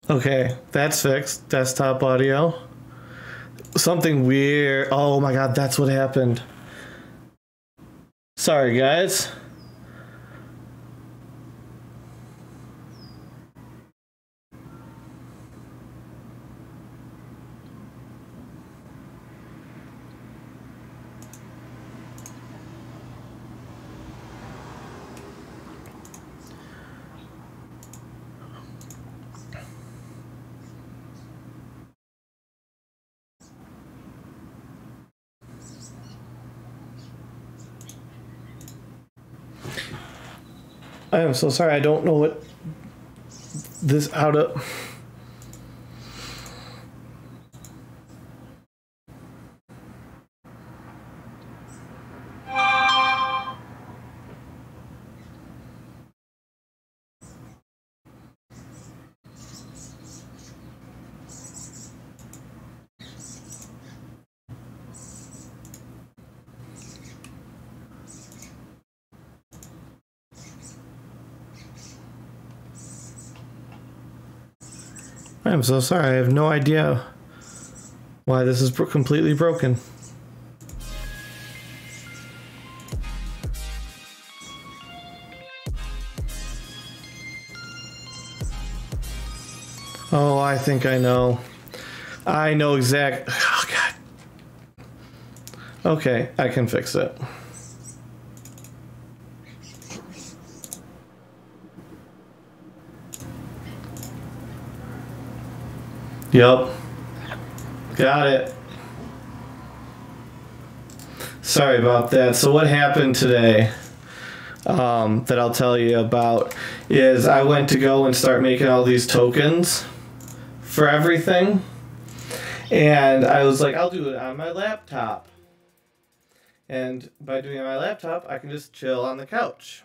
Okay, that's fixed. Desktop audio. Something weird. Oh my god, that's what happened. Sorry, guys. I am so sorry. I don't know what this how to. I'm so sorry. I have no idea why this is completely broken. Oh, I think I know. I know exact. Oh, God. Okay, I can fix it. Yep. Got it. Sorry about that. So what happened today that I'll tell you about is I went to go and start making all these tokens for everything. And I was like, I'll do it on my laptop. And by doing it on my laptop, I can just chill on the couch.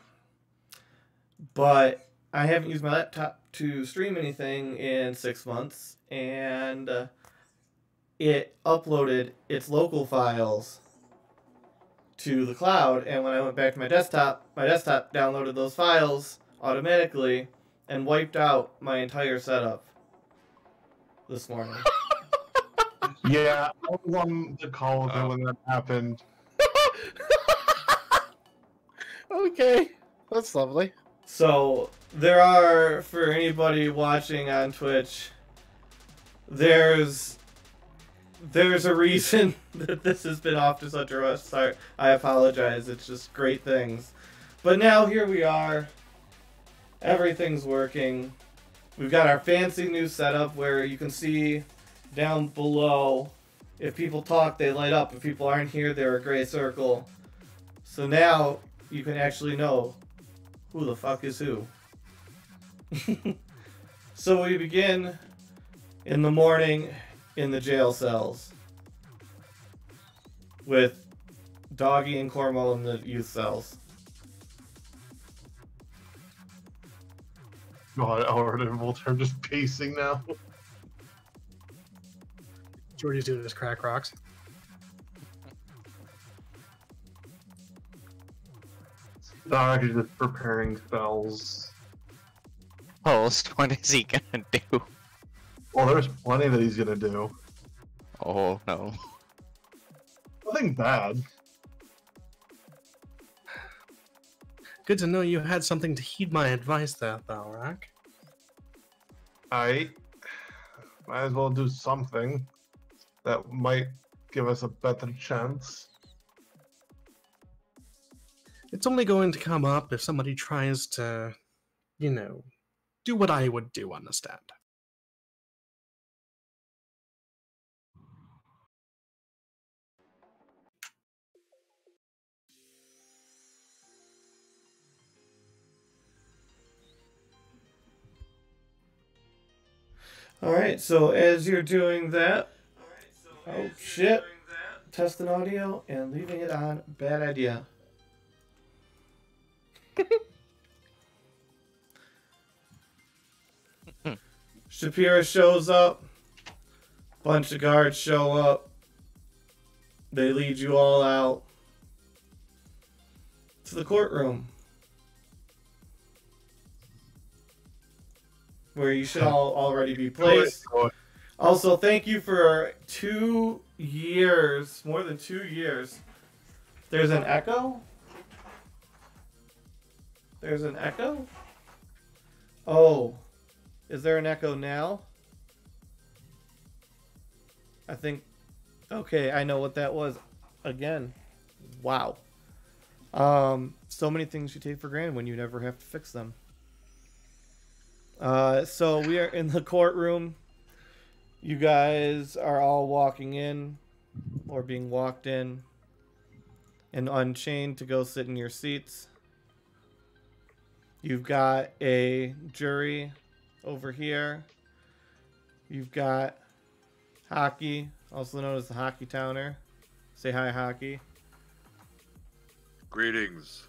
But I haven't used my laptop to stream anything in 6 months. And it uploaded its local files to the cloud. And when I went back to my desktop downloaded those files automatically and wiped out my entire setup this morning. Yeah, I was on the call with him when that happened. Okay, that's lovely. So there are, for anybody watching on Twitch, there's a reason that this has been off to such a rush start. I apologize. It's just great things. But now here we are. Everything's working. We've got our fancy new setup where you can see down below, if people talk, they light up. If people aren't here, they're a gray circle. So now you can actually know who the fuck is who. So we begin in the morning in the jail cells with Doggy and Cornwall in the youth cells. God, Howard and Voltaire are just pacing now. Jordy's doing his crack rocks. Dog is just preparing spells. Oh, so what is he gonna do? Well, there's plenty that he's gonna do. Oh no. Nothing bad. Good to know you had something to heed my advice there, Thalrak. Might as well do something that might give us a better chance. It's only going to come up if somebody tries to, you know, do what I would do, understand? Alright, so as you're doing that, oh shit, testing audio and leaving it on, bad idea. Shapira shows up, bunch of guards show up, they lead you all out to the courtroom, where you should all already be placed. Also, thank you for 2 years, more than 2 years. There's an echo? There's an echo? Oh, is there an echo now? I think, okay, I know what that was. Again, wow. So many things you take for granted when you never have to fix them. So we are in the courtroom. You guys are all walking in or being walked in and unchained to go sit in your seats. You've got a jury over here. You've got Hockey, also known as the Hockey Towner. Say hi, Hockey. Greetings.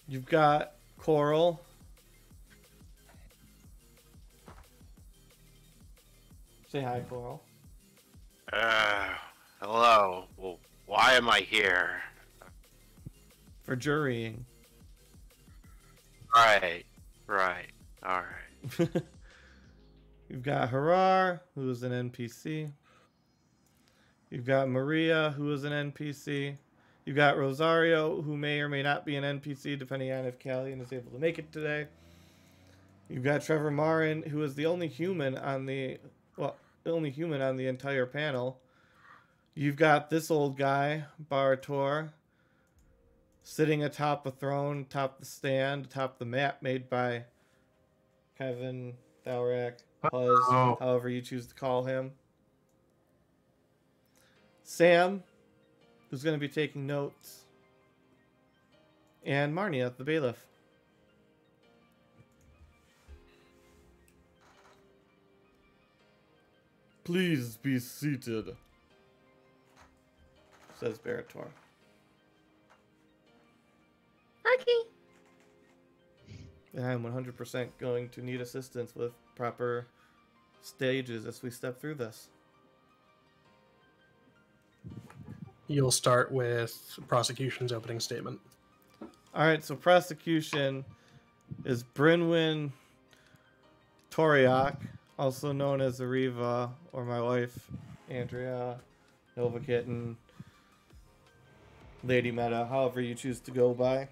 You've got Coral. Say hi, Coral. Hello. Well, why am I here? For jurying. Right. Alright. You've got Harar, who is an NPC. You've got Maria, who is an NPC. You've got Rosario, who may or may not be an NPC, depending on if Callian is able to make it today. You've got Trevor Marin, who is the only human on the entire panel. You've got this old guy, Barator, sitting atop a throne, atop the stand, atop the map made by Kevin, Thalrak, Huz, however you choose to call him. Sam, who's going to be taking notes. And Marnia, the bailiff. Please be seated, says Barator. Okay. I'm 100% going to need assistance with proper stages as we step through this. You'll start with prosecution's opening statement. Alright, so prosecution is Brynwyn Toriak, also known as Ariva, or my wife, Andrea, Nova Kitten, Lady Meta, however you choose to go by.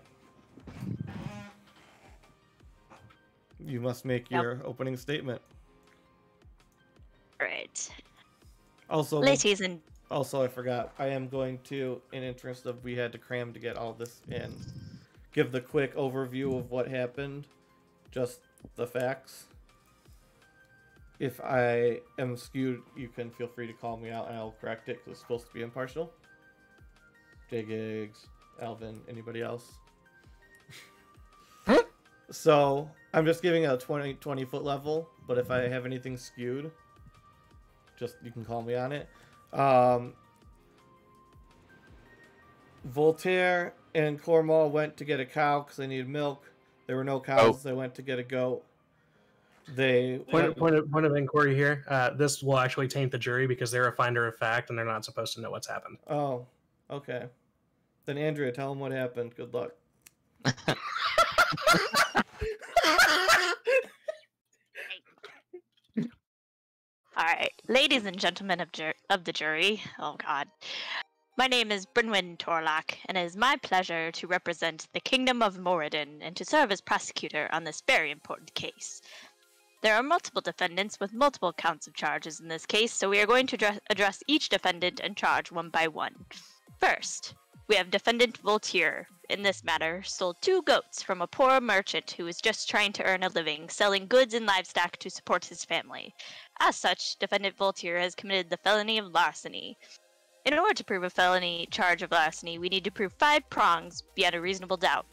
You must make your opening statement. Right. Also, Ladies and also, I forgot. I am going to, in interest of we had to cram to get all this in, give the quick overview of what happened, just the facts. If I am skewed, you can feel free to call me out and I'll correct it because it's supposed to be impartial. J Gigs, Alvin, anybody else? So, I'm just giving a 20 foot level, but if I have anything skewed, just you can call me on it. Voltaire and Cornwall went to get a cow because they needed milk. There were no cows. They went to get a goat. They Point of inquiry here. This will actually taint the jury because they're a finder of fact and they're not supposed to know what's happened. Oh, okay. Then Andrea, tell them what happened. Good luck. all right, ladies and gentlemen of the jury. Oh God, my name is Brynwyn Torlak, and it is my pleasure to represent the Kingdom of Moradin and to serve as prosecutor on this very important case. There are multiple defendants with multiple counts of charges in this case, so we are going to address each defendant and charge one by one. First, we have defendant Voltaire. In this matter, stole 2 goats from a poor merchant who was just trying to earn a living, selling goods and livestock to support his family. As such, defendant Voltaire has committed the felony of larceny. In order to prove a felony charge of larceny, we need to prove 5 prongs beyond a reasonable doubt.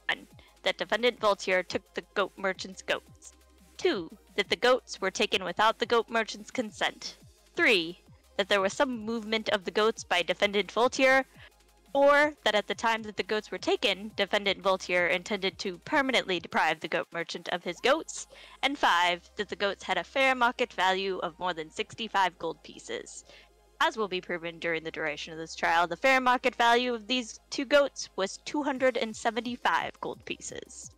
1. That defendant Voltaire took the goat merchant's goats. 2. That the goats were taken without the goat merchant's consent. 3. That there was some movement of the goats by defendant Voltaire, or that at the time that the goats were taken, defendant Voltaire intended to permanently deprive the goat merchant of his goats. And 5. That the goats had a fair market value of more than 65 gold pieces. As will be proven during the duration of this trial, the fair market value of these 2 goats was 275 gold pieces.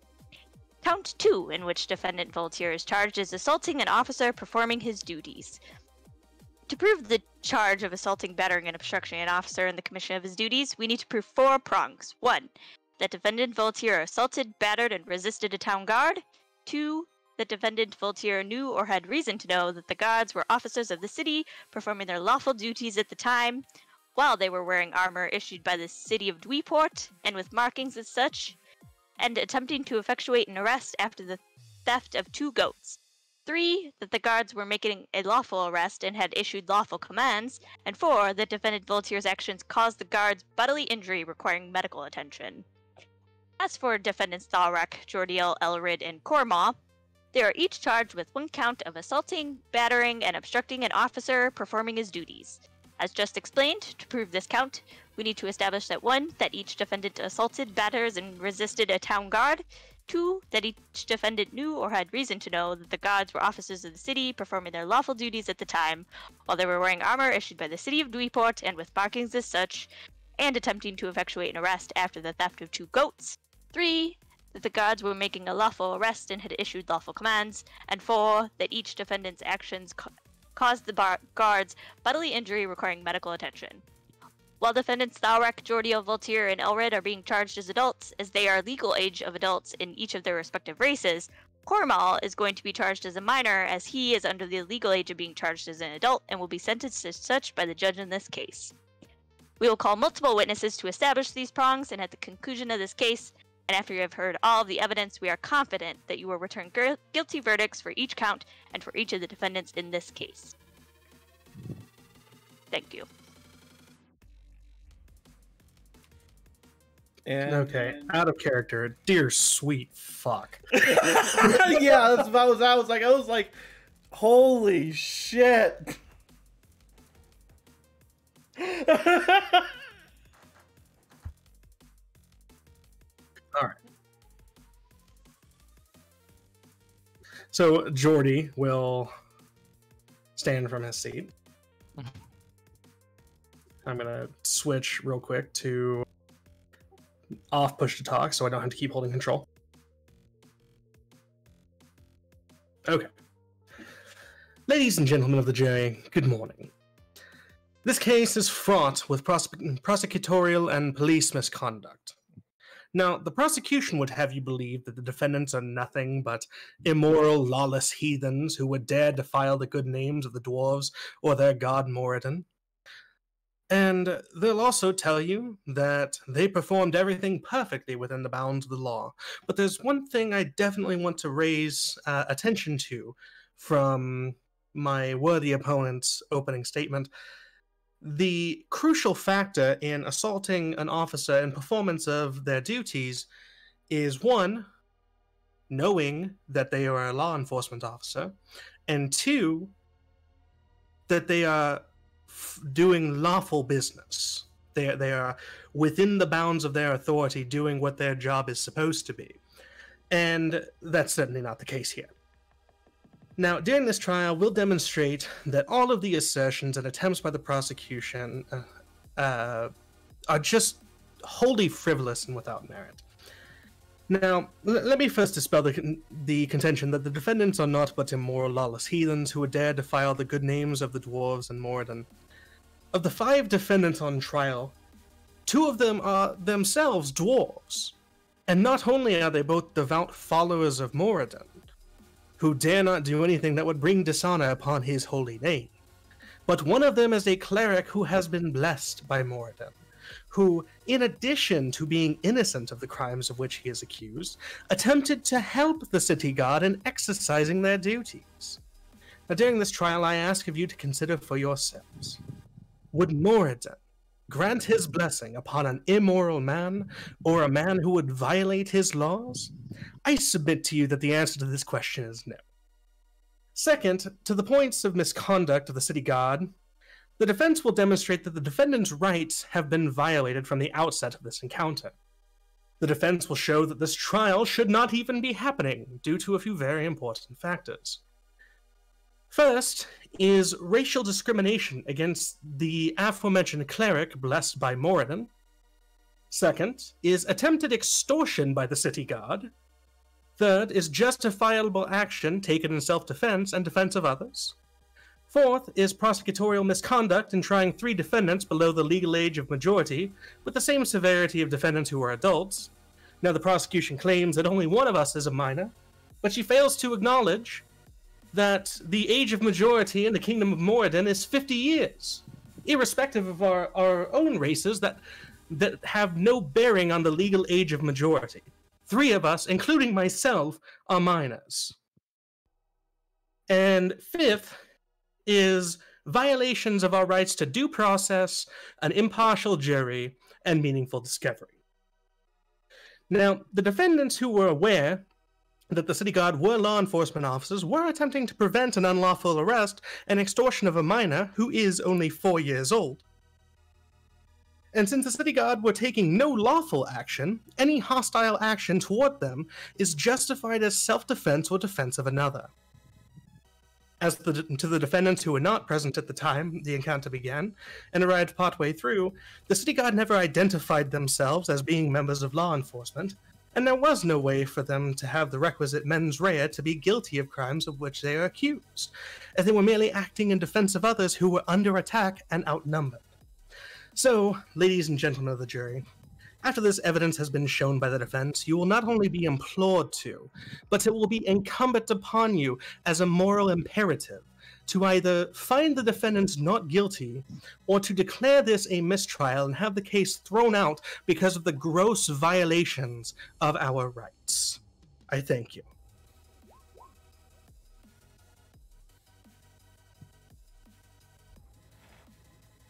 Count 2, in which defendant Voltaire is charged, is assaulting an officer performing his duties. To prove the charge of assaulting, battering, and obstructing an officer in the commission of his duties, we need to prove 4 prongs. 1. That defendant Voltaire assaulted, battered, and resisted a town guard. 2. That defendant Voltaire knew or had reason to know that the guards were officers of the city performing their lawful duties at the time, while they were wearing armor issued by the city of Dweeport, and with markings as such, and attempting to effectuate an arrest after the theft of 2 goats. 3. That the guards were making a lawful arrest and had issued lawful commands. And 4. That defendant Voltaire's actions caused the guards bodily injury requiring medical attention. As for defendants Thalrak, Jordiel, Elrid, and Cormaw, they are each charged with 1 count of assaulting, battering, and obstructing an officer performing his duties. As just explained, to prove this count, we need to establish that 1. That each defendant assaulted, batters, and resisted a town guard. 2. That each defendant knew or had reason to know that the guards were officers of the city performing their lawful duties at the time, while they were wearing armor issued by the city of Dweeport and with markings as such, and attempting to effectuate an arrest after the theft of 2 goats. 3. That the guards were making a lawful arrest and had issued lawful commands. And 4. That each defendant's actions caused the guards bodily injury requiring medical attention. While defendants Thalrak, Jordiel, Voltaire, and Elred are being charged as adults, as they are legal age of adults in each of their respective races, Cormal is going to be charged as a minor, as he is under the legal age of being charged as an adult and will be sentenced as such by the judge in this case. We will call multiple witnesses to establish these prongs, and at the conclusion of this case, and after you have heard all of the evidence, we are confident that you will return guilty verdicts for each count and for each of the defendants in this case. Thank you. And Okay, out of character. Dear sweet fuck. yeah, that's what I was like, holy shit. All right. So Jordy will stand from his seat. I'm gonna switch real quick to off push to talk, so I don't have to keep holding control. Okay. Ladies and gentlemen of the jury, good morning. This case is fraught with prosecutorial and police misconduct. Now, the prosecution would have you believe that the defendants are nothing but immoral, lawless heathens who would dare defile the good names of the dwarves or their god Moradin. And they'll also tell you that they performed everything perfectly within the bounds of the law. But there's one thing I definitely want to raise attention to from my worthy opponent's opening statement. The crucial factor in assaulting an officer in performance of their duties is, one, knowing that they are a law enforcement officer, and two, that they are doing lawful business. They are within the bounds of their authority doing what their job is supposed to be. And that's certainly not the case here. Now, during this trial, we'll demonstrate that all of the assertions and attempts by the prosecution are just wholly frivolous and without merit. Now, let me first dispel the contention that the defendants are not but immoral, lawless heathens who would dare defile the good names of the dwarves and Moradin. Of the 5 defendants on trial, 2 of them are themselves dwarves, and not only are they both devout followers of Moradin, who dare not do anything that would bring dishonor upon his holy name, but one of them is a cleric who has been blessed by Moradin, who, in addition to being innocent of the crimes of which he is accused, attempted to help the city guard in exercising their duties. Now, during this trial, I ask of you to consider for yourselves, would Moradin grant his blessing upon an immoral man, or a man who would violate his laws? I submit to you that the answer to this question is no. Second, to the points of misconduct of the city guard, the defense will demonstrate that the defendant's rights have been violated from the outset of this encounter. The defense will show that this trial should not even be happening due to a few very important factors. First is racial discrimination against the aforementioned cleric blessed by Moradin. Second is attempted extortion by the city guard. Third is justifiable action taken in self-defense and defense of others. Fourth is prosecutorial misconduct in trying 3 defendants below the legal age of majority with the same severity of defendants who are adults. Now, the prosecution claims that only one of us is a minor, but she fails to acknowledge that the age of majority in the Kingdom of Moradin is 50 years, irrespective of our own races that have no bearing on the legal age of majority. 3 of us, including myself, are minors. And fifth is violations of our rights to due process, an impartial jury, and meaningful discovery. Now, the defendants who were aware that the city guard were law enforcement officers were attempting to prevent an unlawful arrest and extortion of a minor who is only 4 years old. And since the city guard were taking no lawful action, any hostile action toward them is justified as self-defense or defense of another. As to the defendants who were not present at the time the encounter began and arrived partway through, the city guard never identified themselves as being members of law enforcement, and there was no way for them to have the requisite mens rea to be guilty of crimes of which they are accused, as they were merely acting in defense of others who were under attack and outnumbered. So, ladies and gentlemen of the jury, after this evidence has been shown by the defense, you will not only be implored to, but it will be incumbent upon you as a moral imperative to either find the defendants not guilty or to declare this a mistrial and have the case thrown out because of the gross violations of our rights. I thank you.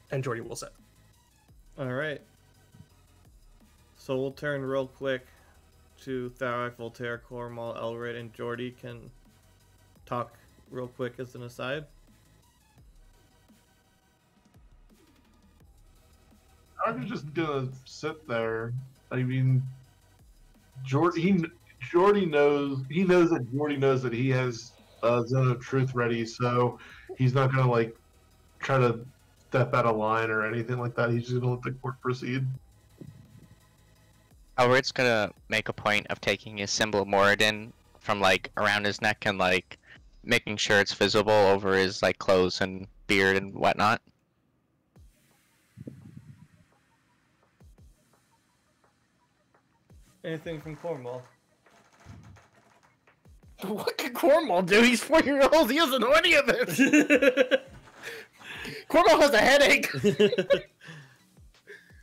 And Jordy will sit. All right. So we'll turn real quick to Tharak, Voltaire, Cornwall, Elred, and Jordy can talk real quick as an aside. I'm just gonna sit there. I mean, Jordy knows that Jordy knows that he has a zone of truth ready, so he's not gonna like try to step out of line or anything like that. He's just gonna let the court proceed. Elred's gonna make a point of taking his symbol of Moradin from like around his neck and like making sure it's visible over his like clothes and beard and whatnot. Anything from Cornwall? What can Cornwall do? He's 4 years old. He doesn't know any of this. Cornwall has a headache.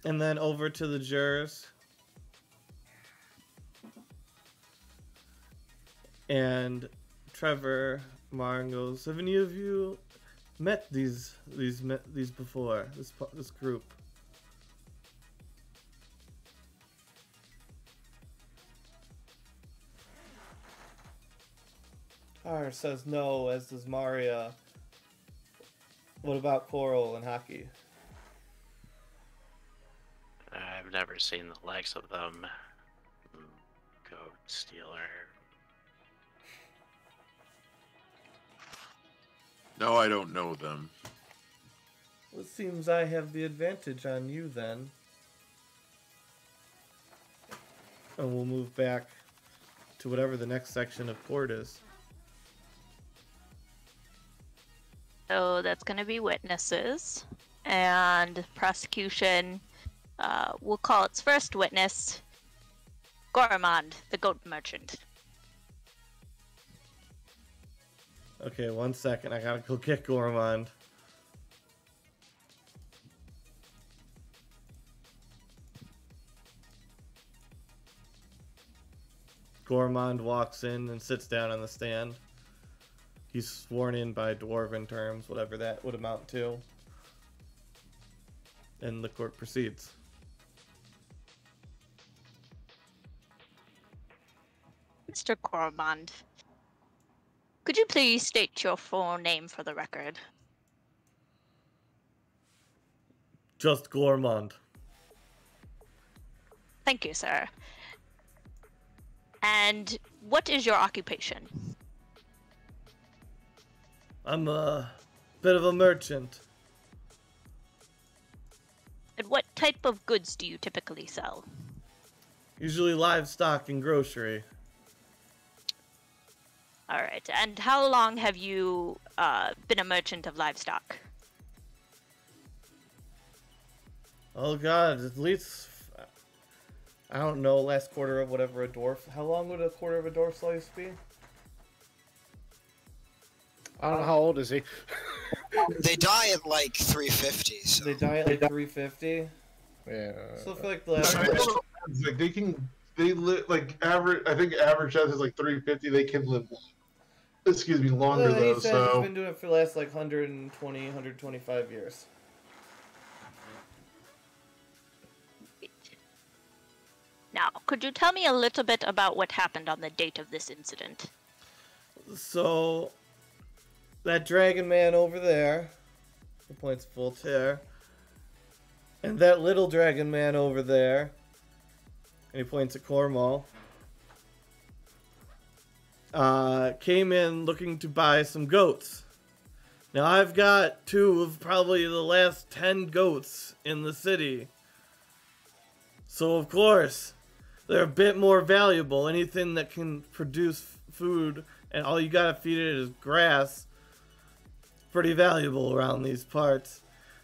And then over to the jurors. And Trevor Marn goes, have any of you met these before? This group? Har says no, as does Maria. What about Coral and Hockey? I've never seen the likes of them. Goat stealer. No, I don't know them. Well, it seems I have the advantage on you then. And we'll move back to whatever the next section of court is. So that's going to be witnesses. And prosecution will call its first witness, Goramond, the goat merchant. Okay, 1 second. I gotta go get Goramond. Goramond walks in and sits down on the stand. He's sworn in by dwarven terms, whatever that would amount to. And the court proceeds. Mr. Goramond, could you please state your full name for the record? Just Goramond. Thank you, sir. And what is your occupation? I'm a bit of a merchant. And what type of goods do you typically sell? Usually livestock and grocery. All right. And how long have you been a merchant of livestock? Oh god, at least, I don't know, last quarter of whatever a dwarf. How long would a quarter of a dwarf's life be? I don't know, how old is he? They die at like 350. So. They die at like 350. Yeah. So I feel like the last. Like they live like average. I think average death is like 350. They can live. Excuse me, longer Well, he though. says So he's been doing it for the last like 120, 125 years. Now, could you tell me a little bit about what happened on the date of this incident? So, that dragon man over there, he points full tear, and that little dragon man over there, and he points at Cornwall, came in looking to buy some goats. Now, I've got 2 of probably the last 10 goats in the city. So, of course, they're a bit more valuable. Anything that can produce food and all you gotta feed it is grass, pretty valuable around these parts.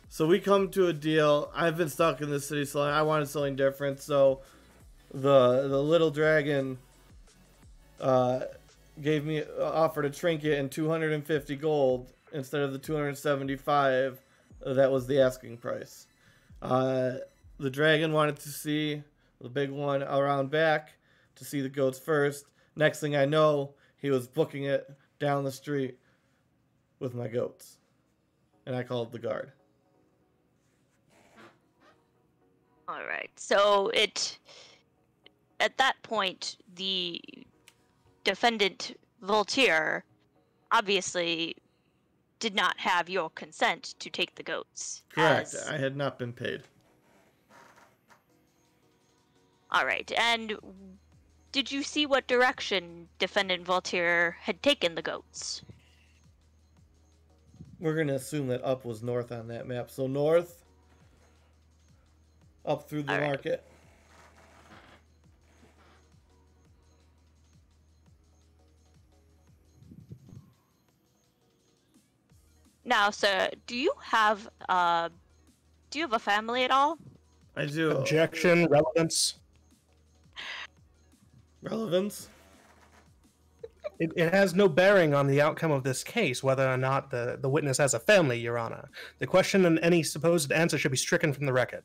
So we come to a deal. I've been stuck in this city so long. I wanted something different. So the little dragon offered a trinket and 250 gold instead of the 275 that was the asking price. The dragon wanted to see the big one around back to see the goats first. Next thing I know, he was booking it down the street with my goats. And I called the guard. All right. So at that point, the defendant Voltaire obviously did not have your consent to take the goats. Correct. I had not been paid. All right. And did you see what direction defendant Voltaire had taken the goats? We're going to assume that up was north on that map. So north, up through the market. Now, sir, do you have a family at all? I do. Objection, relevance. Relevance? It has no bearing on the outcome of this case, whether or not the witness has a family, Your Honor. The question and any supposed answer should be stricken from the record.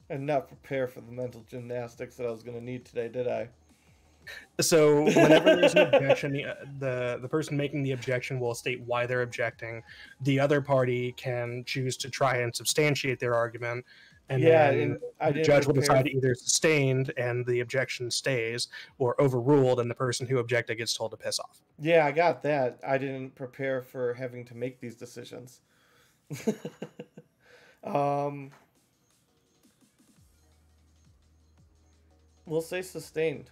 I did not prepare for the mental gymnastics that I was going to need today, did I? So whenever there's an objection, the person making the objection will state why they're objecting. The other party can choose to try and substantiate their argument, and then the judge will decide either sustained and the objection stays, or overruled and the person who objected gets told to piss off. Yeah, I got that. I didn't prepare for having to make these decisions. We'll say sustained.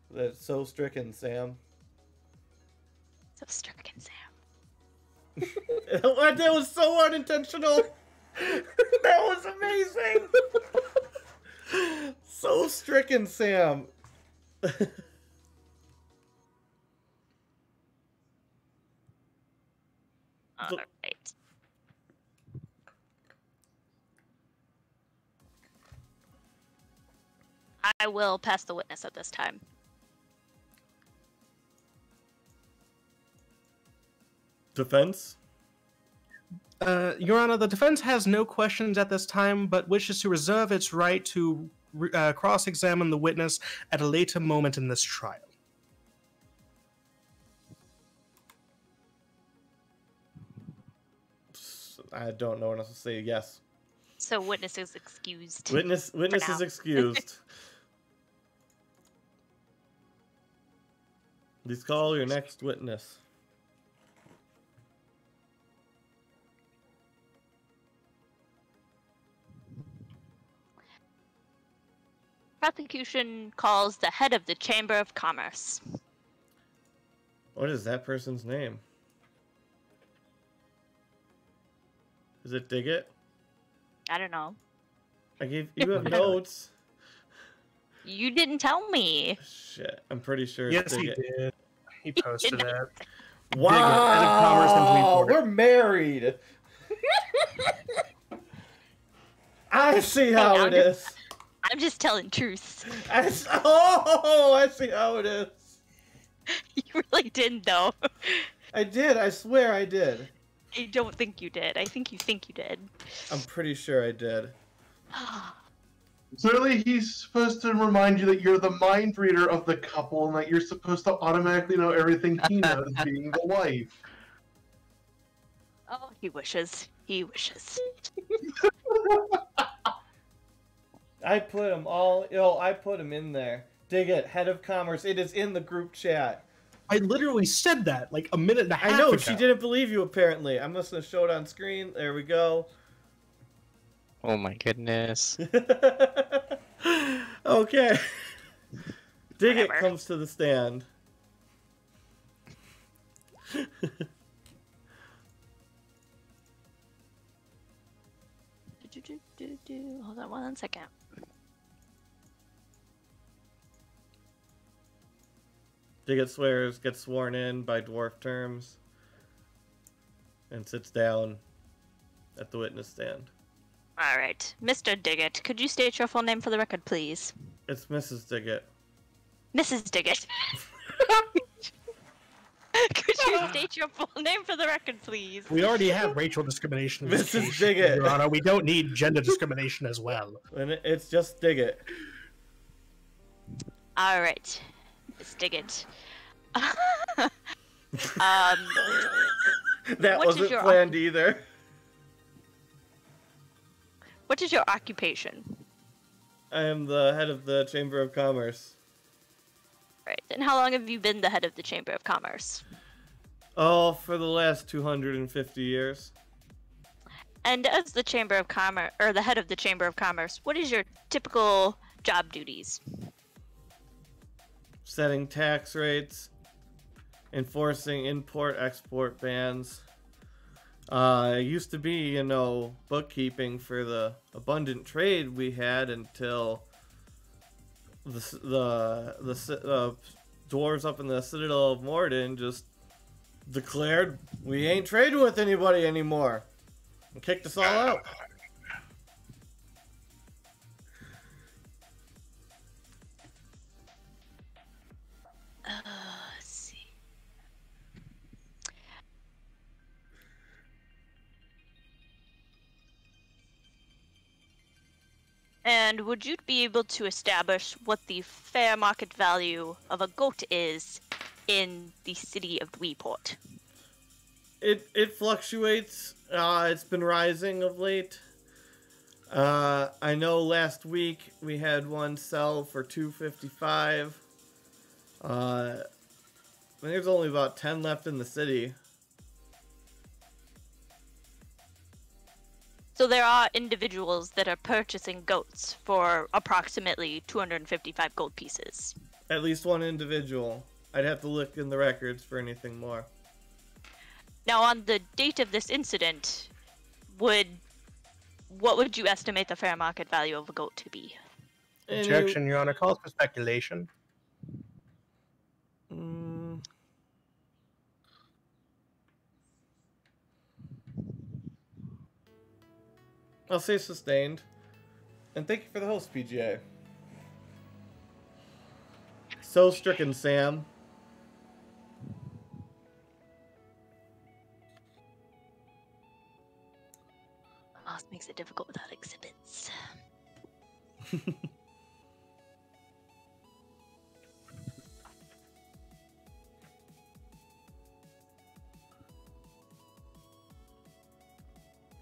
That's so stricken, Sam. So stricken, Sam. That was so unintentional. That was amazing. So stricken, Sam. All right. I will pass the witness at this time. Defense? Your Honor, the defense has no questions at this time, but wishes to reserve its right to cross-examine the witness at a later moment in this trial. I don't know what else to say. Yes. So witness is excused. Witness is excused. Please call your next witness. Prosecution calls the head of the Chamber of Commerce. What is that person's name? Is it Diggett? I don't know. You have notes. You didn't tell me. Shit, I'm pretty sure Yes, it's he Diggett. did. He posted it. Wow, we're married. I see how it is. I'm just telling truths. I see how it is. You really didn't, though. I did. I swear I did. I don't think you did. I think you did. I'm pretty sure I did. Clearly, he's supposed to remind you that you're the mind reader of the couple and that you're supposed to automatically know everything he knows, being the wife. Oh, he wishes. He wishes. I put them all. I put them in there. Diggett, head of commerce. It is in the group chat. I literally said that like a minute and a half I know, ago. she didn't believe you, apparently. I'm just going to show it on screen. There we go. Oh my goodness. Okay. Diggett Whatever. comes to the stand. Hold on 1 second. Diggett swears, gets sworn in by dwarf terms, and sits down at the witness stand. All right. Mr. Diggett, could you state your full name for the record, please? It's Mrs. Diggett. Mrs. Diggett. Could you state your full name for the record, please? We already have racial discrimination. In this Mrs. case, Diggett. Your Honor, we don't need gender discrimination as well. And it's just Diggett. All right. Miss Diggett. That What is wasn't your planned either. What is your occupation? I am the head of the Chamber of Commerce. Right. And how long have you been the head of the Chamber of Commerce? Oh, for the last 250 years. And as the Chamber of Commerce, or the head of the Chamber of Commerce, what is your typical job duties? Setting tax rates, enforcing import-export bans, It used to be, bookkeeping for the abundant trade we had until the dwarves up in the Citadel of Morden just declared we ain't trading with anybody anymore and kicked us all out. Let's see. And would you be able to establish what the fair market value of a goat is in the city of Dweeport? It fluctuates. It's been rising of late. I know last week we had one sell for $255. I think there's only about 10 left in the city. So there are individuals that are purchasing goats for approximately 255 gold pieces. At least one individual. I'd have to look in the records for anything more. Now, on the date of this incident, what would you estimate the fair market value of a goat to be? Objection, Your Honor. Calls for speculation. I'll say sustained. And thank you for the host, PGA. So stricken, Sam. Moss makes it difficult without exhibits.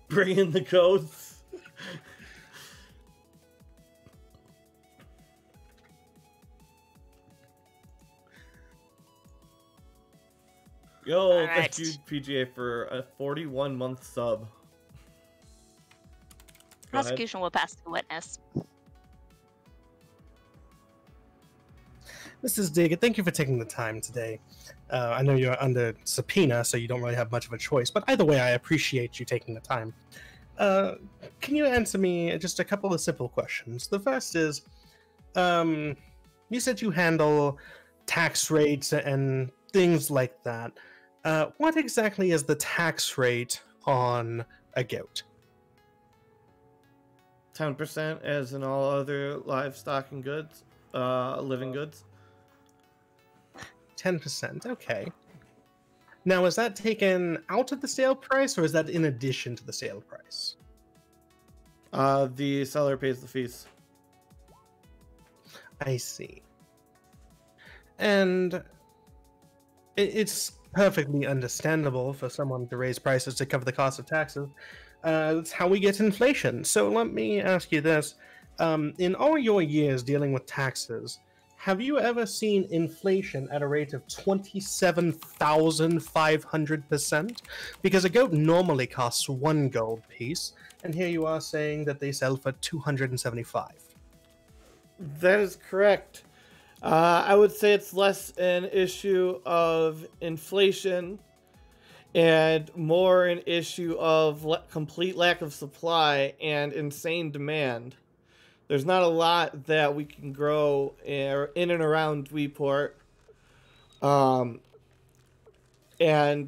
Bring in the codes. Yo, right. thank you, PGA, for a 41-month sub. Go ahead. Prosecution will pass the witness. Mrs. Diggett, thank you for taking the time today. I know you're under subpoena, so you don't really have much of a choice, but either way, I appreciate you taking the time. Can you answer me just a couple of simple questions? The first is, you said you handle tax rates and things like that. What exactly is the tax rate on a goat? 10% as in all other livestock and goods, living goods. 10%, okay. Now, is that taken out of the sale price, or is that in addition to the sale price? The seller pays the fees. I see. And it's perfectly understandable for someone to raise prices to cover the cost of taxes. That's how we get inflation. So let me ask you this. In all your years dealing with taxes, have you ever seen inflation at a rate of 27,500%? Because a goat normally costs 1 gold piece, and here you are saying that they sell for 275. That is correct. I would say it's less an issue of inflation and more an issue of complete lack of supply and insane demand. There's not a lot that we can grow in and around Dweeport. And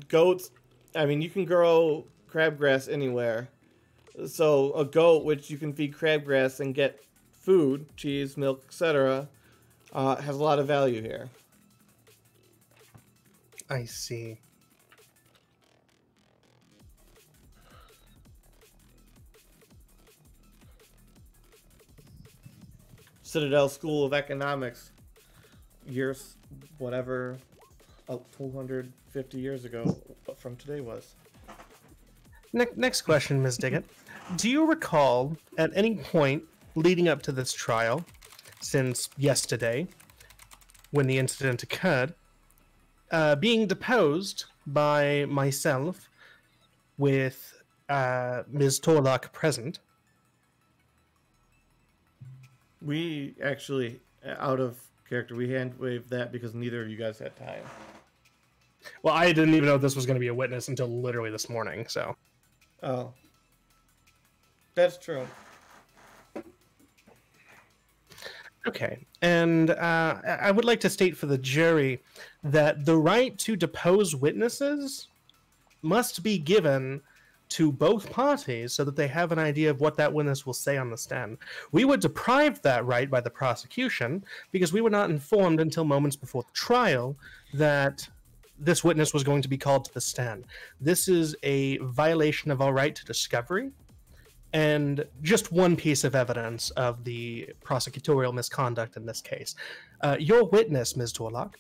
goats, I mean, you can grow crabgrass anywhere. So a goat, which you can feed crabgrass and get food, cheese, milk, etc., has a lot of value here. I see. Citadel School of Economics, years, whatever, 250 years ago from today was. Next question, Ms. Diggett. Do you recall at any point leading up to this trial, since yesterday, when the incident occurred, being deposed by myself with Ms. Torlock present? We actually, out of character, we hand waved that because neither of you guys had time. Well, I didn't even know this was going to be a witness until literally this morning, so. Oh. That's true. Okay, and I would like to state for the jury that the right to depose witnesses must be given to both parties so that they have an idea of what that witness will say on the stand. We were deprived that right by the prosecution because we were not informed until moments before the trial that this witness was going to be called to the stand. This is a violation of our right to discovery, and just one piece of evidence of the prosecutorial misconduct in this case. Your witness, Ms. Torlock.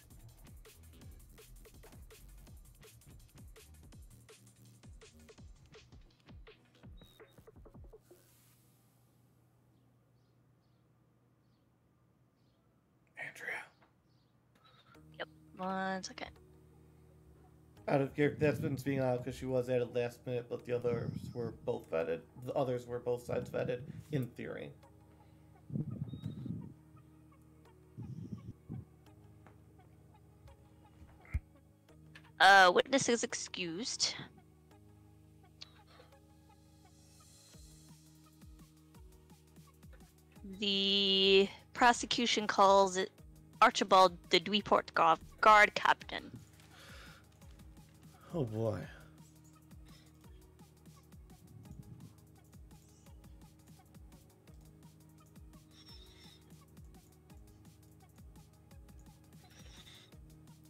Andrea. Yep. 1 second. Out of that's been being out because she was added last minute, but the others were both vetted. The others were both sides vetted, in theory. Witness is excused. The prosecution calls it Archibald the Dweport guard captain. Oh boy.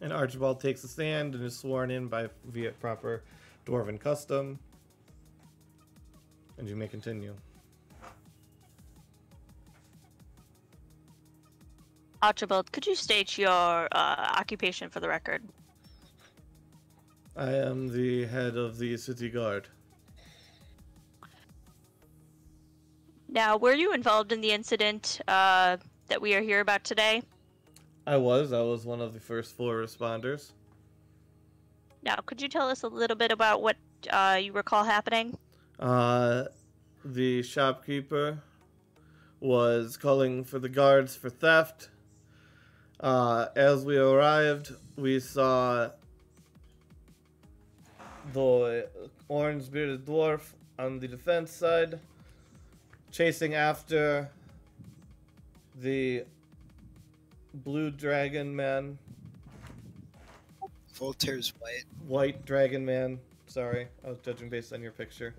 And Archibald takes a stand and is sworn in via proper Dwarven custom. And you may continue. Archibald, could you state your occupation for the record? I am the head of the city guard. Now, were you involved in the incident that we are here about today? I was one of the first 4 responders. Now, could you tell us a little bit about what you recall happening? The shopkeeper was calling for the guards for theft. As we arrived, we saw the orange-bearded dwarf on the defense side chasing after the blue dragon man. Voltaire's white. White dragon man. Sorry, I was judging based on your picture.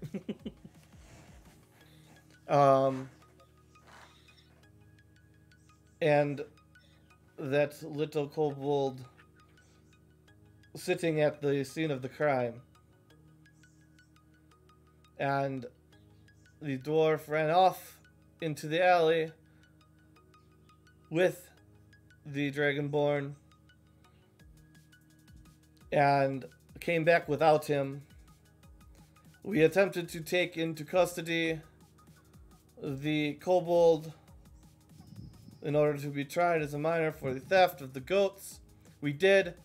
And that little kobold sitting at the scene of the crime. And the dwarf ran off into the alley with the Dragonborn and came back without him. We attempted to take into custody the kobold in order to be tried as a minor for the theft of the goats. We did,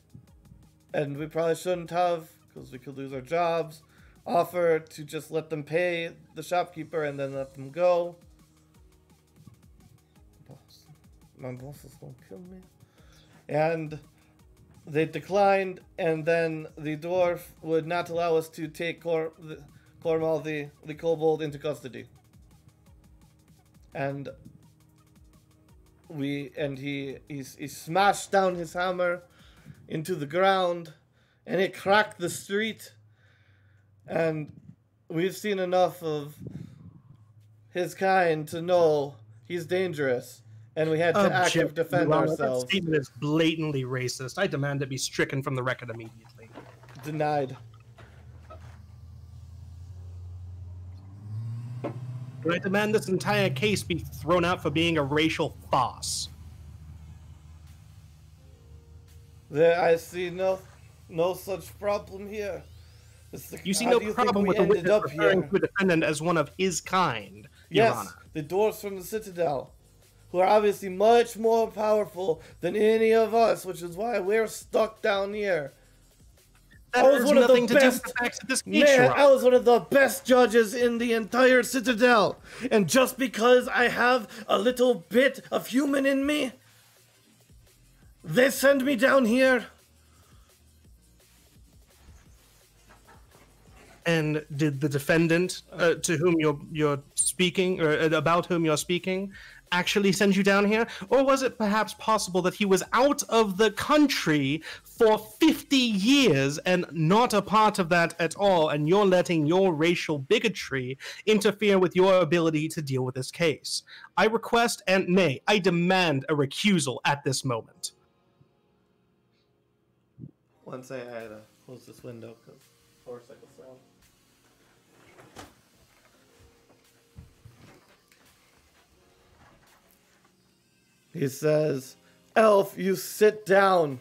and we probably shouldn't have, because we could lose our jobs. Offer to just let them pay the shopkeeper and then let them go. My boss is gonna kill me. And they declined, and then the dwarf would not allow us to take Cormal, the kobold, into custody. And he smashed down his hammer into the ground, and it cracked the street. And we've seen enough of his kind to know he's dangerous, and we had to actively defend ourselves. That statement is blatantly racist. I demand it be stricken from the record immediately. Denied. I demand this entire case be thrown out for being a racial farce. I see no such problem here. You see no problem with the witness referring to a defendant as one of his kind, Your Honor. Yes, the dwarves from the Citadel, who are obviously much more powerful than any of us, which is why we're stuck down here. That has nothing to do with the facts of this case, Man, I was one of the best judges in the entire Citadel, and just because I have a little bit of human in me, they send me down here. And did the defendant to whom you're speaking, or about whom you're speaking, actually send you down here? Or was it perhaps possible that he was out of the country for 50 years and not a part of that at all, and you're letting your racial bigotry interfere with your ability to deal with this case? I request, and nay, I demand a recusal at this moment. One second, I had to close this window because motorcycle sound. He says, "Elf, you sit down,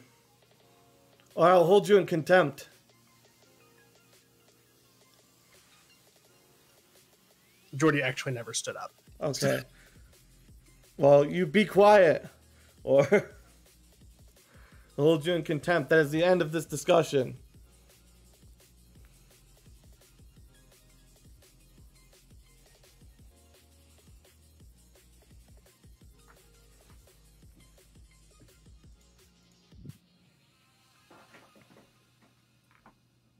or I'll hold you in contempt." Jordy actually never stood up. Okay. Well, you be quiet, or I'll hold you in contempt. That is the end of this discussion.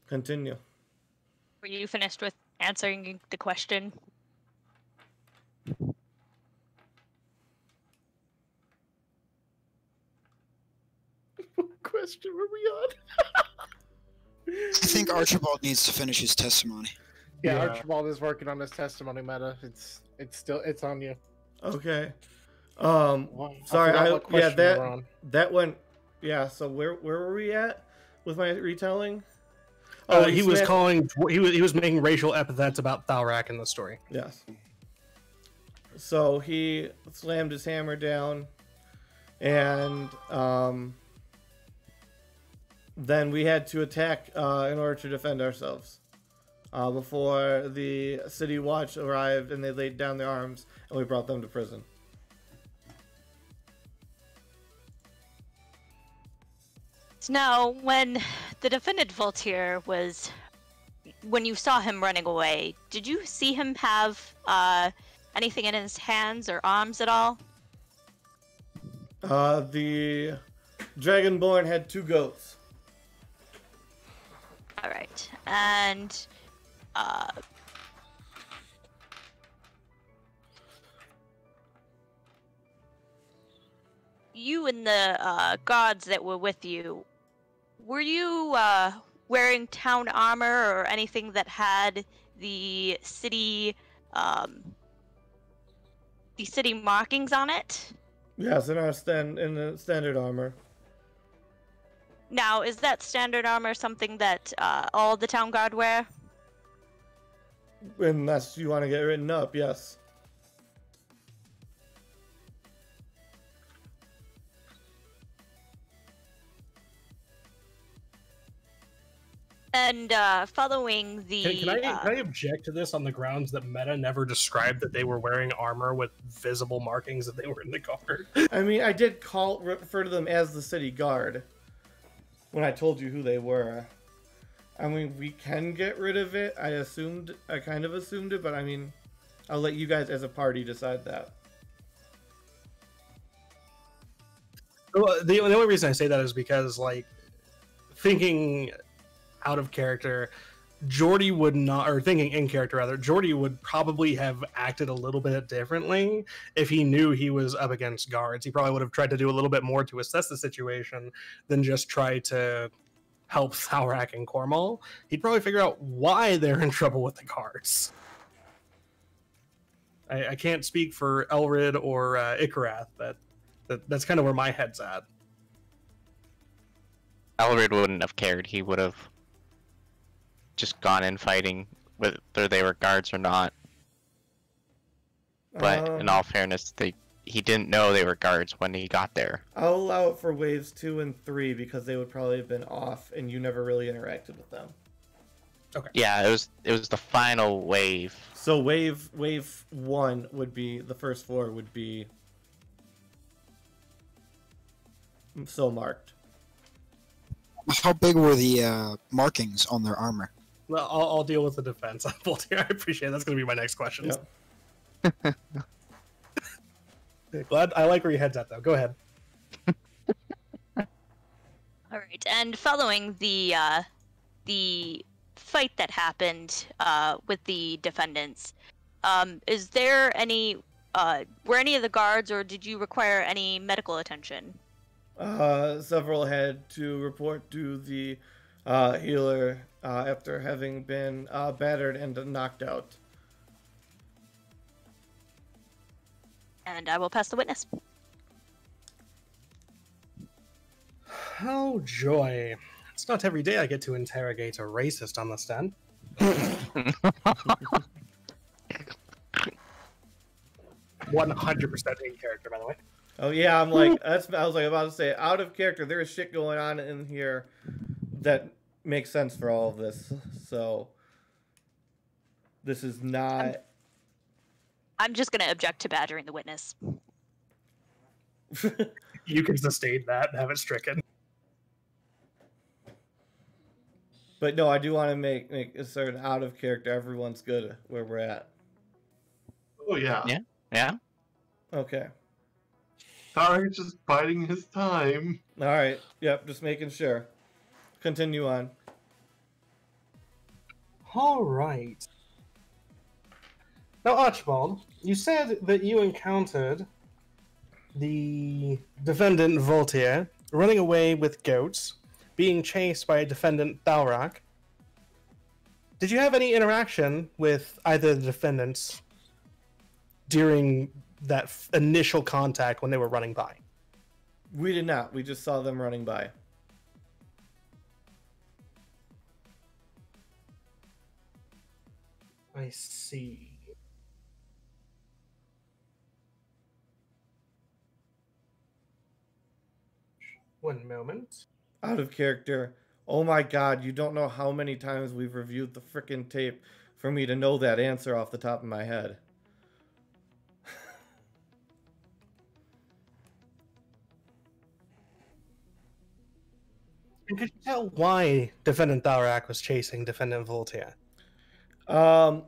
Continue. Were you finished with answering the question? What question were we on? I think Archibald needs to finish his testimony. Yeah, Archibald is working on his testimony, Meta. It's on you. Okay. Well, Sorry, that went. Yeah. So where were we at with my retelling? He was making racial epithets about Thalrak in the story. Yes. So he slammed his hammer down, and then we had to attack in order to defend ourselves before the city watch arrived, and they laid down their arms, and we brought them to prison. Now, when the defendant Voltaire when you saw him running away, did you see him have anything in his hands or arms at all? The Dragonborn had 2 goats. All right, and you and the guards that were with you, were you wearing town armor or anything that had the city markings on it? Yes, in the standard armor. Now, is that standard armor something that all the town guard wear? Unless you want to get written up, yes. And following the... Can I object to this on the grounds that Meta never described that they were wearing armor with visible markings that they were in the guard? I mean, I did refer to them as the city guard when I told you who they were. I mean, we can get rid of it. I kind of assumed it, but I mean, I'll let you guys as a party decide that. Well, the only reason I say that is because, like, thinking out of character, Jordy would not, or thinking in character rather, Jordy would probably have acted a little bit differently if he knew he was up against guards. He probably would have tried to do a little bit more to assess the situation than just try to help Thalrak and Cormal. He'd probably figure out why they're in trouble with the guards. I can't speak for Elrid or Ikarath, but that's kind of where my head's at. Elrid wouldn't have cared. He would have just gone in fighting, whether they were guards or not. But in all fairness, he didn't know they were guards when he got there. I'll allow it for waves 2 and 3 because they would probably have been off and you never really interacted with them. Okay. Yeah, it was the final wave. So wave 1 would be, the first 4 would be so marked. How big were the markings on their armor? Well, I'll deal with the defense. I appreciate it. That's going to be my next question. Yep. Glad I like where your head's at, though. Go ahead. All right, and following the fight that happened with the defendants, is there any were any of the guards, or did you require any medical attention? Several had to report to the healer after having been battered and knocked out. And I will pass the witness. Oh, joy. It's not every day I get to interrogate a racist on the stand. 100% in character, by the way. Oh yeah, I'm like I was like about to say, out of character. There is shit going on in here that makes sense for all of this. So this is not. I'm just going to object to badgering the witness. You can sustain that and have it stricken. But no, I do want to make a certain out of character. Everyone's good where we're at. Oh yeah. Yeah. Yeah. Okay. Tarek's just biding his time. All right. Yep. Just making sure. Continue on. All right. Now, Archibald, you said that you encountered the defendant Voltaire running away with goats, being chased by defendant Thalrak. Did you have any interaction with either of the defendants during that initial contact when they were running by? We did not. We just saw them running by. I see. One moment. Out of character. Oh my god, you don't know how many times we've reviewed the frickin' tape for me to know that answer off the top of my head. And could you tell why defendant Thalrak was chasing defendant Voltaire?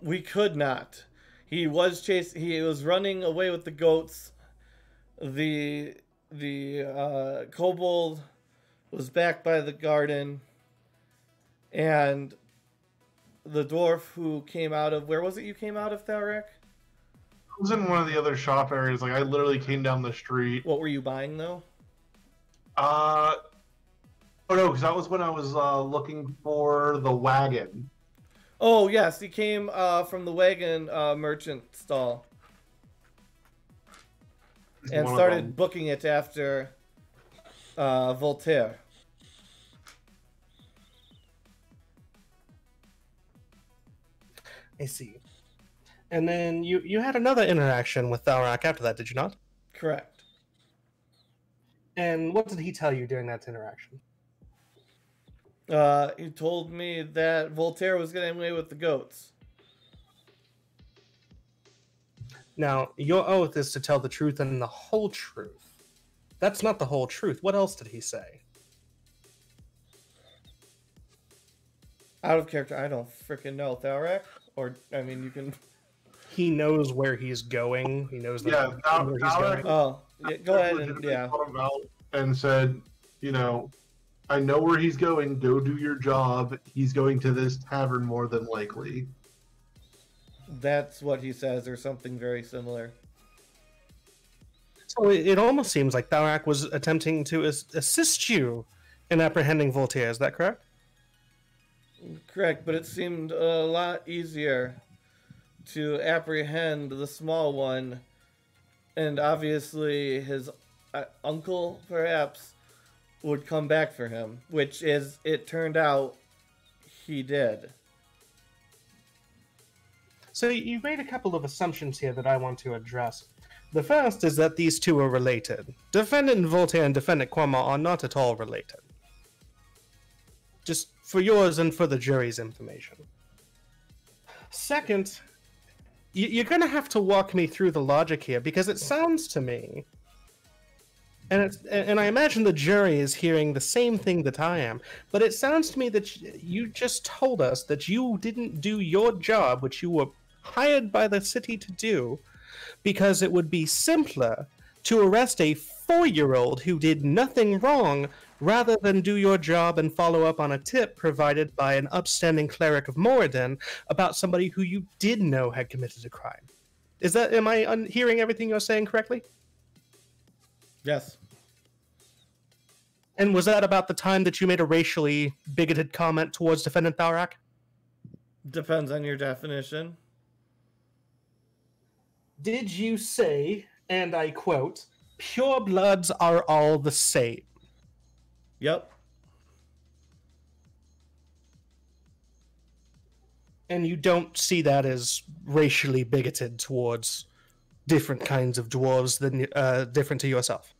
We could not. He was running away with the goats. The kobold was back by the garden, and the dwarf who came out of, where was it you came out of, Thalrak? I was in one of the other shop areas. Like I literally came down the street. What were you buying though? Oh no, because that was when I was looking for the wagon. Oh yes, he came from the wagon merchant stall and started booking it after Voltaire. I see. And then you had another interaction with Thalrak after that, did you not? Correct. And what did he tell you during that interaction? He told me that Voltaire was getting away with the goats. Now, your oath is to tell the truth and the whole truth. That's not the whole truth. What else did he say? Out of character, I don't freaking know. Thalrak? Or, I mean, you can... He knows where he's going. He knows where he's going. Oh, yeah, go ahead and, yeah. And said, you know, I know where he's going. Go do your job. He's going to this tavern more than likely. That's what he says, or something very similar. So it almost seems like Thalrak was attempting to assist you in apprehending Voltaire. Is that correct? Correct, but it seemed a lot easier to apprehend the small one, and obviously his uncle, perhaps, would come back for him, which is, it turned out, he did. So you've made a couple of assumptions here that I want to address. The first is that these two are related. Defendant Voltaire and Defendant Kwama are not at all related. Just for yours and for the jury's information. Second, you're going to have to walk me through the logic here, because it sounds to me, and I imagine the jury is hearing the same thing that I am, but it sounds to me that you just told us that you didn't do your job, which you were hired by the city to do, because it would be simpler to arrest a 4-year-old who did nothing wrong rather than do your job and follow up on a tip provided by an upstanding cleric of Moradin about somebody who you did know had committed a crime. Am I hearing everything you're saying correctly? Yes. And was that about the time that you made a racially bigoted comment towards Defendant Thalrak? Depends on your definition. Did you say, and I quote, "Purebloods are all the same"? Yep. And you don't see that as racially bigoted towards different kinds of dwarves than different to yourself?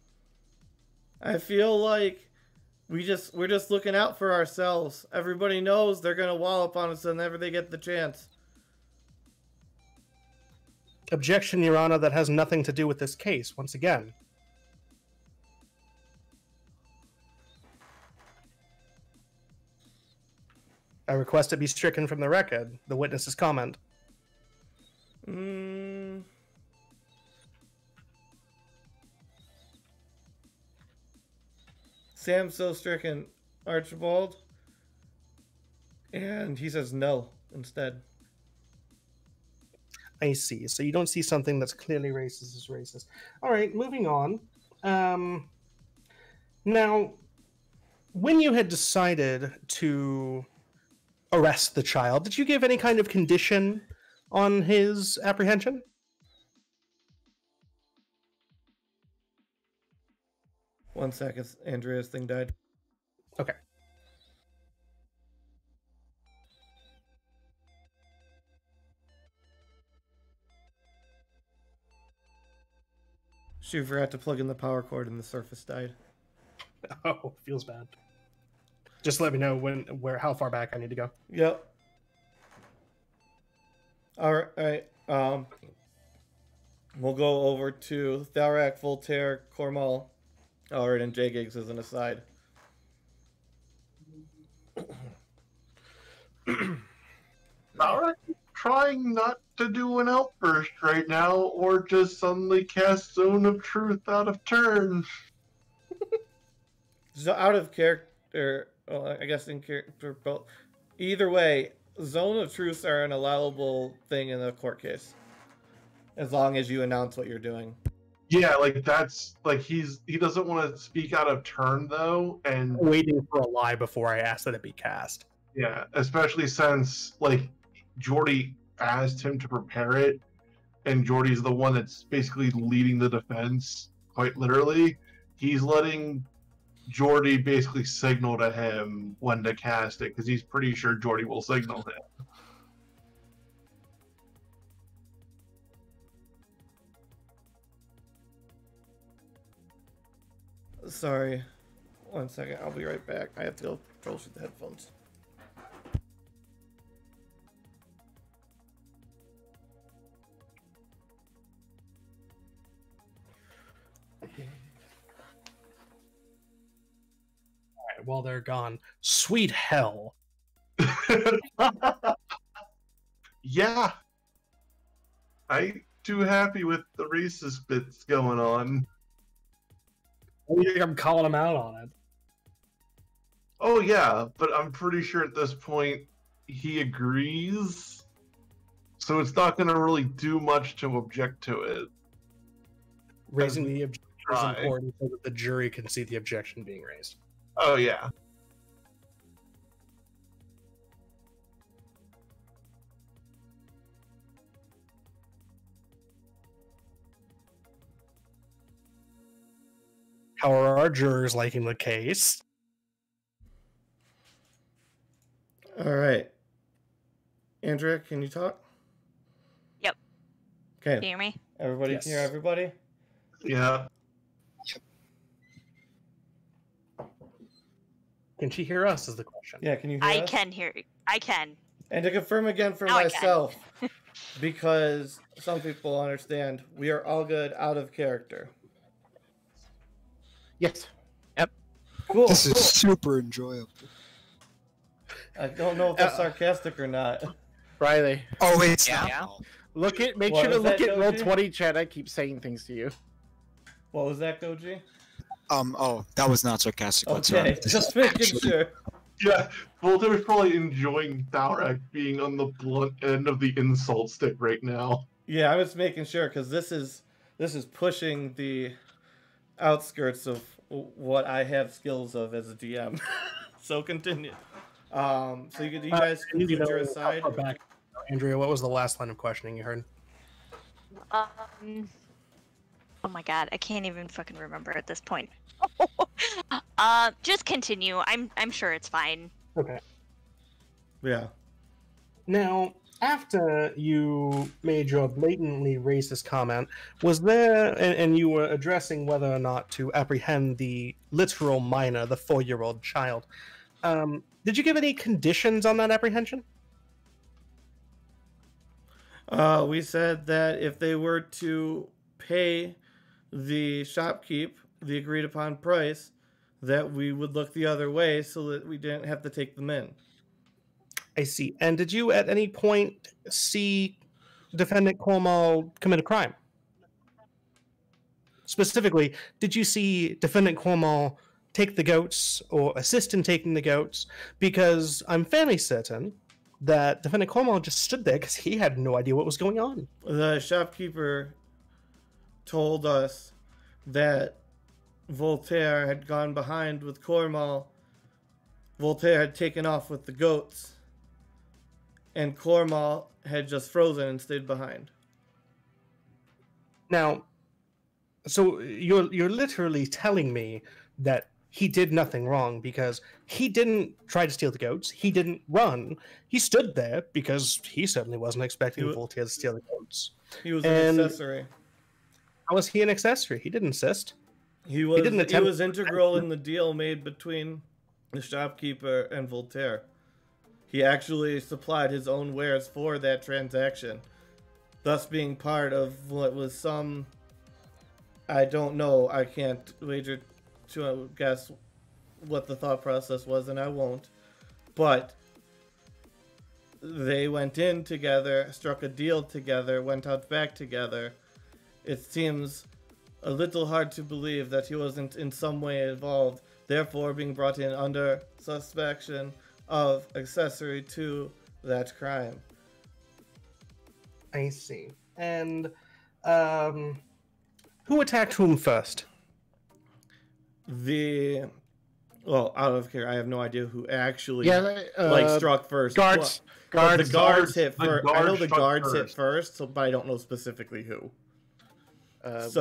I feel like we're just looking out for ourselves. Everybody knows they're gonna wallop on us whenever they get the chance. Objection, Your Honor, that has nothing to do with this case, once again. I request it be stricken from the record, the witness's comment. Sam's so stricken, Archibald. And he says no instead. I see. So you don't see something that's clearly racist as racist. All right, moving on. Now, when you had decided to arrest the child, did you give any kind of condition on his apprehension? One second, Andrea's thing died. Okay. She forgot to plug in the power cord and the surface died. Oh, feels bad. Just let me know how far back I need to go. Yep. All right. We'll go over to Thalrak, Voltaire, Cormal. All right, and J Gigs as an aside. Alright, trying not to do an outburst right now, or just suddenly cast Zone of Truth out of turn. So out of character, well, I guess in character, both. Either way, Zone of Truth are an allowable thing in a court case, as long as you announce what you're doing. Yeah, like that's like he doesn't want to speak out of turn though, and Waiting for a lie before I ask that it be cast. yeah, especially since like Jordy asked him to prepare it, and Jordy's the one that's basically leading the defense, quite literally. He's letting Jordy basically signal to him when to cast it, because he's pretty sure Jordy will signal him. Sorry. One second, I'll be right back. I have to go troubleshoot the headphones. Alright, while they're gone, sweet hell. Yeah. I ain't too happy with the racist bits going on. I'm calling him out on it. Oh yeah, but I'm pretty sure at this point he agrees. So it's not going to really do much to object to it. Raising the objection is Right. important so that the jury can see the objection being raised. Oh yeah. How are our jurors liking the case? All right. Andrea, can you talk? Yep. Okay. Can you hear me? Everybody Yes. can hear everybody? Yeah. Can she hear us is the question. Yeah, can you hear I us? can hear you. I can. And to confirm again for Now I can. myself, because some people understand, we are all good out of character. Yes. Cool. This is super enjoyable. I don't know if that's sarcastic or not. Riley, Oh, it's Yeah. not. Yeah. make What sure to was look that, at Doji? Roll20 chat. I keep saying things to you. What was that, Goji? Oh, that was not sarcastic. Okay, just making sure. Yeah, Voltaire's probably enjoying Thalrak being on the blunt end of the insult stick right now. Yeah, I was making sure because this is pushing the outskirts of what I have skills of as a DM. So continue. So you guys can leave your aside. Back. Andrea, what was the last line of questioning you heard? Oh my god, I can't even fucking remember at this point. Just continue. I'm sure it's fine. Okay. Yeah. Now, after you made your blatantly racist comment, was there, and you were addressing whether or not to apprehend the literal minor, the 4-year-old child, did you give any conditions on that apprehension? We said that if they were to pay the shopkeep the agreed upon price, that we would look the other way so that we didn't have to take them in. I see. And did you at any point see defendant Cornwall commit a crime? Specifically, did you see defendant Cornwall take the goats or assist in taking the goats? Because I'm fairly certain that defendant Cornwall just stood there because he had no idea what was going on. The shopkeeper told us that Voltaire had gone behind with Cornwall. Voltaire had taken off with the goats, and Cornwall had just frozen and stayed behind. Now, so you're literally telling me that he did nothing wrong because he didn't try to steal the goats. He didn't run. He stood there because he certainly wasn't expecting Voltaire to steal the goats. He was an accessory. How was he an accessory? He didn't assist. He was integral in the deal made between the shopkeeper and Voltaire. He actually supplied his own wares for that transaction, thus being part of what was some... I don't know. I can't wager to guess what the thought process was, and I won't. But they went in together, struck a deal together, went out back together. It seems a little hard to believe that he wasn't in some way involved, therefore being brought in under suspicion of accessory to that crime. I see. And who attacked whom first? Well, out of care, I have no idea who actually struck first. Guards. The guards hit first. I know the guards hit first, but I don't know specifically who. It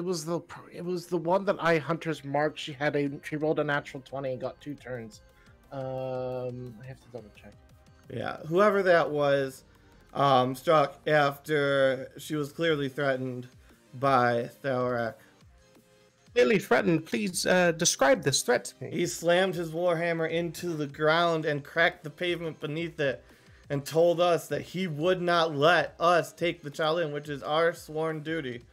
was the one that Hunter's marked. She rolled a natural 20 and got 2 turns. I have to double check. Yeah, whoever that was, struck after she was clearly threatened by Thalrak. Clearly threatened. Please describe this threat to me. He slammed his warhammer into the ground and cracked the pavement beneath it, and told us that he would not let us take the child in, which is our sworn duty.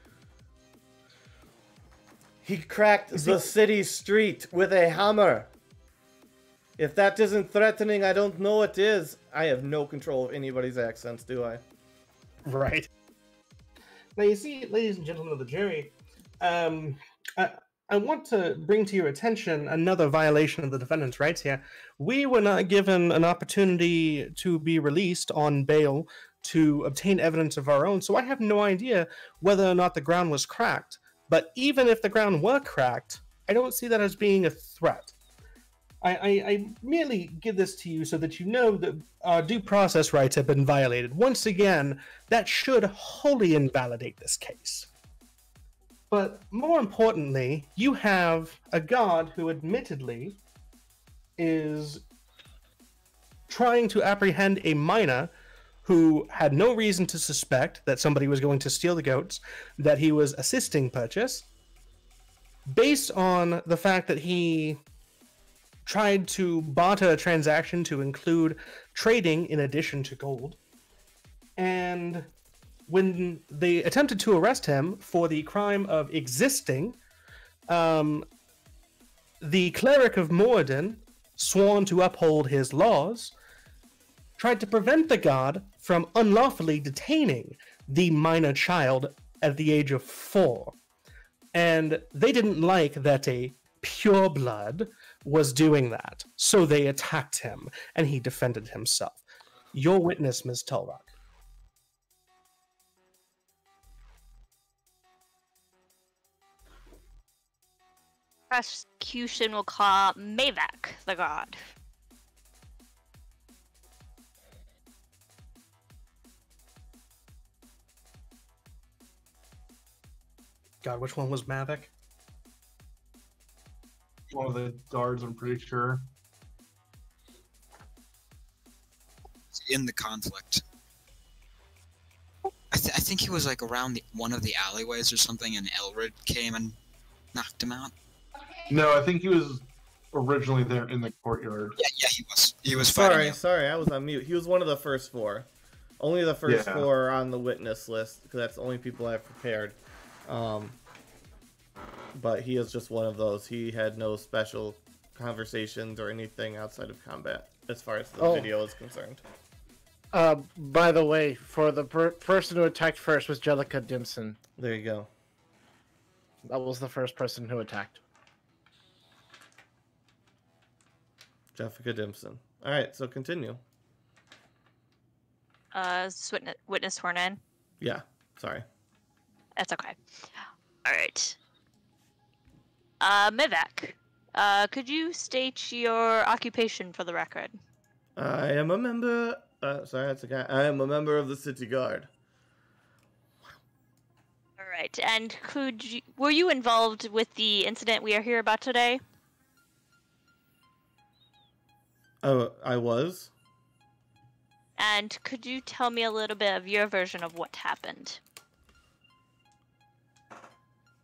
He cracked the city street with a hammer. If that isn't threatening, I don't know what is. I have no control of anybody's accents, do I? Right. Now, you see, ladies and gentlemen of the jury, I want to bring to your attention another violation of the defendant's rights here. We were not given an opportunity to be released on bail to obtain evidence of our own, so I have no idea whether or not the ground was cracked. But even if the ground were cracked, I don't see that as being a threat. I merely give this to you so that you know that our due process rights have been violated. Once again, that should wholly invalidate this case. But more importantly, you have a god who admittedly is trying to apprehend a minor who had no reason to suspect that somebody was going to steal the goats, that he was assisting purchase, based on the fact that he tried to barter a transaction to include trading in addition to gold. And when they attempted to arrest him for the crime of existing, the cleric of Moradin, sworn to uphold his laws, tried to prevent the god from unlawfully detaining the minor child at the age of 4. And they didn't like that a pureblood was doing that, so they attacked him, and he defended himself. Your witness, Ms. Tulrock. Prosecution will call Mavak the god. God, which one was Mavic? One of the guards, I'm pretty sure. In the conflict. I think he was like around one of the alleyways or something, and Elred came and knocked him out. No, I think he was originally there in the courtyard. Yeah, he was. He was fighting. Sorry, I was on mute. He was one of the first 4. Only the first 4 are on the witness list, because that's the only people I've prepared. But he is just one of those. He had no special conversations or anything outside of combat, as far as the video is concerned. By the way, for the person who attacked first was Jellica Dimson. There you go. That was the first person who attacked. Jessica Dimson. All right, so continue. Witness sworn in. Yeah, sorry. That's okay. All right. Mivak, could you state your occupation for the record? I am a member. Sorry, that's a guy. I am a member of the city guard. All right, and were you involved with the incident we are here about today? Oh, I was. And could you tell me a little bit of your version of what happened?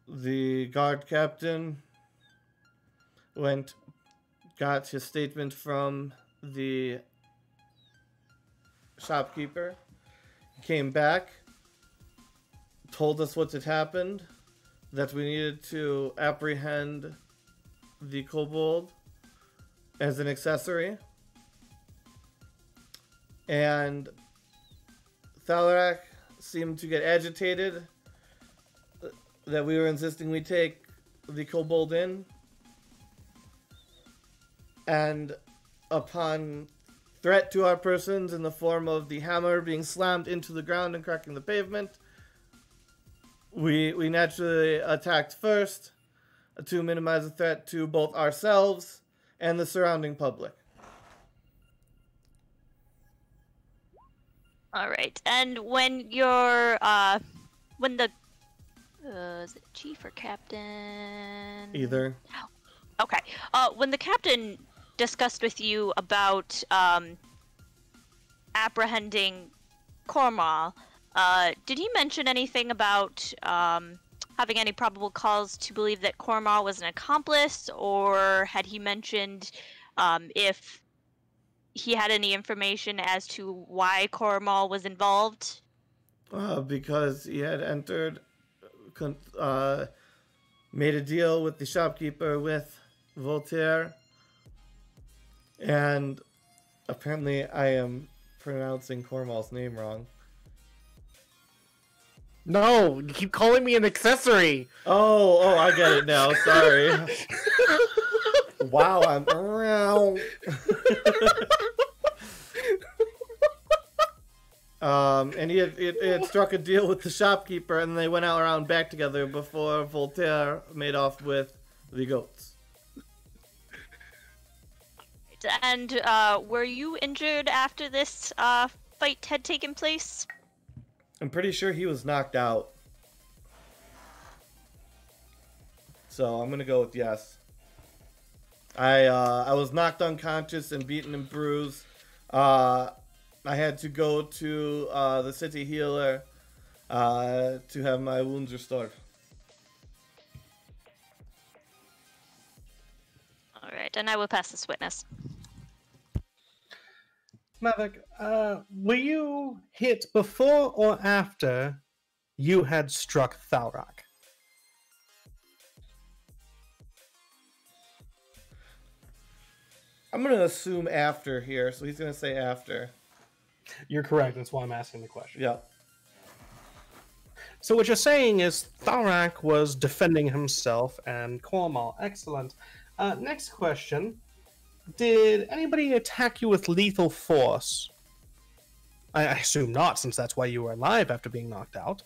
The guard captain got his statement from the shopkeeper, came back, told us what had happened, that we needed to apprehend the kobold as an accessory, and Thalrak seemed to get agitated that we were insisting we take the kobold in, and upon threat to our persons in the form of the hammer being slammed into the ground and cracking the pavement, we naturally attacked first to minimize the threat to both ourselves and the surrounding public. All right, and when you're when the is it chief or captain? Either. Okay. When the captain discussed with you about apprehending Cormal, did he mention anything about having any probable cause to believe that Cormal was an accomplice, or had he mentioned if he had any information as to why Cormal was involved? Because he had made a deal with the shopkeeper with Voltaire, and apparently I am pronouncing Cormal's name wrong. No, you keep calling me an accessory. Oh, I get it now. Sorry. Wow, I'm around. And he had struck a deal with the shopkeeper, and they went out around back together before Voltaire made off with the goats. And were you injured after this fight had taken place? I'm pretty sure he was knocked out. So I'm gonna go with yes. I was knocked unconscious and beaten and bruised. I had to go to the city healer to have my wounds restored. All right, and I will pass this witness. Mavik, were you hit before or after you had struck Thalrak? I'm going to assume after here, so he's going to say after. You're correct, that's why I'm asking the question. Yeah. So what you're saying is Tharak was defending himself and Cormal. Excellent. Next question. Did anybody attack you with lethal force? I assume not, since that's why you were alive after being knocked out.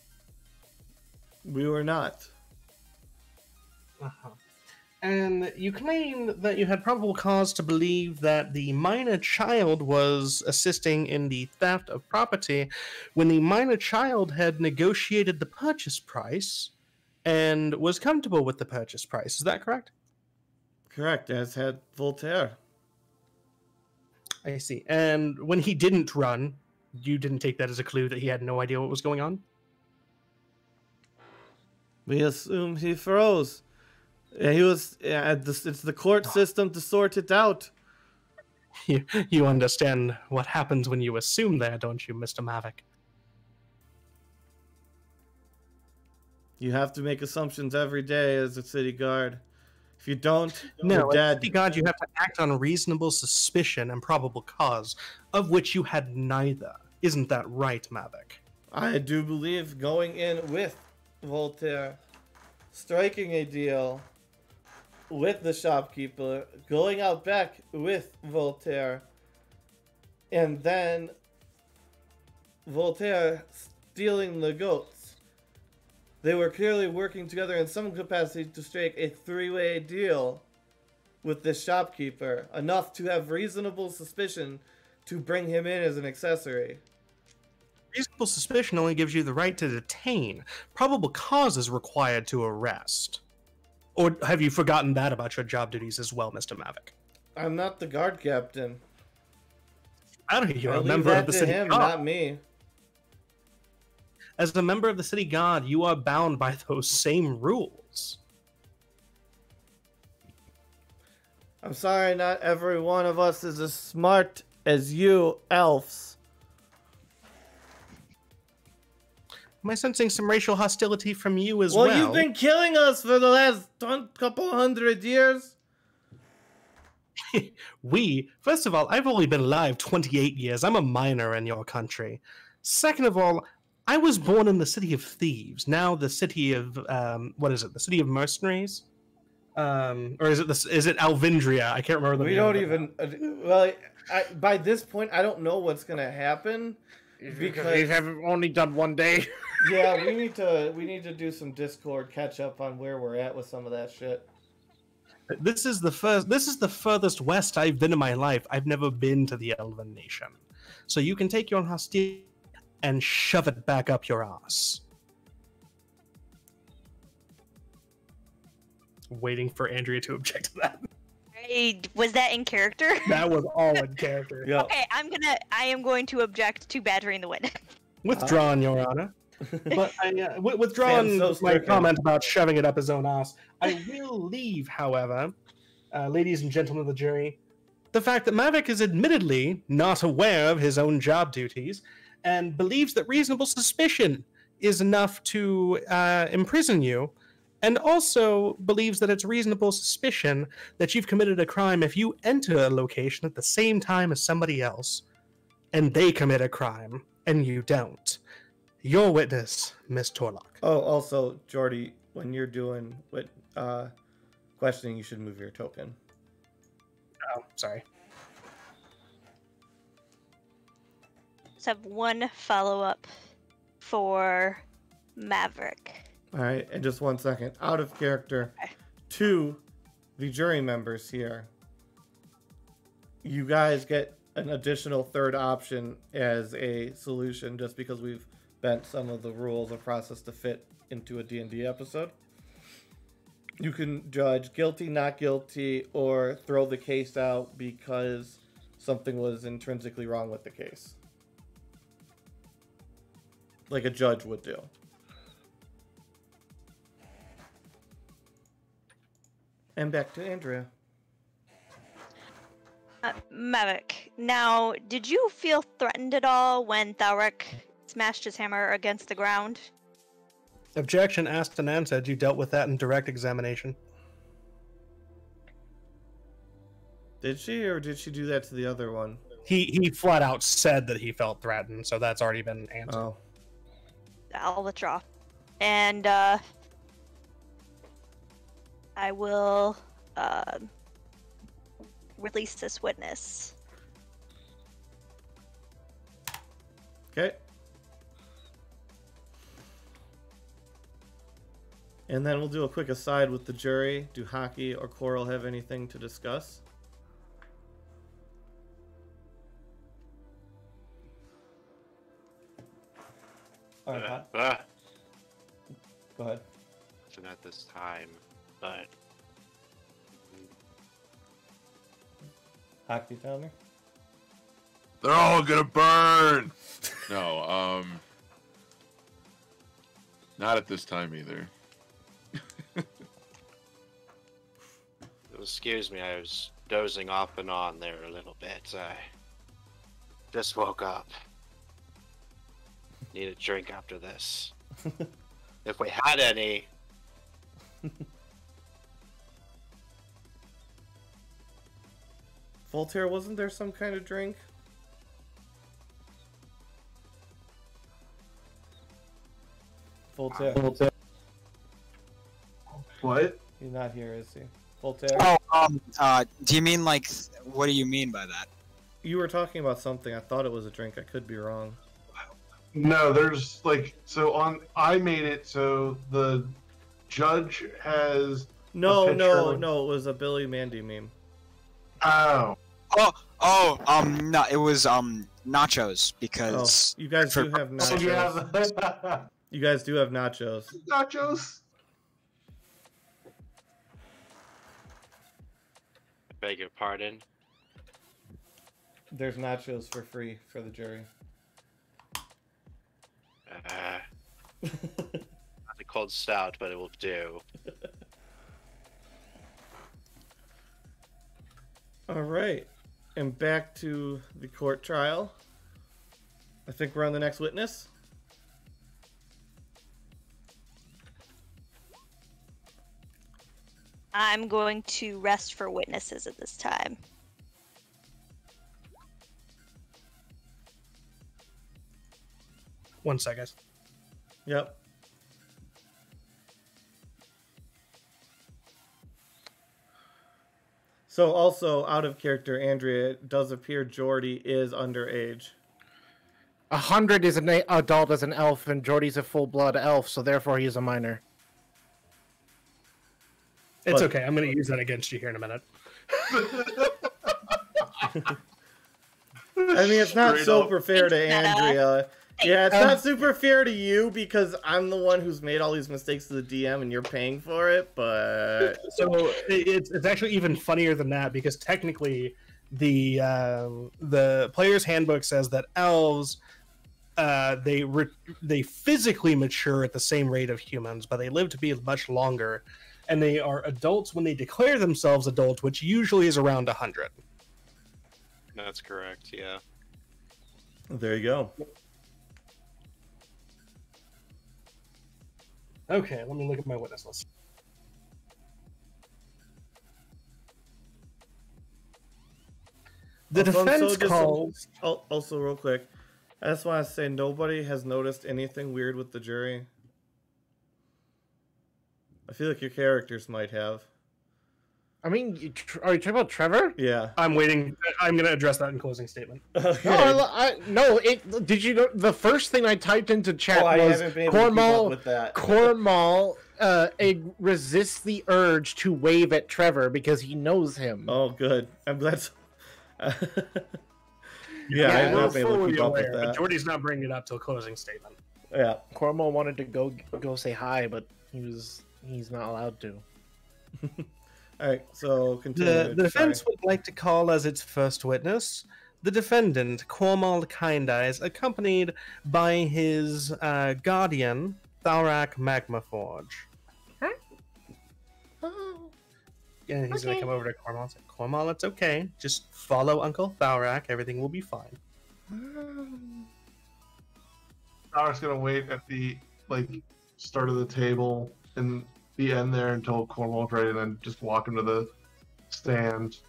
We were not. Uh-huh. And you claim that you had probable cause to believe that the minor child was assisting in the theft of property when the minor child had negotiated the purchase price and was comfortable with the purchase price. Is that correct? Correct, as had Voltaire. I see. And when he didn't run, you didn't take that as a clue that he had no idea what was going on? We assumed he froze. Yeah, he was. Yeah, it's the court system to sort it out. You understand what happens when you assume there, don't you, Mr. Mavic? You have to make assumptions every day as a city guard. If you don't, No, you're as dead. city guard, you have to act on reasonable suspicion and probable cause, of which you had neither. Isn't that right, Mavic? I do believe going in with Voltaire, striking a deal with the shopkeeper, going out back with Voltaire, and then Voltaire stealing the goats. They were clearly working together in some capacity to strike a three-way deal with this shopkeeper, enough to have reasonable suspicion to bring him in as an accessory. Reasonable suspicion only gives you the right to detain. Probable cause is required to arrest. Or have you forgotten that about your job duties as well, Mr. Mavic? I'm not the guard captain. I don't know. You're I a leave member that of the to city him, guard. not me. As a member of the city guard, you are bound by those same rules. I'm sorry, not every one of us is as smart as you, elves. Am I sensing some racial hostility from you as well? Well, you've been killing us for the last couple hundred years. First of all, I've only been alive 28 years. I'm a minor in your country. Second of all, I was born in the city of thieves. Now the city of, what is it? The city of mercenaries? Or is it Alvindria? I can't remember the We name don't of it. even. Well, by this point, I don't know what's gonna happen Because you have only done one day. Yeah, we need to do some Discord catch up on where we're at with some of that shit. This is the furthest west I've been in my life. I've never been to the Elven Nation. So you can take your hostility and shove it back up your ass. Waiting for Andrea to object to that. Was that in character? That was all in character. Yeah. Okay, I am going to object to battering the witness. Withdrawn, Your Honor. But withdrawn so my stricken. comment about shoving it up his own ass. I will leave, however, ladies and gentlemen of the jury, the fact that Mavic is admittedly not aware of his own job duties and believes that reasonable suspicion is enough to imprison you, and also believes that it's reasonable suspicion that you've committed a crime if you enter a location at the same time as somebody else, and they commit a crime, and you don't. Your witness, Miss Torlock. Oh, also, Jordy, when you're doing questioning, you should move your token. Oh, sorry. Let's have one follow-up for Maverick. All right, and just 1 second. Out of character, to the jury members here, you guys get an additional third option as a solution just because we've bent some of the rules of process to fit into a D&D episode. You can judge guilty, not guilty, or throw the case out because something was intrinsically wrong with the case. Like a judge would do. And back to Andrea. Maverick, now, did you feel threatened at all when Thalric smashed his hammer against the ground? Objection asked and answered. You dealt with that in direct examination. Did she, or did she do that to the other one? He flat out said that he felt threatened, so that's already been answered. Oh. I'll withdraw. And I will release this witness. Okay. And then we'll do a quick aside with the jury. Do Hockey or Coral have anything to discuss? All right, go ahead. Nothing at this time, but Hockey down there? They're all gonna burn! No, not at this time either. excuse me, I was dozing off and on there a little bit. I just woke up. Need a drink after this. If we had any. Voltaire, wasn't there some kind of drink? Voltaire. What? He's not here, is he? Voltaire? Do you mean like, what do you mean by that? You were talking about something. I thought it was a drink. I could be wrong. No, there's like, I made it so the judge has. No, no. It was a Billy Mandy meme. Oh. No, it was nachos because you guys do have nachos. Yeah. You guys do have nachos. Nachos. Beg your pardon. There's nachos for free for the jury. Not a cold stout, but it will do. All right, and back to the court trial. I think we're on the next witness. I'm going to rest for witnesses at this time. One second. Yep. So also, out of character, Andrea, it does appear Jordy is underage. 100 is an adult as an elf, and Jordy's a full-blood elf, so therefore he's a minor. It's okay. I'm going to use that against you here in a minute. I mean, it's not super fair to Andrea. Yeah, it's not super fair to you because I'm the one who's made all these mistakes to the DM and you're paying for it, but... So it's actually even funnier than that because technically the player's handbook says that elves, they physically mature at the same rate of humans, but they live to be much longer. And they are adults when they declare themselves adults, which usually is around 100. That's correct, yeah. There you go. Okay, let me look at my witness list. The defense calls... Also, real quick, I just want to say nobody has noticed anything weird with the jury. I feel like your characters might have. I mean, are you talking about Trevor? Yeah. I'm waiting. I'm going to address that in closing statement. Okay. Did you know the first thing I typed into chat I was haven't been able to keep up with that. Cornwall resists the urge to wave at Trevor because he knows him. Oh, good. I'm glad. I we're haven't been able to fully keep up with aware, but that. Jordy's not bringing it up till closing statement. Yeah. Cornwall wanted to go say hi, but he's not allowed to. All right, so continue. The defense would like to call as its first witness the defendant, Cormal Kindeyes, accompanied by his guardian, Thalrak Magmaforge. Huh? And he's going to come over to Cormal and say, Cormal, it's okay. Just follow Uncle Thalrak. Everything will be fine. Thalrak's gonna wait at the start of the table and the end there until Cornwall's ready, and then just walk him to the stand.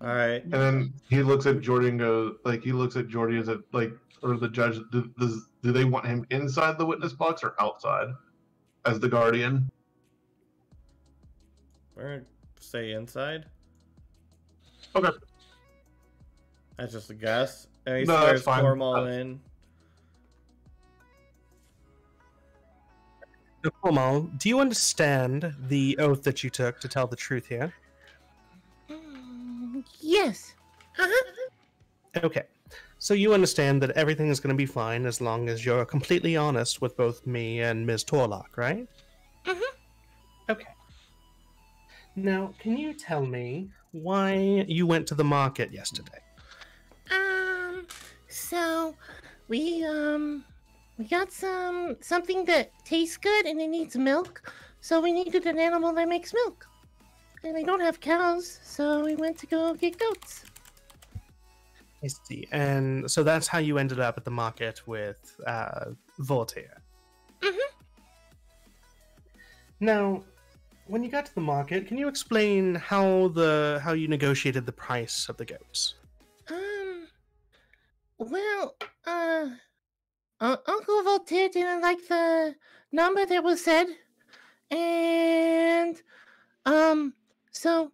All All right. And then he looks at Jordy and goes, like, he looks at Jordy as a, like, or the judge, do they want him inside the witness box or outside as the guardian? We're gonna say inside. Okay. That's just a guess. And he No, that's swears fine. Cornwall in. Now, Cornwall, do you understand the oath that you took to tell the truth here? Yes. Okay. So you understand that everything is going to be fine as long as you're completely honest with both me and Ms. Torlock, right? Okay. Now, can you tell me why you went to the market yesterday? So we got something that tastes good and it needs milk. So we needed an animal that makes milk. And I don't have cows, so we went to go get goats. I see. And so that's how you ended up at the market with Voltaire. Now, when you got to the market, can you explain how you negotiated the price of the goats? Well, Uncle Voltaire didn't like the number that was said, and so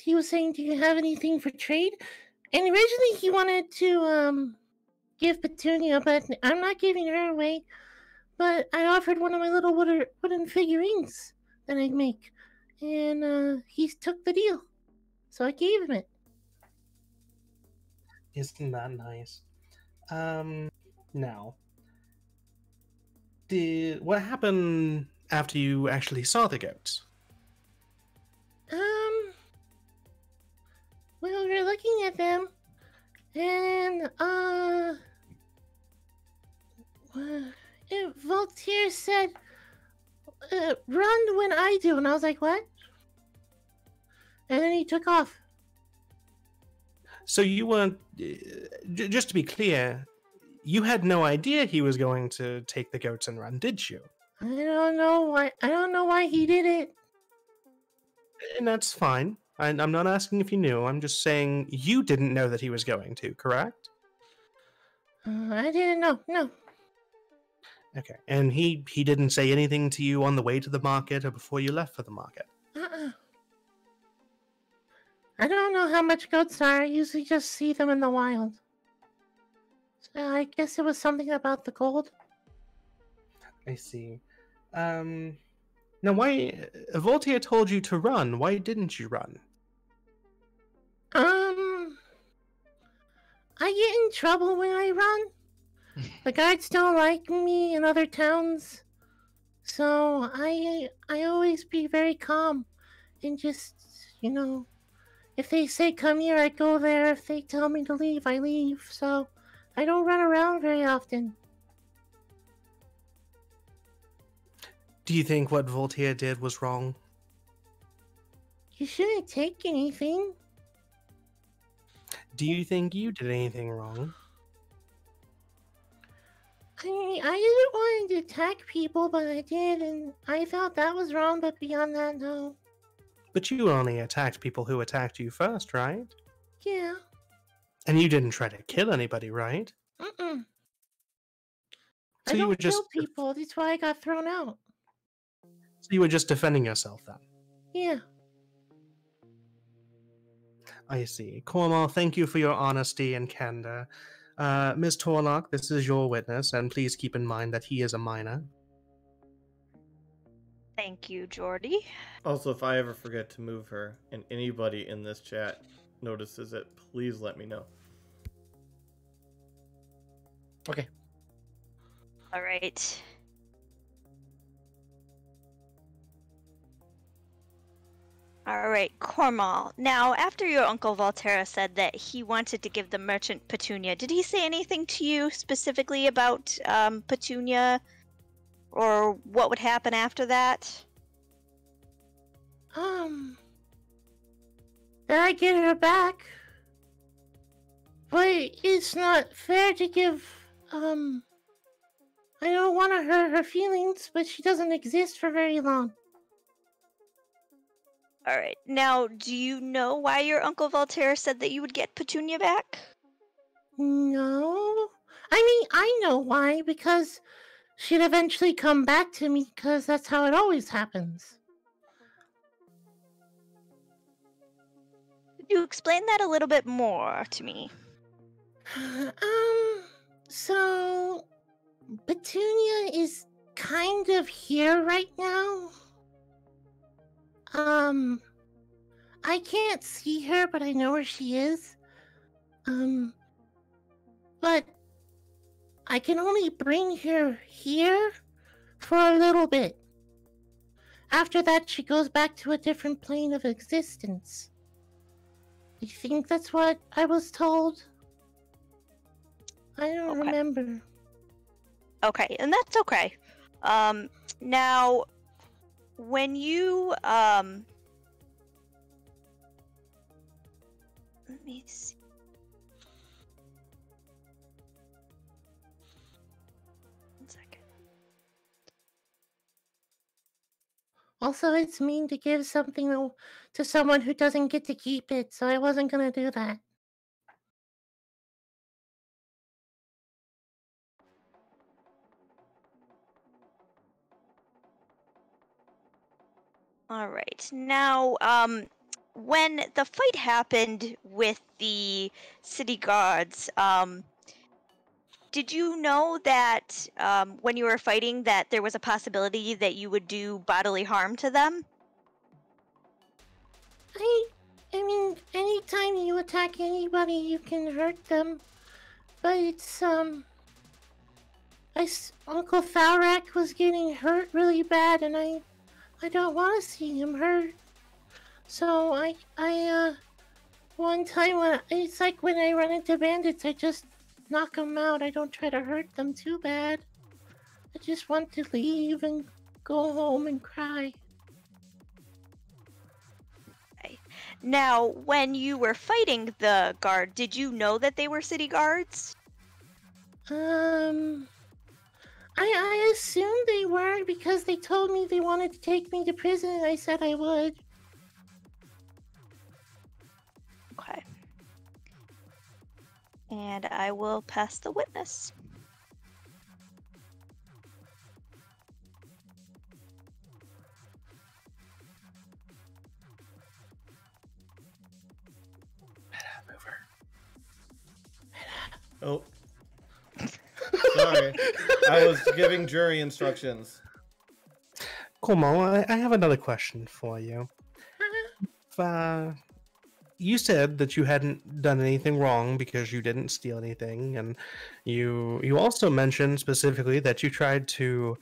he was saying, "Do you have anything for trade?" And originally he wanted to give Petunia, but I'm not giving her away. But I offered one of my little wooden figurines that I make, and he took the deal, so I gave him it. Isn't that nice? Now, what happened after you actually saw the goats? Well, we were looking at them, and Voltaire said, "Run when I do," and I was like, "What?" And then he took off. So you weren't, just to be clear, you had no idea he was going to take the goats and run, did you? I don't know why. I don't know why he did it. And that's fine. I'm not asking if you knew. I'm just saying you didn't know that he was going to, correct? I didn't know. No. Okay. And he didn't say anything to you on the way to the market or before you left for the market? I don't know how much goats are. I usually just see them in the wild. So I guess it was something about the gold. I see. Now why... Voltaire told you to run. Why didn't you run? I get in trouble when I run. The guards don't like me in other towns. So I always be very calm. And just, if they say come here, I go there. If they tell me to leave, I leave. So I don't run around very often. Do you think what Voltaire did was wrong? You shouldn't take anything. Do you think you did anything wrong? I mean, I didn't want to attack people, but I did, and I thought that was wrong, but beyond that, no. But you only attacked people who attacked you first, right? Yeah. And you didn't try to kill anybody, right? So So I you don't were just kill people, that's why I got thrown out. So you were just defending yourself then? Yeah. I see. Cornwall, thank you for your honesty and candor. Ms. Torlock, this is your witness, and please keep in mind that he is a minor. Thank you, Jordy. Also, if I ever forget to move her and anybody in this chat notices it, please let me know. Okay. All right. All right, Cornwall. Now, after your uncle Voltaire said that he wanted to give the merchant Petunia, did he say anything to you specifically about Petunia, or what would happen after that? Then I get her back. But it's not fair to give, I don't want to hurt her feelings, but she doesn't exist for very long. Alright, now, do you know why your Uncle Voltaire said that you would get Petunia back? No. I mean, I know why, because she'd eventually come back to me, because that's how it always happens. Could you explain that a little bit more to me? So Petunia is kind of here right now. I can't see her, but I know where she is. But I can only bring her here for a little bit. After that, she goes back to a different plane of existence. I think that's what I was told. I don't remember. Okay, and that's okay. Now, when you, let me see. One second. Also, it's mean to give something to someone who doesn't get to keep it, so I wasn't gonna do that. All right. Now, when the fight happened with the city guards, did you know that when you were fighting that there was a possibility that you would do bodily harm to them? I mean, anytime you attack anybody, you can hurt them. But it's, Uncle Falrak was getting hurt really bad, and I don't want to see him hurt. So one time it's like when I run into bandits, I just knock them out. I don't try to hurt them too bad. I just want to leave and go home and cry. Okay. Now, when you were fighting the guard, did you know that they were city guards? I assumed they were because they told me they wanted to take me to prison and I said I would. Okay. And I will pass the witness. Oh. Sorry. I was giving jury instructions. Como, I have another question for you. You said that you hadn't done anything wrong because you didn't steal anything, and you also mentioned specifically that you tried to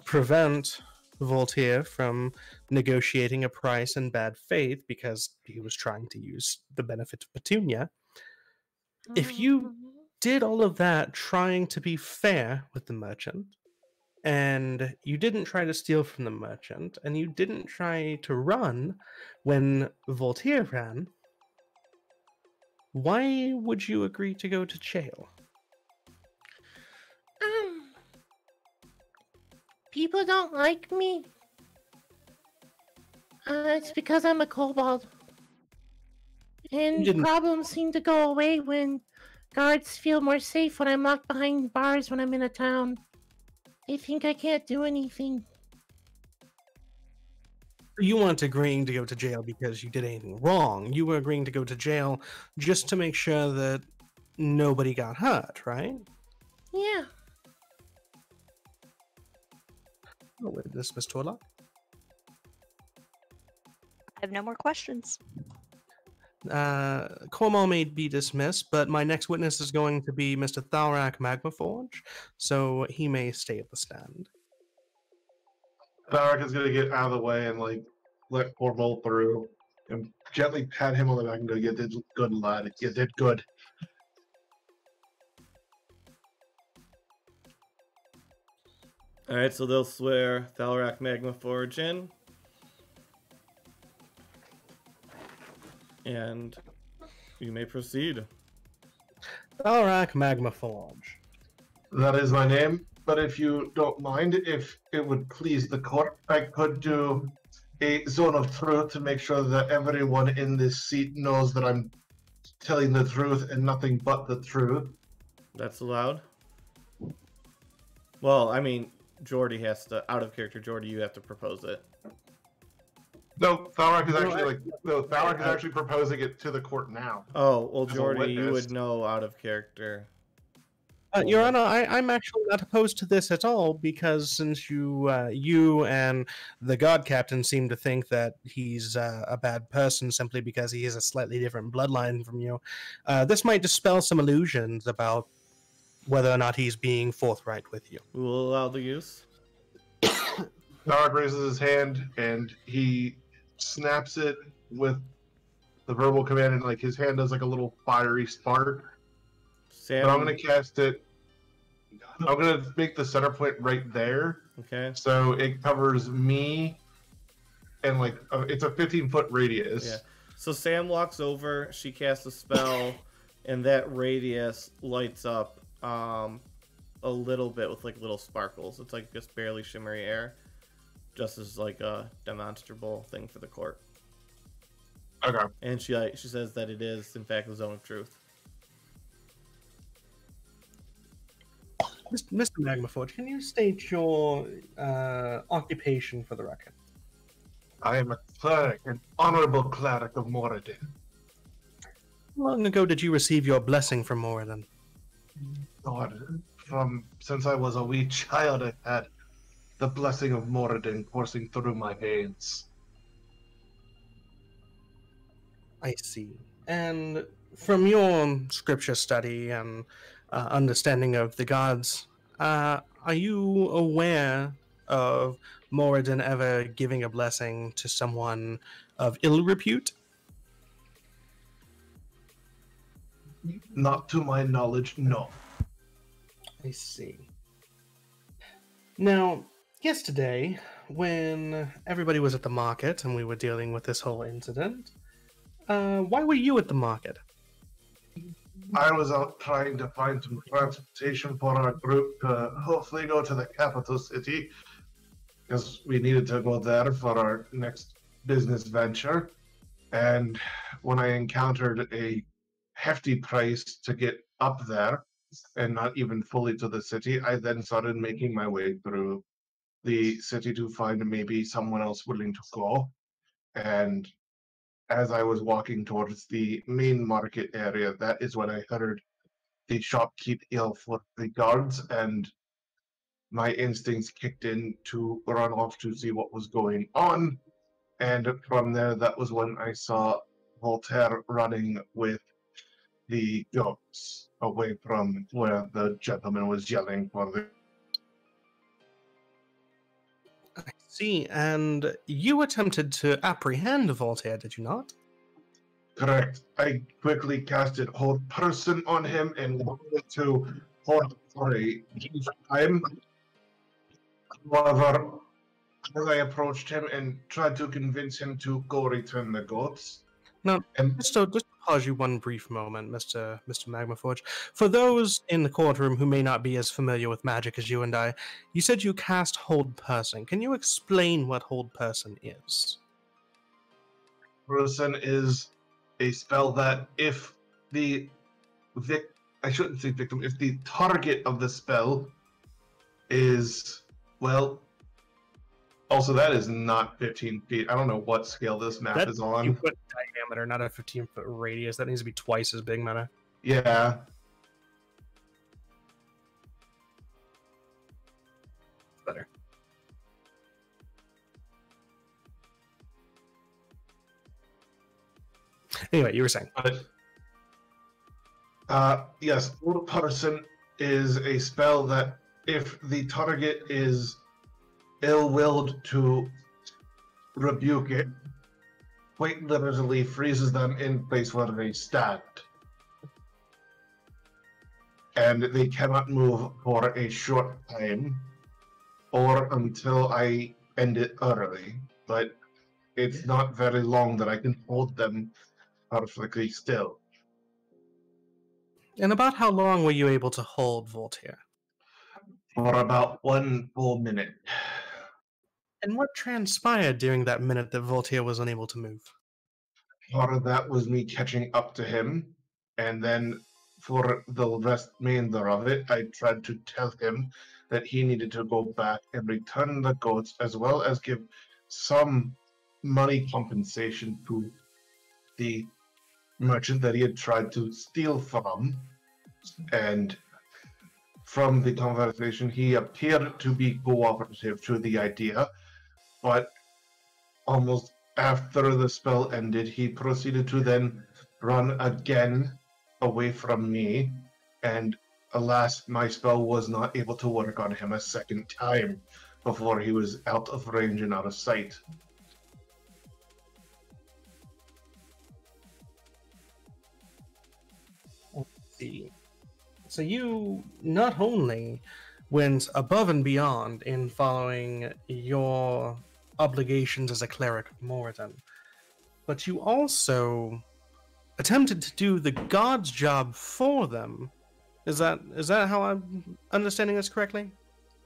prevent Voltaire from negotiating a price in bad faith because he was trying to use the benefit of Petunia. If you did all of that trying to be fair with the merchant, and you didn't try to steal from the merchant, and you didn't try to run when Voltaire ran, why would you agree to go to jail? People don't like me. It's because I'm a kobold. And problems seem to go away when guards feel more safe when I'm locked behind bars when I'm in a town. They think I can't do anything. You weren't agreeing to go to jail because you did anything wrong. You were agreeing to go to jail just to make sure that nobody got hurt, right? Yeah. Oh, witness, Miss Torlock? I have no more questions. Cornwall may be dismissed, but my next witness is going to be Mr. Thalrak Magmaforge, so he may stay at the stand. Thalrak is going to get out of the way and let Cornwall through and gently pat him on the back and go, "You did good, lad. You did good." Alright, so they'll swear Thalrak Magmaforge in. And you may proceed. Thalrak Magmaforge. That is my name, but if you don't mind, if it would please the court, I could do a zone of truth to make sure that everyone in this seat knows that I'm telling the truth and nothing but the truth. That's allowed. Well, I mean, Jordy has to, out of character, Jordy, you have to propose it. No, Thalrak is actually Thalrak is actually proposing it to the court now. Oh, well, As a Jordy, you witness. would know out of character. Your Honor, I'm actually not opposed to this at all, because since you and the guard captain seem to think that he's a bad person simply because he has a slightly different bloodline from you, this might dispel some illusions about whether or not he's being forthright with you. We will allow the use. Thalrak raises his hand and he snaps it with the verbal command, and like his hand does like a little fiery spark. Sam, But I'm gonna cast it. I'm gonna make the center point right there, okay. so it covers me, and like it's a 15-foot radius. Yeah. So Sam walks over, she casts a spell, and that radius lights up a little bit with like little sparkles. It's like just barely shimmery air, just as like a demonstrable thing for the court. Okay. And she says that it is in fact the zone of truth. Mr. Magmaforge, can you state your occupation for the record? I am a cleric, an honorable cleric of Moradin. How long ago did you receive your blessing from Moradin? God, since I was a wee child, I had the blessing of Moradin coursing through my veins. I see. And from your scripture study and understanding of the gods, are you aware of Moradin ever giving a blessing to someone of ill repute? Not to my knowledge, no. I see. Now, yesterday, when everybody was at the market and we were dealing with this whole incident, why were you at the market? I was out trying to find some transportation for our group to hopefully go to the capital city, because we needed to go there for our next business venture. And when I encountered a hefty price to get up there, and not even fully to the city, I then started making my way through the city to find maybe someone else willing to go. And as I was walking towards the main market area, that is when I heard the shopkeep yell for the guards, and my instincts kicked in to run off to see what was going on. And from there, that was when I saw Voltaire running with the goats away from where the gentleman was yelling for the... I see, and you attempted to apprehend Voltaire, did you not? Correct. I quickly casted Hold Person on him and wanted to hold for a brief time. However, as I approached him and tried to convince him to go return the goats... Now, just to pause you one brief moment, Mr. Magmaforge. For those in the courtroom who may not be as familiar with magic as you and I, you said you cast Hold Person. Can you explain what Hold Person is? Person is a spell that if the I shouldn't say victim, if the target of the spell is, well, also that is not 15 feet. I don't know what scale this map is on. 15-foot diameter, not a 15-foot radius. That needs to be twice as big, man. Yeah. Better. Anyway, you were saying. Yes, Hold Person is a spell that if the target is ill-willed to rebuke it, quite literally freezes them in place where they stand. And they cannot move for a short time or until I end it early. But it's not very long that I can hold them perfectly still. And about how long were you able to hold Voltaire? For about 1 full minute. And what transpired during that minute that Voltaire was unable to move? Part of that was me catching up to him, and then for the remainder of it, I tried to tell him that he needed to go back and return the goats, as well as give some money compensation to the merchant that he had tried to steal from. And from the conversation, he appeared to be cooperative to the idea, but almost after the spell ended, he proceeded to then run again away from me, and alas, my spell was not able to work on him a second time before he was out of range and out of sight. Let's see. So you not only went above and beyond in following your obligations as a cleric of Moradin, but you also attempted to do the god's job for them. Is that how I'm understanding this correctly?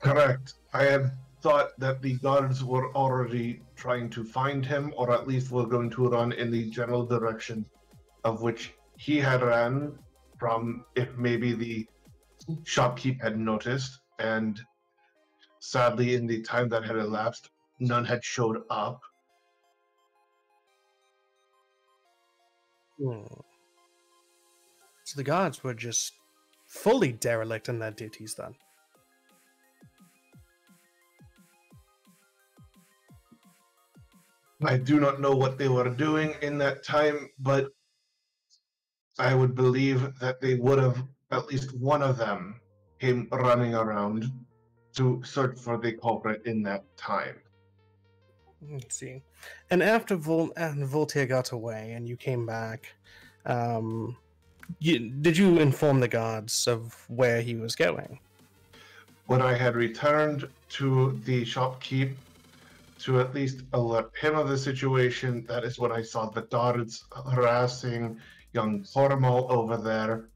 Correct. I had thought that the guards were already trying to find him, or at least were going to run in the general direction of which he had ran from, if maybe the shopkeep had noticed, and sadly in the time that had elapsed, none had showed up. So the gods were just fully derelict in their duties then. I do not know what they were doing in that time, but I would believe that they would have, at least one of them, came running around to search for the culprit in that time. Let's see. And after Voltaire got away and you came back, did you inform the gods of where he was going? When I had returned to the shopkeep to at least alert him of the situation, that is when I saw the guards harassing young Formal over there,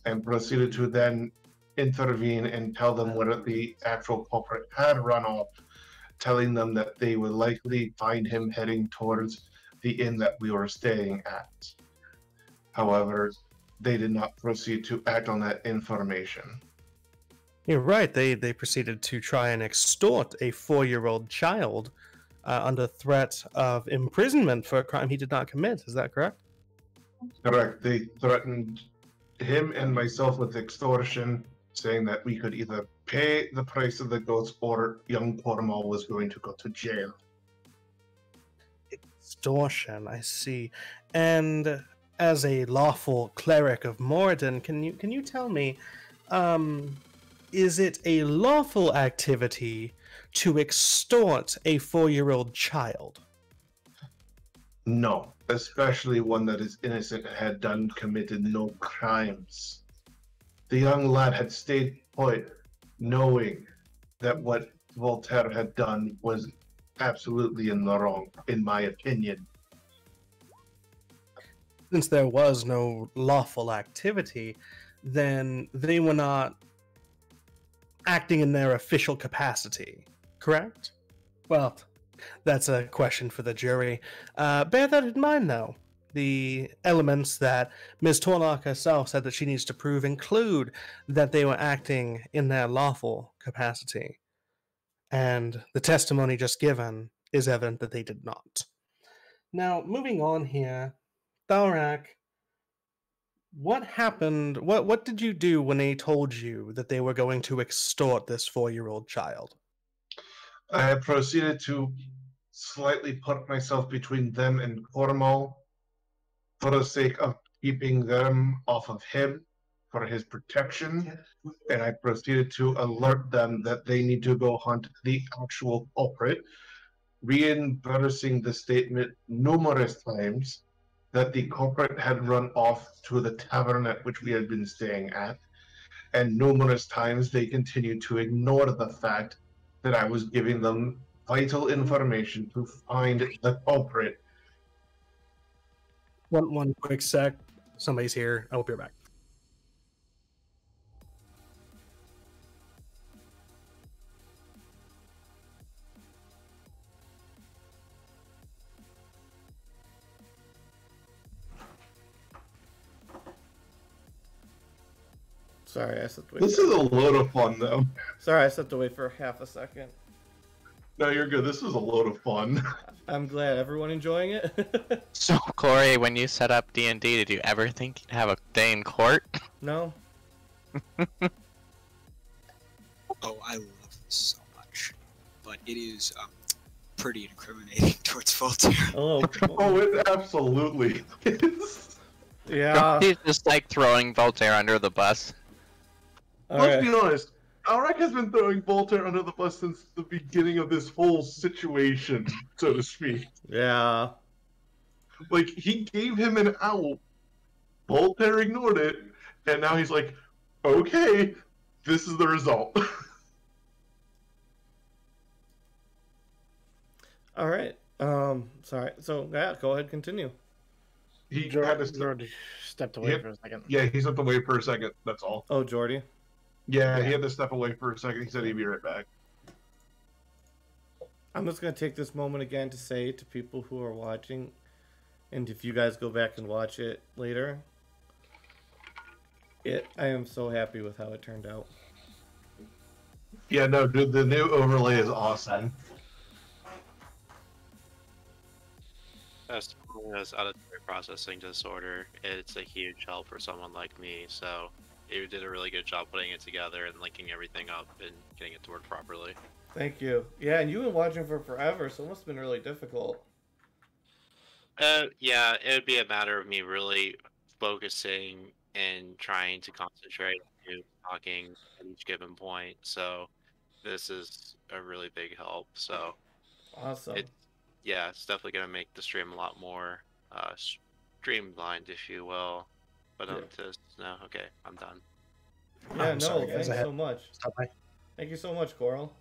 and proceeded to then intervene and tell them where the actual culprit had run off, telling them that they would likely find him heading towards the inn that we were staying at. However, they did not proceed to act on that information. You're right, they proceeded to try and extort a 4-year-old child under threat of imprisonment for a crime he did not commit. Is that correct? Correct. They threatened him and myself with extortion, saying that we could either pay the price of the goats or young Pormal was going to go to jail. Extortion, I see. And as a lawful cleric of Moradin, can you tell me, is it a lawful activity to extort a 4-year-old child? No, especially one that is innocent and had committed no crimes. The young lad had stayed put, knowing that what Voltaire had done was absolutely in the wrong, in my opinion. Since there was no lawful activity, then they were not acting in their official capacity, correct? Well, that's a question for the jury. Bear that in mind, though. The elements that Ms. Torlock herself said that she needs to prove include that they were acting in their lawful capacity. And the testimony just given is evident that they did not. Now, moving on here, Thalrak, what happened? What did you do when they told you that they were going to extort this 4-year-old child? I proceeded to slightly put myself between them and Cormal for the sake of keeping them off of him for his protection, and I proceeded to alert them that they need to go hunt the actual culprit, reinforcing the statement numerous times that the culprit had run off to the tavern at which we had been staying at, and numerous times they continued to ignore the fact that I was giving them vital information to find the culprit. One quick sec. Somebody's here. I will be right back. Sorry, I stepped away. This is a load of fun, though. Sorry, I stepped away for half a second. No, you're good. This is a load of fun. I'm glad. Everyone enjoying it? So, Corey, when you set up D&D, did you ever think you'd have a day in court? No. Oh, I love this so much, but it is pretty incriminating towards Voltaire. Oh, Oh, it absolutely is. yeah. He's just like throwing Voltaire under the bus. Let's be honest. Alric has been throwing Voltaire under the bus since the beginning of this whole situation, so to speak. Yeah. Like, he gave him an out. Voltaire ignored it, and now he's like, okay, this is the result. All right. Sorry. So, yeah, go ahead, continue. He had to Jordy stepped away for a second. Yeah, he stepped away for a second, that's all. Oh, Jordy. Yeah, he had to step away for a second. He said he'd be right back. I'm just going to take this moment again to say to people who are watching, and if you guys go back and watch it later, I am so happy with how it turned out. Yeah, no, dude, the new overlay is awesome. As someone has auditory processing disorder, it's a huge help for someone like me, so you did a really good job putting it together and linking everything up and getting it to work properly. Thank you. Yeah, and you've been watching for forever, so it must have been really difficult. Yeah, it would be a matter of me really focusing and trying to concentrate on talking at each given point, so this is a really big help, so... Awesome. Yeah, it's definitely going to make the stream a lot more streamlined, if you will. But no, okay, I'm done. Yeah, no, thanks so much. Thank you so much, Coral.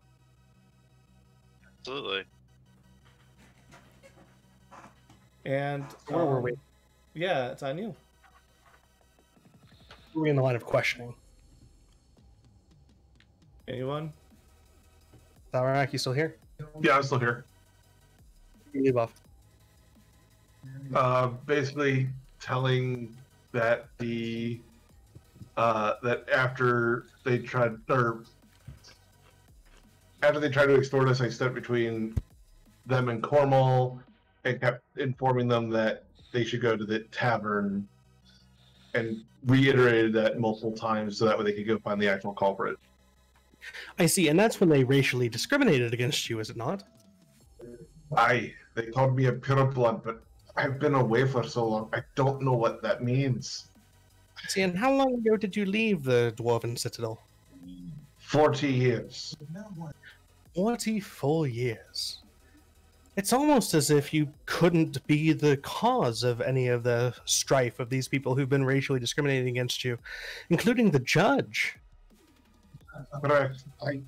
Absolutely. And where were we? Yeah, it's on you. Were we in the line of questioning? Anyone? Tharak, you still here? Yeah, I'm still here. Leave off. Basically telling that that after they tried to extort us, I stepped between them and Cornwall and kept informing them that they should go to the tavern, and reiterated that multiple times so that way they could go find the actual culprit. I see, and that's when they racially discriminated against you, is it not? They called me a pureblood, but I've been away for so long, I don't know what that means. See, and how long ago did you leave the Dwarven Citadel? 40 years. 44 years. It's almost as if you couldn't be the cause of any of the strife of these people who've been racially discriminating against you, including the judge. But I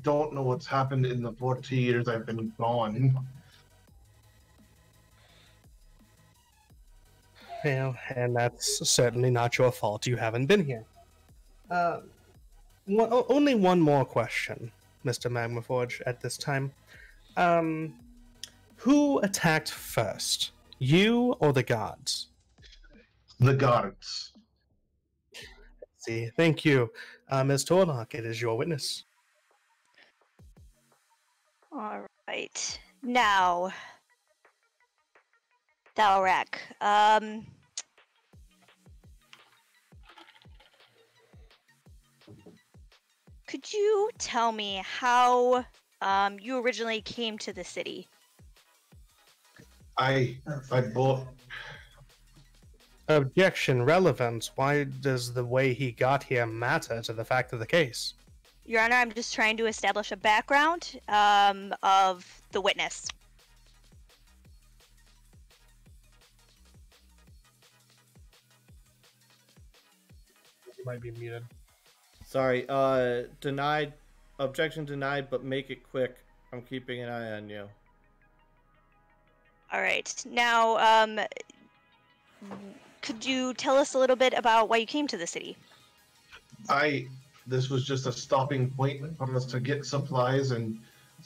don't know what's happened in the 40 years I've been gone. Yeah, and that's certainly not your fault. You haven't been here. Only one more question, Mr. Magmaforge, at this time. Who attacked first? You or the guards? The guards. See, thank you. Ms. Torlock, it is your witness. All right. Now, Thalrak, could you tell me how you originally came to the city? I bought... Objection, relevance. Why does the way he got here matter to the fact of the case? Your Honor, I'm just trying to establish a background of the witness. You might be muted. Sorry, denied. Objection denied, but make it quick. I'm keeping an eye on you. All right. Now, could you tell us a little bit about why you came to the city? This was just a stopping point for us to get supplies and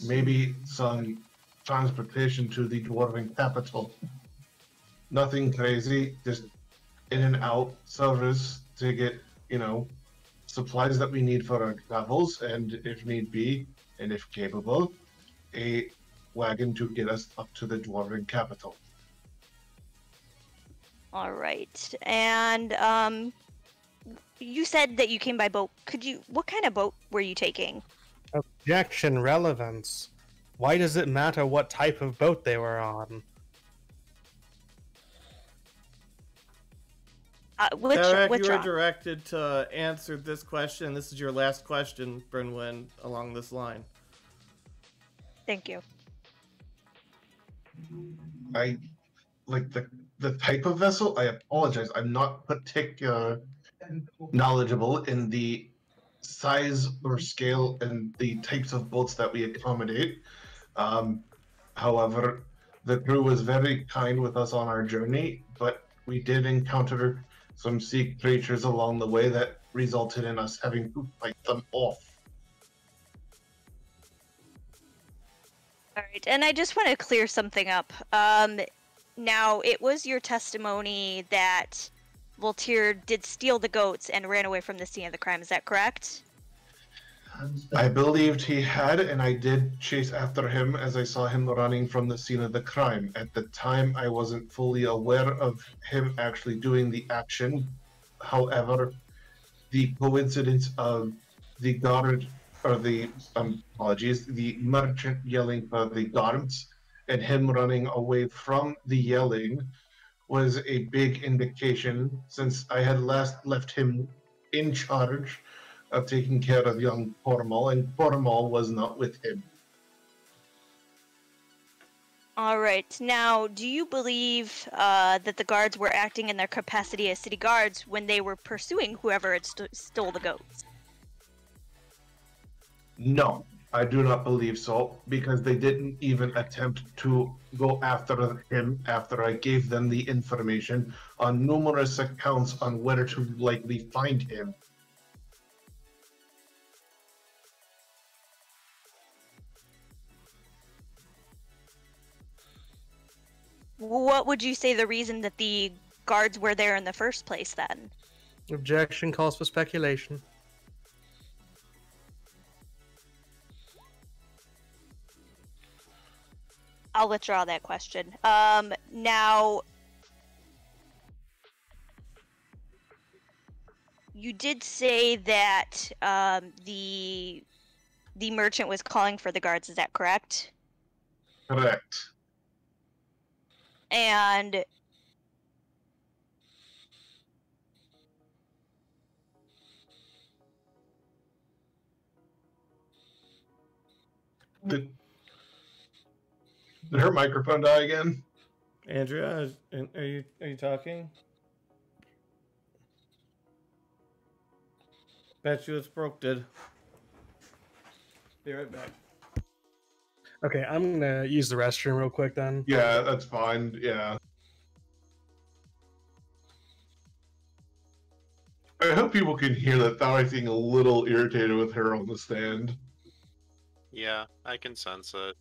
maybe some transportation to the Dwarven capital. Nothing crazy, just in and out service to get, supplies that we need for our travels, and if need be, and if capable, a wagon to get us up to the dwarven capital. All right. And you said that you came by boat. What kind of boat were you taking? Objection relevance. Why does it matter what type of boat they were on? Derek, which you were one? directed to answer this question. This is your last question, Brynwyn, along this line. Thank you. I like the type of vessel. I apologize. I'm not particular knowledgeable in the size or scale and the types of boats that we accommodate. However, the crew was very kind with us on our journey, but we did encounter some sea creatures along the way that resulted in us having to fight them off. All right, and I just want to clear something up. Now, it was your testimony that Voltaire did steal the goats and ran away from the scene of the crime. Is that correct? I believed he had, and I did chase after him as I saw him running from the scene of the crime. At the time, I wasn't fully aware of him actually doing the action. However, the coincidence of the guard, or the, apologies, the merchant yelling for the guards and him running away from the yelling was a big indication, since I had last left him in charge of taking care of young Cormal, and Cormal was not with him. All right. Now, do you believe that the guards were acting in their capacity as city guards when they were pursuing whoever had stole the goats? No, I do not believe so, because they didn't even attempt to go after him after I gave them the information on numerous accounts on where to likely find him. What would you say the reason that the guards were there in the first place, then? Objection calls for speculation. I'll withdraw that question. Now, you did say that the merchant was calling for the guards. Is that correct? Correct. And Did her microphone die again? Andrea, are you talking? Bet you it's broke, did. Be right back. Okay, I'm gonna use the restroom real quick then. Yeah, that's fine. Yeah. I hope people can hear that Thowie's getting a little irritated with her on the stand. Yeah, I can sense it.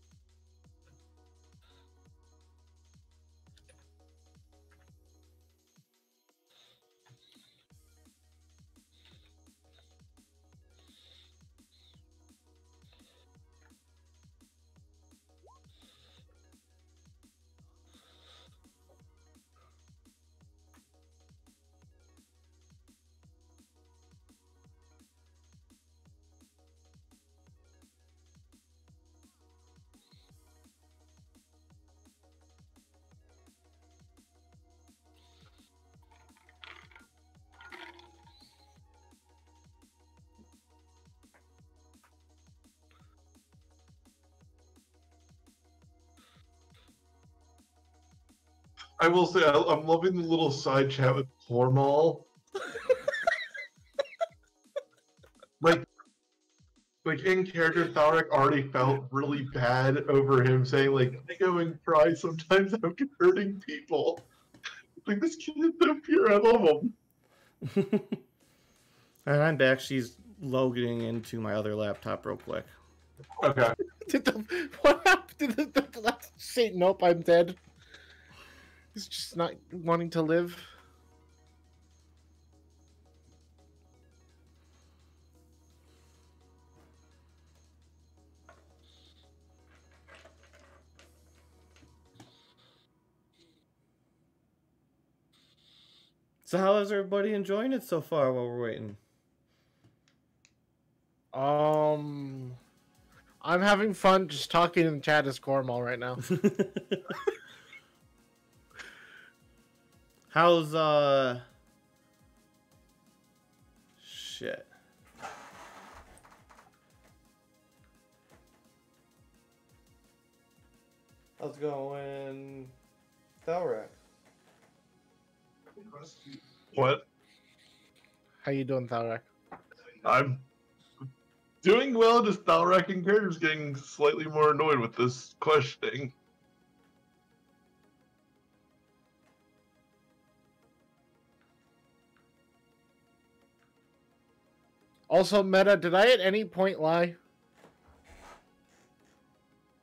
I will say, I'm loving the little side chat with Cormal. like in character, Thorek already felt really bad over him saying, like, I go and cry sometimes I'm hurting people. Like, this kid is so pure, I love him. And I'm back. She's logging into my other laptop real quick. Okay. What happened? Did the last say, nope, I'm dead? He's just not wanting to live. So how is everybody enjoying it so far while we're waiting? I'm having fun just talking in the chat as Cornwall right now. How's shit. How's it going, Thalrak? What? How you doing, Thalrak? I'm doing well, just Thalrak and Carter's getting slightly more annoyed with this questioning. Also, Meta, did I at any point lie?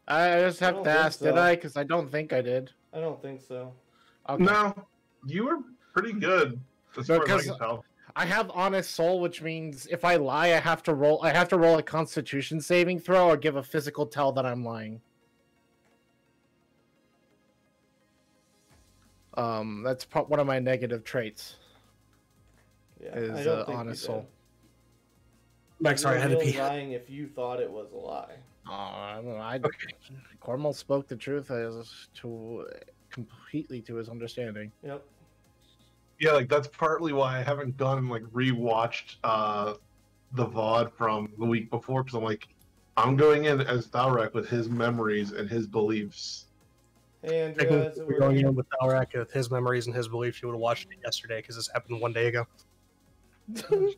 I just have to ask, did I? Because I don't think I did. I don't think so. Okay. No, you were pretty good. As far as I can tell. I have honest soul, which means if I lie, I have to roll a Constitution saving throw or give a physical tell that I'm lying. That's one of my negative traits. Yeah, is I don't think honest you soul. did. Max, sorry, I had to You're pee. lying if you thought it was a lie. I don't know. Cornwall spoke the truth as to completely to his understanding. Yep. Yeah, like that's partly why I haven't gone and like rewatched the VOD from the week before, because I'm like, I'm going in as Thalrak with his memories and his beliefs. Hey, Andrea, is it We're going working? in with Alrak with his memories and his beliefs. You would have watched it yesterday because this happened 1 day ago. Andrea,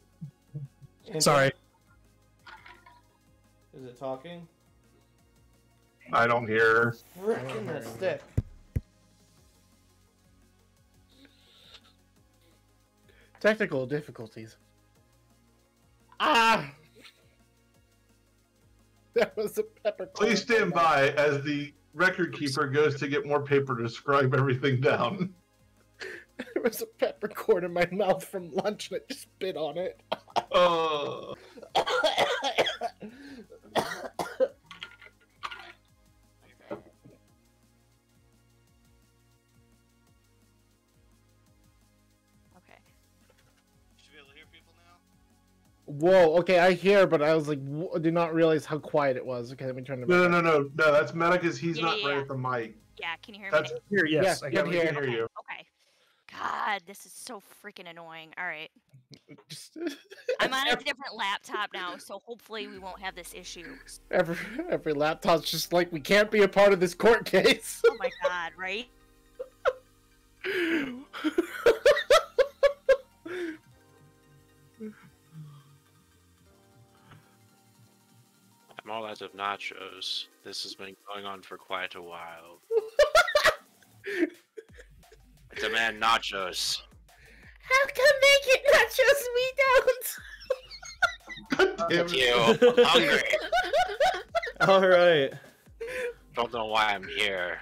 Sorry. Is it talking? I don't hear. Frickin' that stick. Technical difficulties. Ah! That was a peppercorn. Please stand by as the record keeper goes to get more paper to scribe everything down. There was a peppercorn in my mouth from lunch and I just spit on it. Whoa, okay, I hear, but I was like, I did not realize how quiet it was. Okay, let me turn it back. No, that's Meta because he's not right yeah. at the mic. Yeah, can you hear That's me? Here, yes, Yeah, I can good hear. here. I can hear you. Okay. God, this is so freaking annoying. All right. Just, I'm on a different laptop now, so hopefully we won't have this issue. every laptop's just like, we can't be a part of this court case. Oh my god, right? I'm all out of nachos. This has been going on for quite a while. I demand nachos. How come they get nachos we don't? Thank you. I'm hungry. All right. Don't know why I'm here.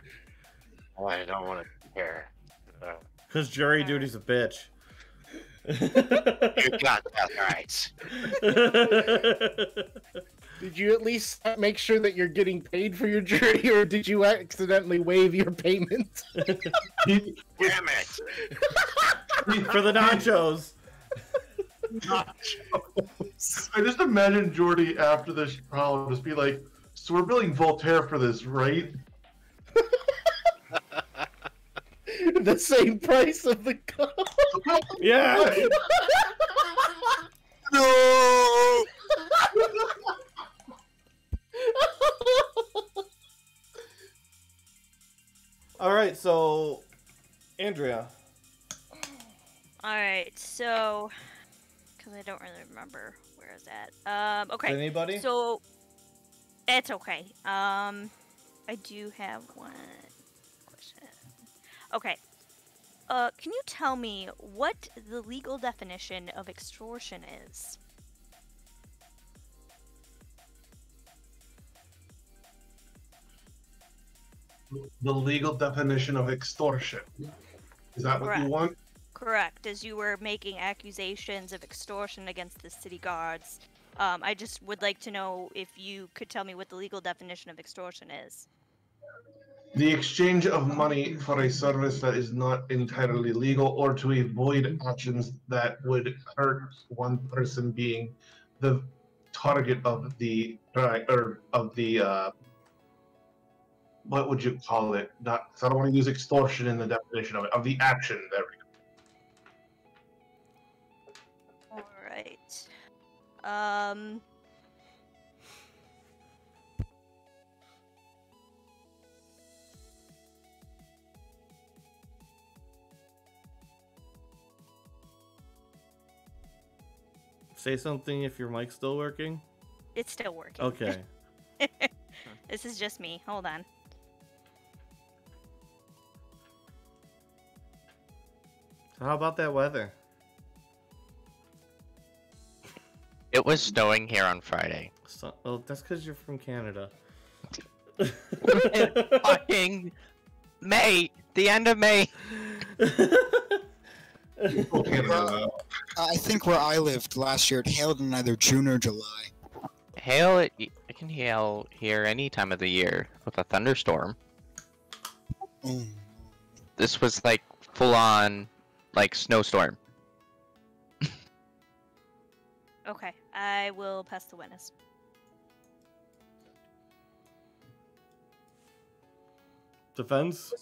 Why I don't want to be here. Because jury duty's a bitch. You got that right. Did you at least make sure that you're getting paid for your jury, or did you accidentally waive your payment? Damn it! For the nachos. I just imagine Jordy after this trial just be like, so we're billing Voltaire for this, right? The same price of the cup. Yeah. No! All right, so Andrea. All right, so because I don't really remember where is that. Okay. Anybody? So it's okay. I do have one question. Okay. Can you tell me what the legal definition of extortion is? The legal definition of extortion. Is that what you Correct. want? Correct, as you were making accusations of extortion against the city guards. I just would like to know if you could tell me what the legal definition of extortion is. The exchange of money for a service that is not entirely legal, or to avoid actions that would hurt one person being the target of the what would you call it? Not, 'cause I don't want to use extortion in the definition of it. Of the action. There we go. All right. Say something if your mic's still working. It's still working. Okay. This is just me. Hold on. So how about that weather? It was snowing here on Friday. So, well, that's because you're from Canada. Fucking May, the end of May. I think where I lived last year, it hailed in either June or July. Hail, it can hail here any time of the year with a thunderstorm. Mm. This was like full on, like snowstorm. Okay, I will pass the witness. Defense?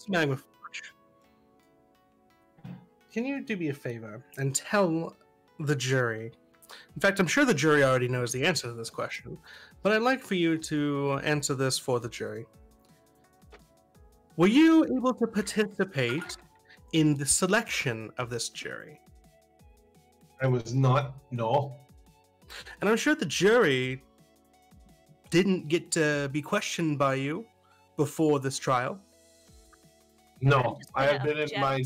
Can you do me a favor and tell the jury? In fact, I'm sure the jury already knows the answer to this question, but I'd like for you to answer this for the jury. Were you able to participate in the selection of this jury? I was not. No. And I'm sure the jury didn't get to be questioned by you before this trial. No, I have been in my.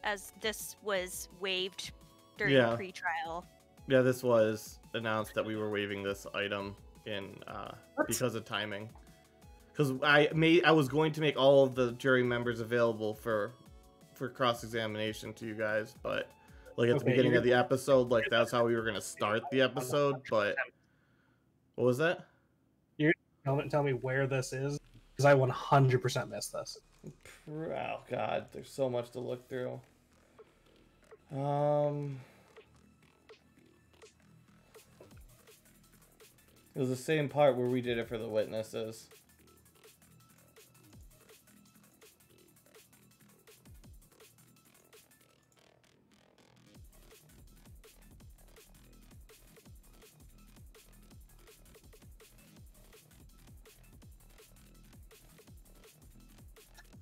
As this was waived during Yeah. the pre-trial. Yeah, this was announced that we were waiving this item in because of timing. Because I was going to make all of the jury members available for cross-examination to you guys, but like at the beginning of the episode, like that's how we were gonna start the episode. But what was that? You're tell me where this is, because I 100% missed this. Oh God, there's so much to look through. It was the same part where we did it for the witnesses.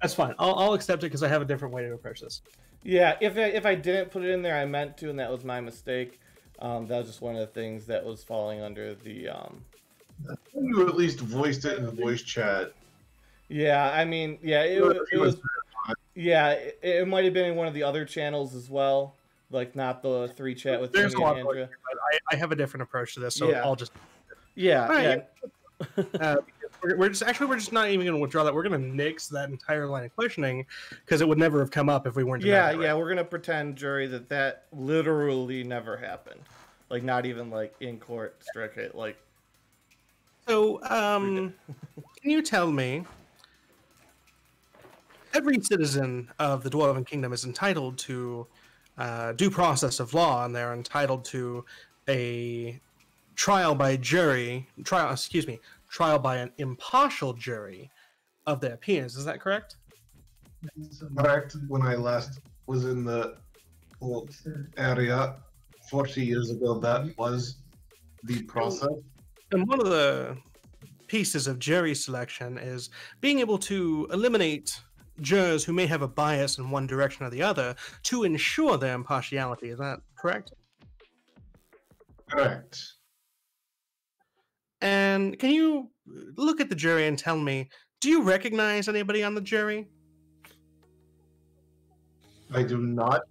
That's fine. I'll accept it because I have a different way to approach this. Yeah, if I didn't put it in there, I meant to, and that was my mistake. That was just one of the things that was falling under the. You at least voiced it in the voice chat. Yeah, I mean, yeah, it was. Yeah, it might have been in one of the other channels as well, like not the 3 chat with There's me a and lot, Andrea. I have a different approach to this, so Yeah. I'll just. Yeah, Right. yeah. We're just not even going to withdraw that. We're going to nix that entire line of questioning because it would never have come up if we weren't. Yeah, denied it, yeah, right? we're gonna pretend, jury, that literally never happened. Like, not even like in court, strike like. So, can you tell me? Every citizen of the Dwarven Kingdom is entitled to due process of law, and they're entitled to a trial by an impartial jury of their peers. Is that correct? Correct. When I last was in the area 40 years ago, that was the process. And one of the pieces of jury selection is being able to eliminate jurors who may have a bias in one direction or the other to ensure their impartiality. Is that correct? Correct. And can you look at the jury and tell me, do you recognize anybody on the jury? I do not.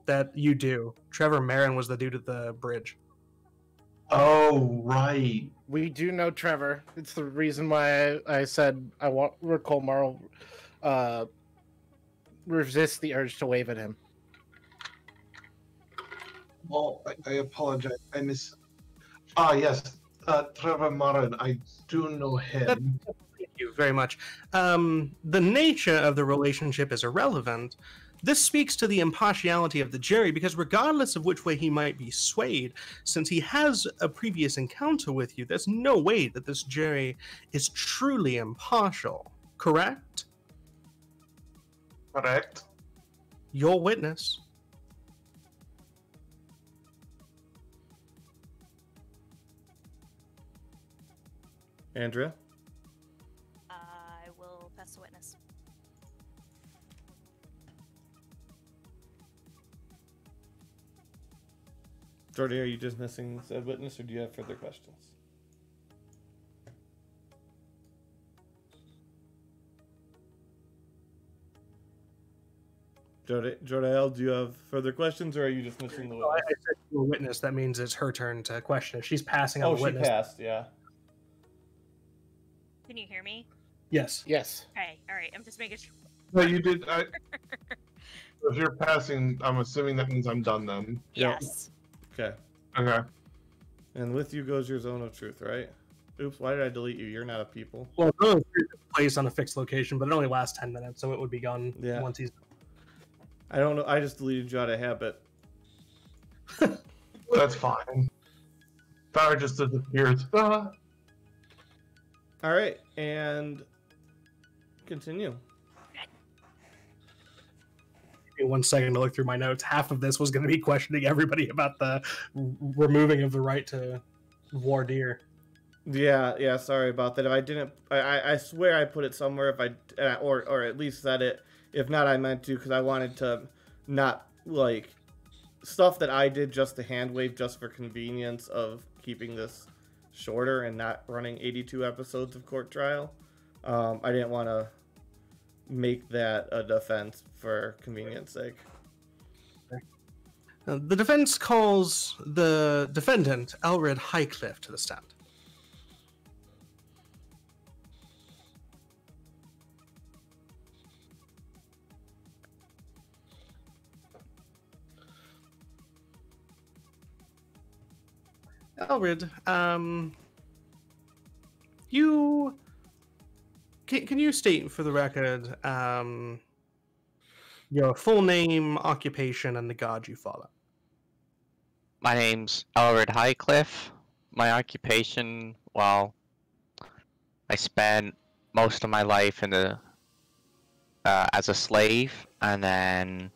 That you do. Trevor Marin was the dude at the bridge. Oh, right. We do know Trevor. It's the reason why I said I want Colmar resist the urge to wave at him. Well, I apologize. I miss. Ah, yes. Trevor Marin. I do know him. you very much. The nature of the relationship is irrelevant. This speaks to the impartiality of the jury, because regardless of which way he might be swayed, since he has a previous encounter with you, there's no way that this jury is truly impartial. Correct? Correct. Your witness. Andrea? I will pass the witness. Jordy, are you just missing said witness, or do you have further questions? Jordael, do you have further questions, or are you just missing the I witness? said your witness. That means it's her turn to question. If she's passing on Oh, the she witness. passed, yeah. Can you hear me? Yes. Yes. Okay, alright, I'm just making sure. No, you did. If you're passing, I'm assuming that means I'm done then. Yes. Okay. Okay. And with you goes your zone of truth, right? Oops, why did I delete you? You're not a people. Well, it's placed on a fixed location, but it only lasts 10 minutes, so it would be gone once he's. I don't know. I just deleted you out of habit. That's fine. Power just disappears. All right, and continue. Give me 1 second to look through my notes. Half of this was going to be questioning everybody about the removing of the right to voir dire. Yeah. Sorry about that. If I didn't, I swear I put it somewhere. If I or at least said it. If not, I meant to, because I wanted to not like stuff that I did just to hand wave just for convenience of keeping this shorter and not running 82 episodes of court trial. I didn't want to make that a defense for convenience sake. The defense calls the defendant, Elred Highcliffe, to the stand. Elred, can you state for the record your full name, occupation, and the god you follow? My name's Elred Highcliffe. My occupation, well, I spent most of my life in the as a slave, and then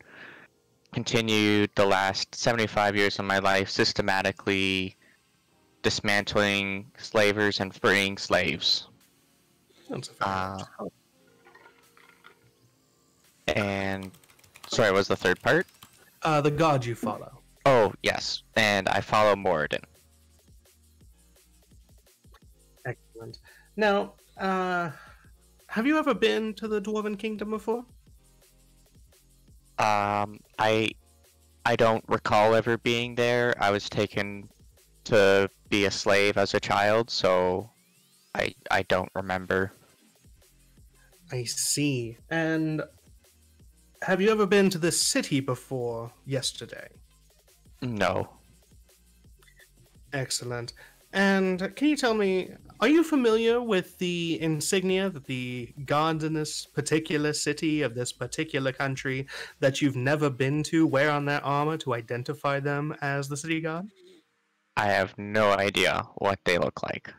continued the last 75 years of my life systematically dismantling slavers and freeing slaves. And sorry, what was the third part? The god you follow. Oh, yes. And I follow Moradin. Excellent. Now, have you ever been to the Dwarven Kingdom before? I don't recall ever being there. I was taken to be a slave as a child, so I don't remember. I see. And have you ever been to this city before yesterday? No. Excellent. And can you tell me, are you familiar with the insignia that the gods in this particular city of this particular country that you've never been to wear on their armor to identify them as the city god? I have no idea what they look like.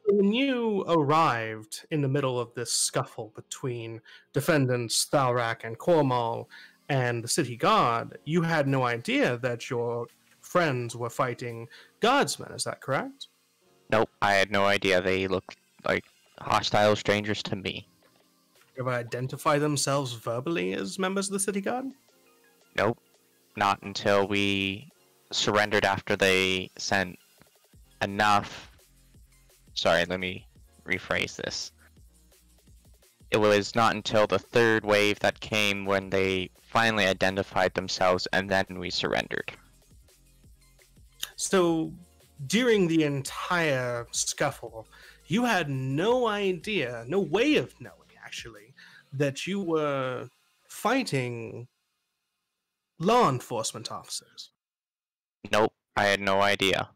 When you arrived in the middle of this scuffle between defendants Thalrak and Cormal and the city guard, you had no idea that your friends were fighting guardsmen, is that correct? Nope, I had no idea. They looked like hostile strangers to me. Ever identify themselves verbally as members of the city guard? Nope, not until we surrendered after they sent enough. Sorry, let me rephrase this. It was not until the third wave that came when they finally identified themselves, and then we surrendered. So, during the entire scuffle, you had no idea, no way of knowing, actually, that you were fighting law enforcement officers. Nope, I had no idea.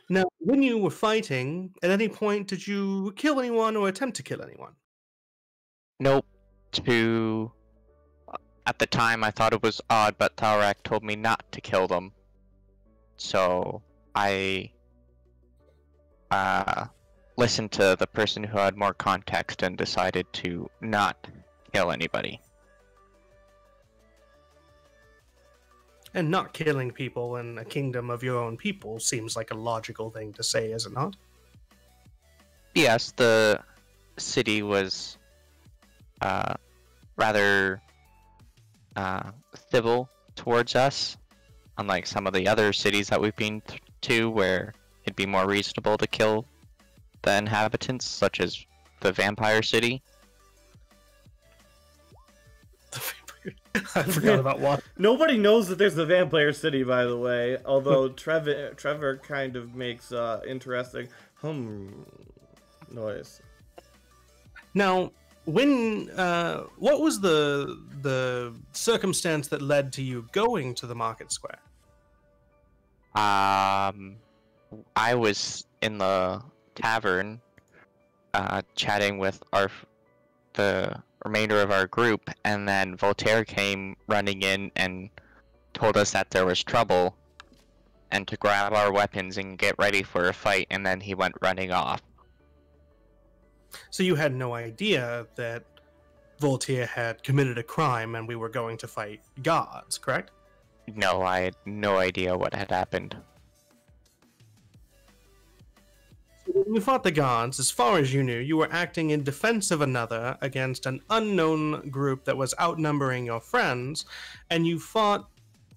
Now, when you were fighting, at any point did you kill anyone or attempt to kill anyone? Nope. At the time, I thought it was odd, but Thalrak told me not to kill them. So I listened to the person who had more context and decided to not kill anybody. And not killing people in a kingdom of your own people seems like a logical thing to say, is it not? Yes, the city was rather civil towards us, unlike some of the other cities that we've been to, where it'd be more reasonable to kill the inhabitants, such as the vampire city. I forgot about what. Nobody knows that there's a vampire city, by the way. Although Trevor kind of makes interesting noise. Now, when what was the circumstance that led to you going to the market square? I was in the tavern, chatting with the remainder of our group, and then Voltaire came running in and told us that there was trouble, and to grab our weapons and get ready for a fight, and then he went running off. So you had no idea that Voltaire had committed a crime and we were going to fight gods, correct? No, I had no idea what had happened. So when you fought the gods, as far as you knew, you were acting in defense of another against an unknown group that was outnumbering your friends, and you fought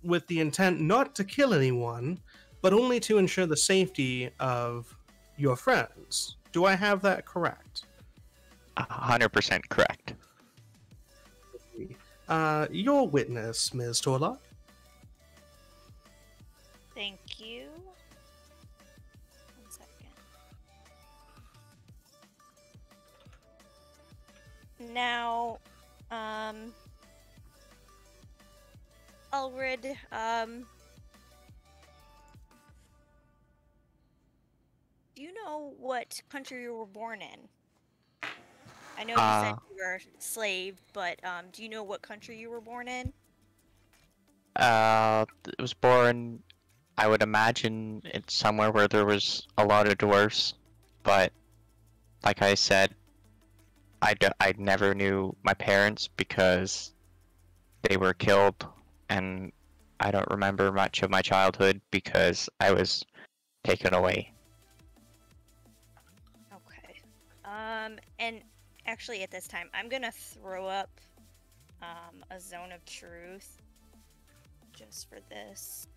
with the intent not to kill anyone, but only to ensure the safety of your friends. Do I have that correct? 100% correct. Your witness, Ms. Torlock. Thank you. 1 second. Now, Ulrid, do you know what country you were born in? I know you said you were a slave, but do you know what country you were born in? It was born, I would imagine it's somewhere where there was a lot of dwarfs, but like I said, I never knew my parents because they were killed, and I don't remember much of my childhood because I was taken away. Okay. And actually at this time, I'm gonna throw up a zone of truth just for this.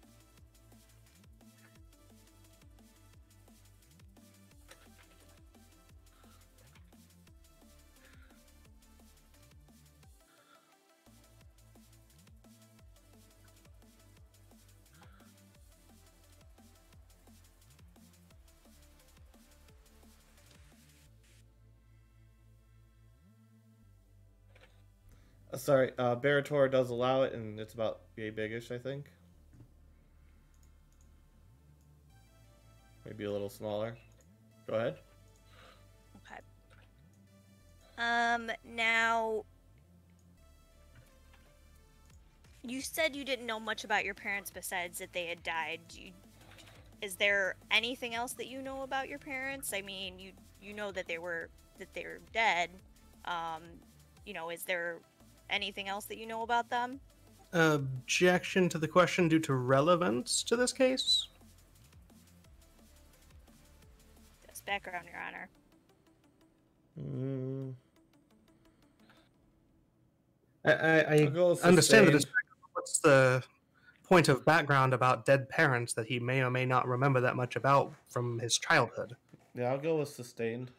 Sorry, Barator does allow it, and it's about yay biggish, I think. Maybe a little smaller. Go ahead. Okay. Now, you said you didn't know much about your parents besides that they had died. Is there anything else that you know about your parents? I mean, you know that they're dead. You know, is there anything else that you know about them? Objection to the question due to relevance to this case? Just background, Your Honor. I understand that. What's the point of background about dead parents that he may or may not remember that much about from his childhood? Yeah, I'll go with sustained.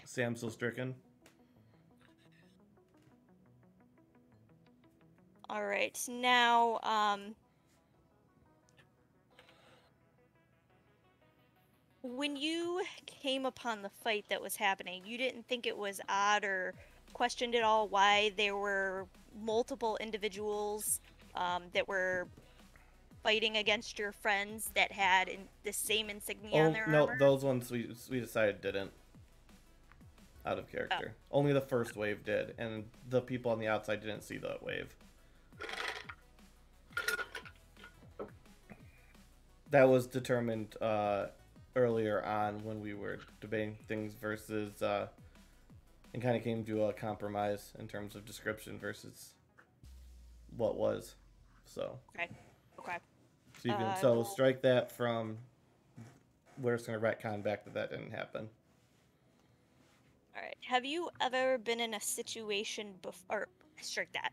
Sam's still stricken. All right, now, when you came upon the fight that was happening, you didn't think it was odd or questioned at all why there were multiple individuals that were fighting against your friends that had the same insignia on their no, armor? those ones we decided didn't. Out of character. Only the first wave did, and the people on the outside didn't see the wave. That was determined earlier on when we were debating things versus, and kind of came to a compromise in terms of description versus what was. So. Okay. So you can strike that from. We're just gonna retcon back that didn't happen. All right. Have you ever been in a situation before? Or strike that.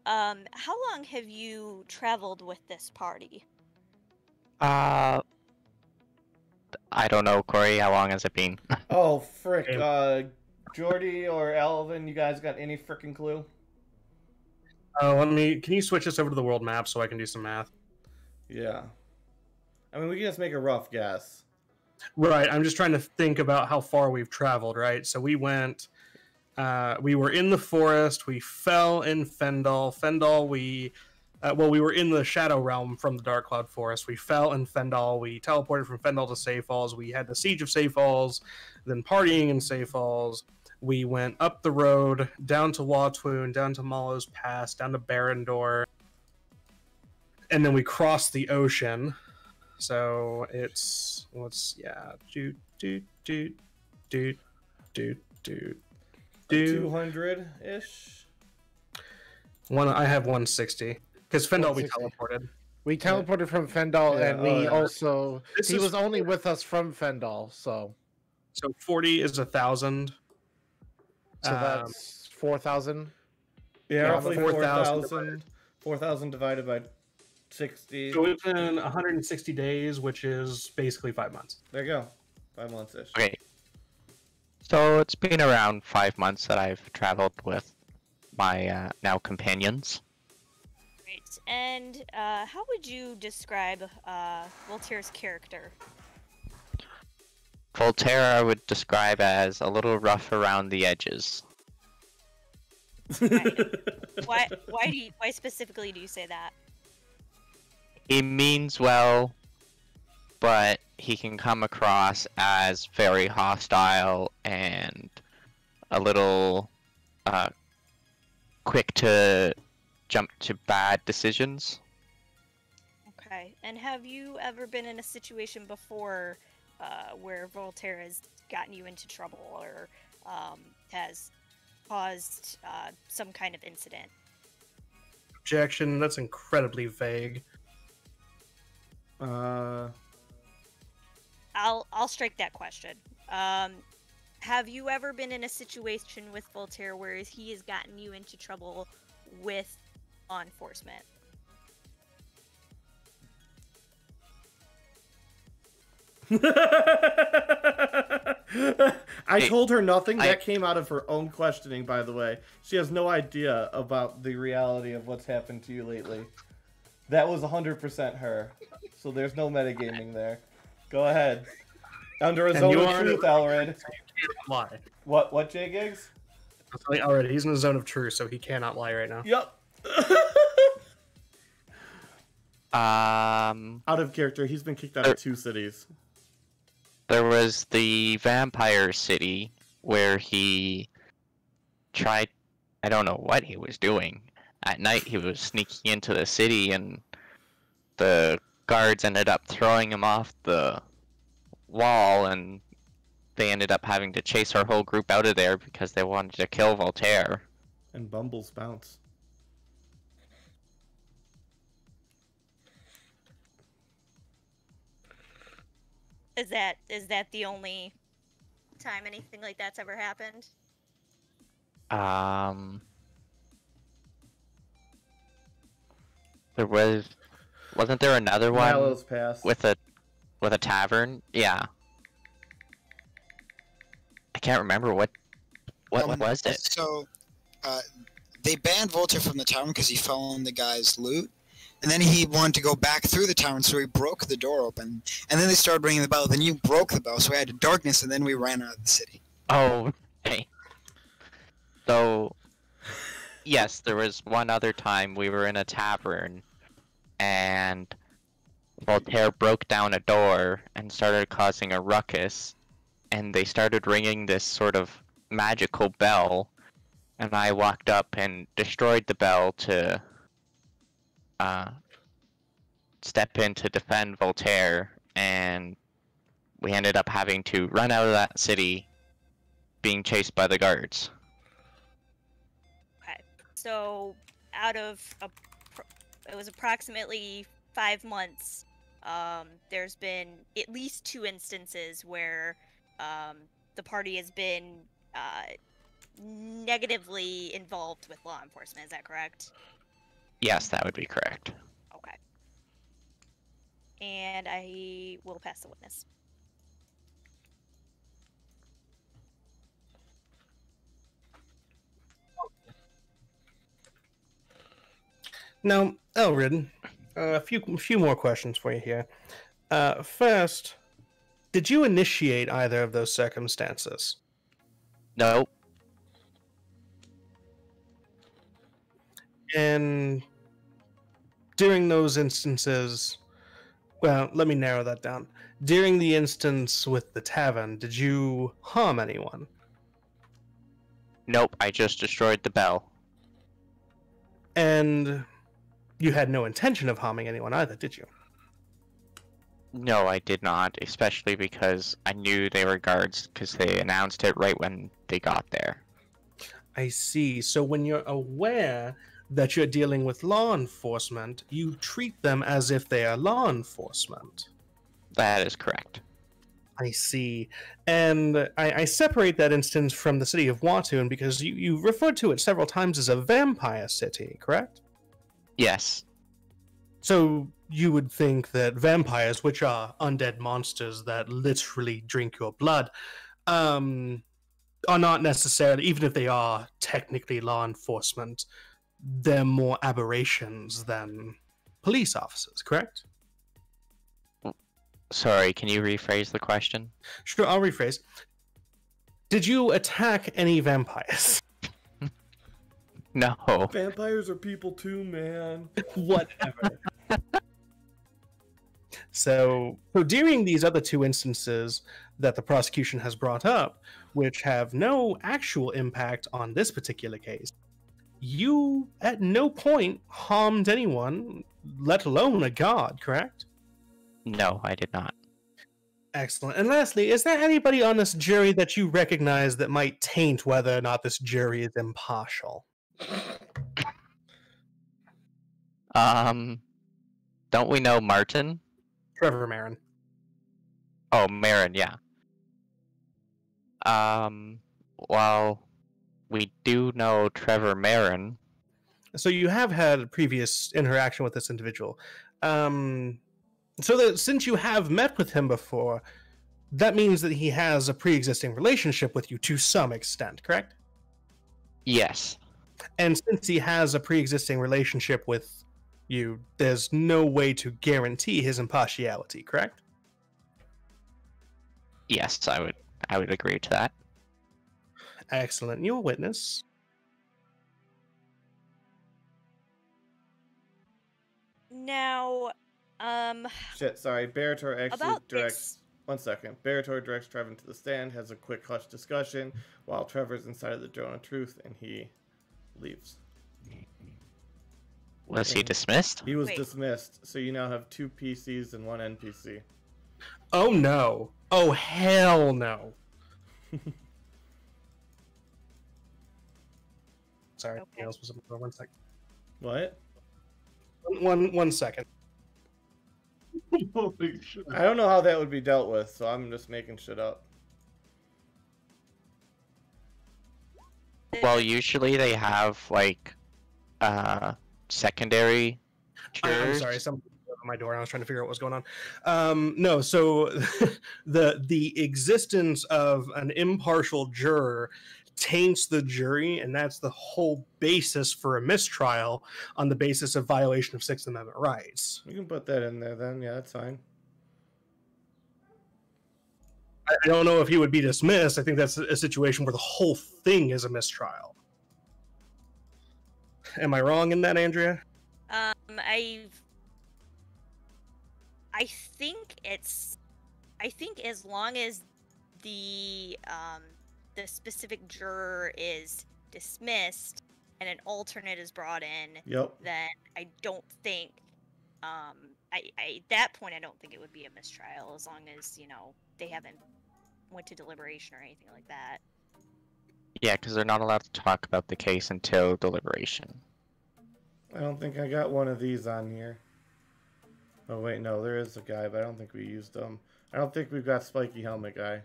How long have you traveled with this party? I don't know, Corey. How long has it been? Oh frick! Jordy or Alvin, you guys got any frickin' clue? Can you switch us over to the world map so I can do some math? Yeah. I mean, we can just make a rough guess. Right, I'm just trying to think about how far we've traveled, right? So we went, we were in the forest, we fell in Fendal. Fendal, we were in the Shadow Realm from the Dark Cloud Forest. We fell in Fendal, we teleported from Fendal to Safe Falls, we had the Siege of Safe Falls, then partying in Safe Falls. We went up the road, down to Watwoon, down to Malo's Pass, down to Barrendor, and then we crossed the ocean. So it's do 200-ish. I have 160 because Fendal we teleported. We teleported from Fendal, and we also he was only 40. with us from Fendal, so 40 is 1,000. So that's 4,000. Yeah, roughly 4,000. 4,000 divided by 60. So it's been 160 days, which is basically 5 months. There you go. 5 months-ish. Okay. So it's been around 5 months that I've traveled with my now companions. Great. And how would you describe Voltaire's character? Voltaire I would describe as a little rough around the edges. Why specifically do you say that? He means well, but he can come across as very hostile and a little quick to jump to bad decisions. Okay. And have you ever been in a situation before where Voltaire has gotten you into trouble or has caused some kind of incident? Objection. That's incredibly vague. I'll strike that question. Have you ever been in a situation with Voltaire where he has gotten you into trouble with law enforcement? I told her nothing. That came out of her own questioning, by the way. She has no idea about the reality of what's happened to you lately. That was 100% her. So there's no metagaming there. Go ahead. Under a zone of truth, Elred. You can't lie. What, J Gigs? Alright, he's in a zone of truth, so he cannot lie right now. Yep. Out of character, he's been kicked out of 2 cities. There was the vampire city where he tried, I don't know what he was doing. At night he was sneaking into the city and the guards ended up throwing him off the wall and they ended up having to chase our whole group out of there because they wanted to kill Voltaire. And Bumbles bounce. Is that the only time anything like that's ever happened? Wasn't there another one Malo's Pass. with a tavern? Yeah. I can't remember what was it. So, they banned Voltaire from the town because he fell on the guy's loot, and then he wanted to go back through the town, so he broke the door open, and then they started ringing the bell. Then you broke the bell, so we had darkness, and then we ran out of the city. Oh, okay. So, yes, there was one other time we were in a tavern, and Voltaire broke down a door and started causing a ruckus, and they started ringing this sort of magical bell, and I walked up and destroyed the bell to step in to defend Voltaire, and we ended up having to run out of that city being chased by the guards. Okay. So out of it was approximately 5 months. There's been at least 2 instances where the party has been negatively involved with law enforcement. Is that correct? Yes, that would be correct. Okay. And I will pass the witness. Now, Elrid, a few more questions for you here. First, did you initiate either of those circumstances? No. And during those instances, well, let me narrow that down. During the instance with the tavern, did you harm anyone? Nope, I just destroyed the bell. And you had no intention of harming anyone either, did you? No, I did not, especially because I knew they were guards because they announced it right when they got there. I see. So when you're aware that you're dealing with law enforcement, you treat them as if they are law enforcement. That is correct. I see. And I separate that instance from the city of Watun because you referred to it several times as a vampire city, correct? Yes. So you would think that vampires, which are undead monsters that literally drink your blood, are not necessarily, even if they are technically law enforcement, they're more aberrations than police officers, correct? Sorry, can you rephrase the question? Sure, I'll rephrase. Did you attack any vampires? No. Vampires are people too, man. Whatever. So during these other 2 instances that the prosecution has brought up, which have no actual impact on this particular case, you at no point harmed anyone, let alone a guard, correct? No, I did not. Excellent. And lastly, is there anybody on this jury that you recognize that might taint whether or not this jury is impartial? Don't we know Martin? Trevor Marin. Oh, Marin, yeah. Well, we do know Trevor Marin. So you have had a previous interaction with this individual. So that since you have met with him before, that means that he has a pre-existing relationship with you to some extent, correct? Yes. And since he has a pre-existing relationship with you, there's no way to guarantee his impartiality, correct? Yes, I would agree to that. Excellent. Your witness. Now, Shit, sorry. Barator actually about directs. this. 1 second. Barator directs Trevor to the stand, has a quick hush discussion while Trevor's inside of the Drone of Truth, and he leaves. Was he dismissed? He was Wait. dismissed, so you now have 2 PCs and 1 NPC. Oh no. Oh hell no. Sorry, Okay. else was 1 second. What? One second. Holy shit. I don't know how that would be dealt with, so I'm just making shit up. Well, usually they have like secondary I'm jurors. sorry, somebody opened my door. I was trying to figure out what was going on. No, so the existence of an impartial juror taints the jury, and that's the whole basis for a mistrial on the basis of violation of Sixth Amendment rights. You can put that in there then. Yeah, that's fine. I don't know if he would be dismissed. I think that's a situation where the whole thing is a mistrial. Am I wrong in that, Andrea? I think as long as the specific juror is dismissed and an alternate is brought in, Yep. then I don't think I at that point I don't think it would be a mistrial as long as, you know, they haven't went to deliberation or anything like that. Yeah, because they're not allowed to talk about the case until deliberation. I don't think I got one of these on here. Oh wait, no, there is a guy, but I don't think we used him. I don't think we've got Spiky Helmet guy.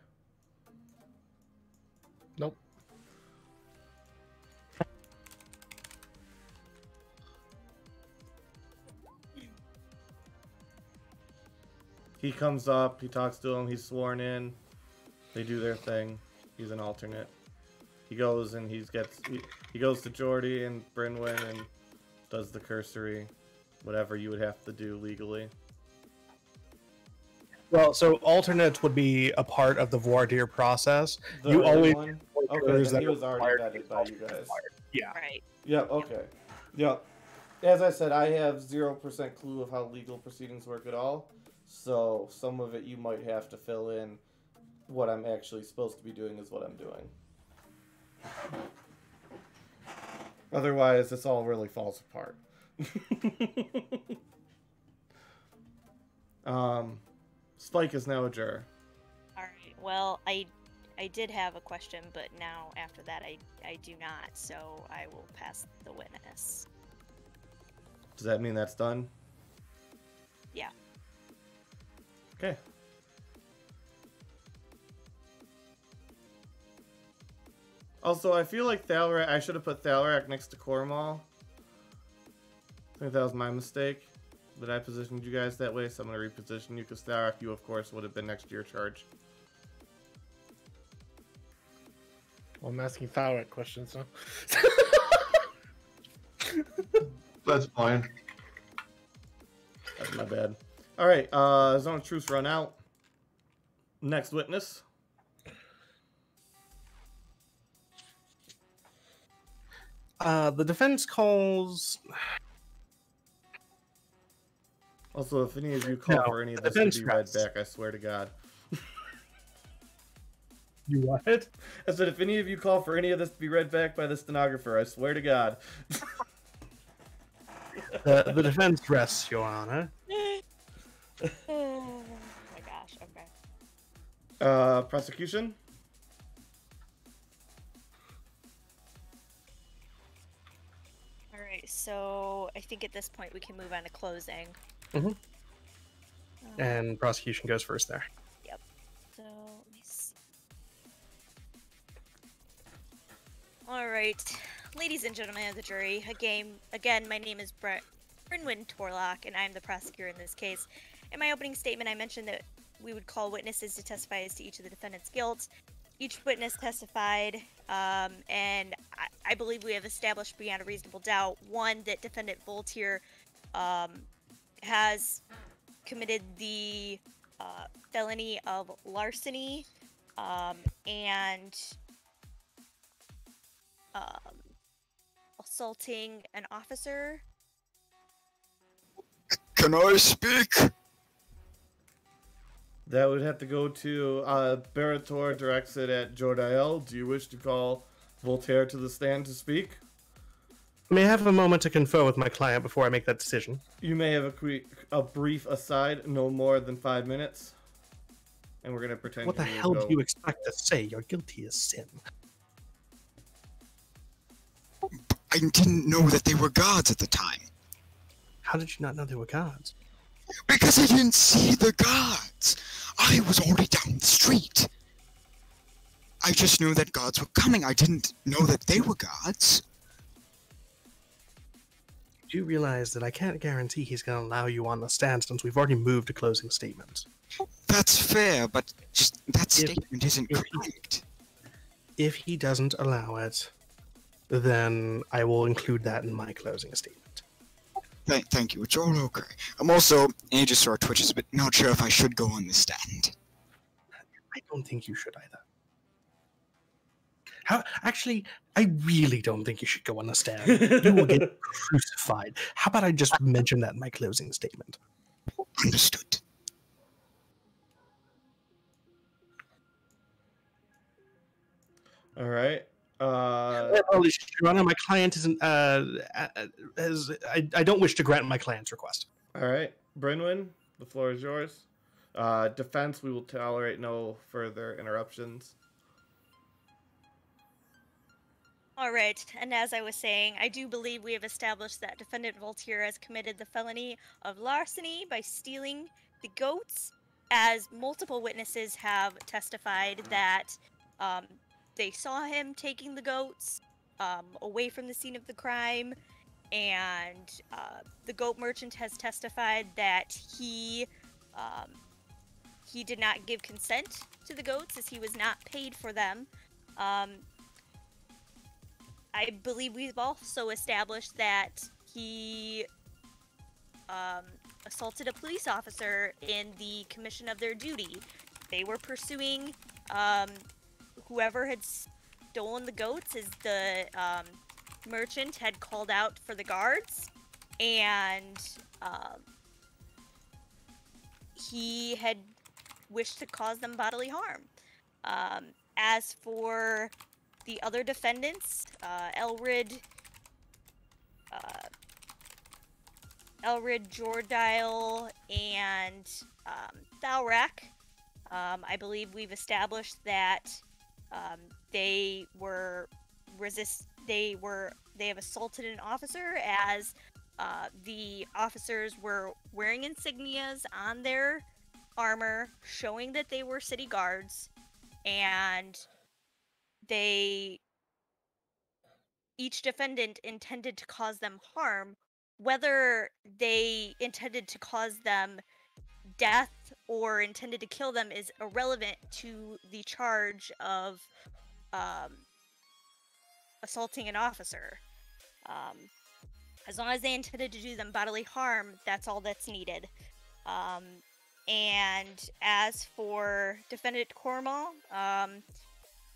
Nope. He comes up, he talks to him, he's sworn in. They do their thing. He's an alternate. He goes and he goes to Jordy and Brynwyn and does the cursory, whatever you would have to do legally. Well, so alternates would be a part of the voir dire process. The You other always one? jurors Okay, that then he are was already required to vetted be by you guys. Yeah. Right. Yep, okay. Yep. As I said, I have 0% clue of how legal proceedings work at all, so some of it you might have to fill in. What I'm actually supposed to be doing is what I'm doing. Otherwise, this all really falls apart. Spike is now a juror. All right. Well, I did have a question, but now after that I do not. So I will pass the witness. Does that mean that's done? Yeah. Okay. Also, I feel like Thalrak, I should have put Thalrak next to Cormal. I think that was my mistake. That I positioned you guys that way, so I'm going to reposition you, because Thalrak, you of course would have been next to your charge. Well, I'm asking Thalrak questions, huh? That's fine. That's my bad. Alright, Zone of Truth run out. Next witness. The defense calls. Also, if any of you call for any of this to be read back, I swear to God. You what? I said, if any of you call for any of this to be read back by the stenographer, I swear to God. The defense rests, Your Honor. Oh my gosh. Okay. Prosecution? All right. So I think at this point we can move on to closing. Mm-hmm. And prosecution goes first there. Yep. So let me see. All right, ladies and gentlemen of the jury. Again, my name is Brynwyn Torlock, and I'm the prosecutor in this case. In my opening statement, I mentioned that we would call witnesses to testify as to each of the defendant's guilt. Each witness testified, and I believe we have established beyond a reasonable doubt, one, that defendant Voltaire has committed the felony of larceny and assaulting an officer. Can I speak? That would have to go to Barator directs it at Jordael. Do you wish to call Voltaire to the stand to speak? May I have a moment to confer with my client before I make that decision? You may have a brief aside, no more than 5 minutes. And we're going to pretend What the hell do you expect to say? You're guilty as sin. I didn't know that they were guards at the time. How did you not know they were guards? Because I didn't see the guards. I was already down the street. I just knew that guards were coming. I didn't know that they were guards. Do you realize that I can't guarantee he's going to allow you on the stand since we've already moved to closing statements? That's fair, but just that statement isn't correct. If he doesn't allow it, then I will include that in my closing statement. Thank you. It's all okay. I'm also, Aegis sort of twitches, but not sure if I should go on the stand. I don't think you should either. Actually, I really don't think you should go on the stand. You will get crucified. How about I just mention that in my closing statement? Understood. All right. Apologies, Your Honor, my client isn't. I don't wish to grant my client's request. All right, Brynwyn, the floor is yours. Defense, we will tolerate no further interruptions. All right, and as I was saying, I do believe we have established that Defendant Voltaire has committed the felony of larceny by stealing the goats, as multiple witnesses have testified that they saw him taking the goats away from the scene of the crime, and the goat merchant has testified that he did not give consent to the goats as he was not paid for them. I believe we've also established that he assaulted a police officer in the commission of their duty. They were pursuing whoever had stolen the goats, as the merchant had called out for the guards, and he had wished to cause them bodily harm. As for the other defendants, Elrid, Jordile, and Thalrak, I believe we've established that they have assaulted an officer, as the officers were wearing insignias on their armor showing that they were city guards, and each defendant intended to cause them harm. Whether they intended to cause them death or intended to kill them is irrelevant to the charge of assaulting an officer. As long as they intended to do them bodily harm, that's all that's needed. And as for Defendant Cormal,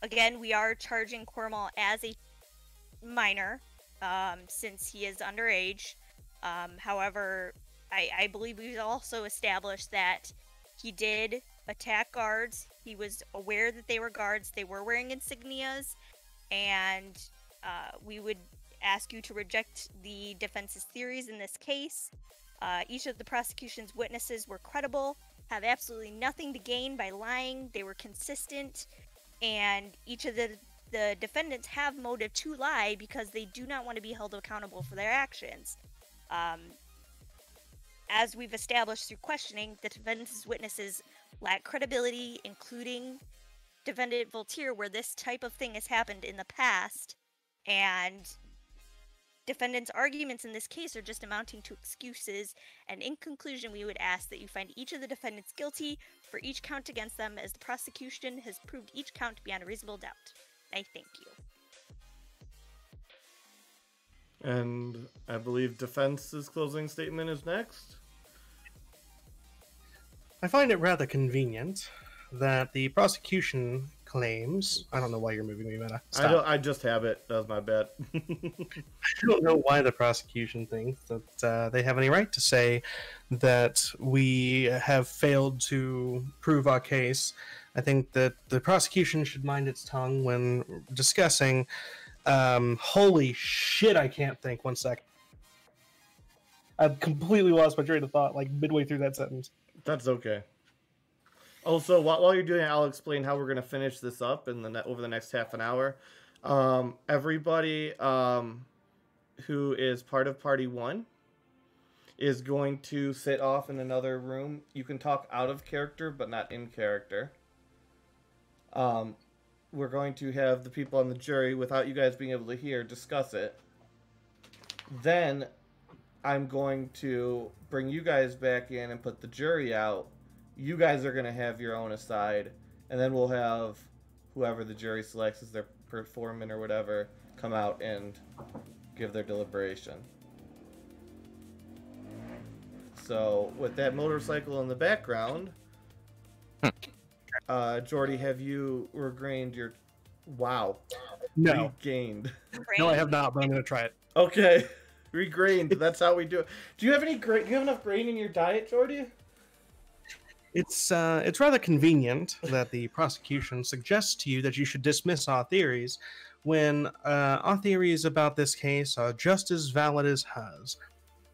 again, we are charging Cormal as a minor, since he is underage. However, I believe we've also established that he did attack guards. He was aware that they were guards. They were wearing insignias, and we would ask you to reject the defense's theories in this case. Each of the prosecution's witnesses were credible, have absolutely nothing to gain by lying. They were consistent, and each of the defendants have motive to lie because they do not want to be held accountable for their actions. As we've established through questioning, the defendant's witnesses lack credibility, including Defendant Voltaire, where this type of thing has happened in the past, and defendant's arguments in this case are just amounting to excuses, and in conclusion, we would ask that you find each of the defendants guilty for each count against them, as the prosecution has proved each count beyond a reasonable doubt. I thank you. And I believe defense's closing statement is next. I find it rather convenient that the prosecution claims... I don't know why you're moving me, Meta. Stop. I just have it. That was my bad. I don't know why the prosecution thinks that they have any right to say that we have failed to prove our case. I think that the prosecution should mind its tongue when discussing... holy shit, I can't think. 1 sec. I've completely lost my train of thought, like, midway through that sentence. That's okay. Also, while you're doing it, I'll explain how we're going to finish this up in over the next half an hour. Everybody who is part of Party 1 is going to sit off in another room. You can talk out of character, but not in character. We're going to have the people on the jury, without you guys being able to hear, discuss it. Then I'm going to bring you guys back in and put the jury out. You guys are going to have your own aside, and then we'll have whoever the jury selects as their performant or whatever come out and give their deliberation. So with that motorcycle in the background... Jordy, have you regained your... Wow. No. Regained. No, I have not, but I'm going to try it. Okay. Regained. That's how we do it. Do you have enough grain in your diet, Jordy? It's rather convenient that the prosecution suggests to you that you should dismiss our theories when our theories about this case are just as valid as hers.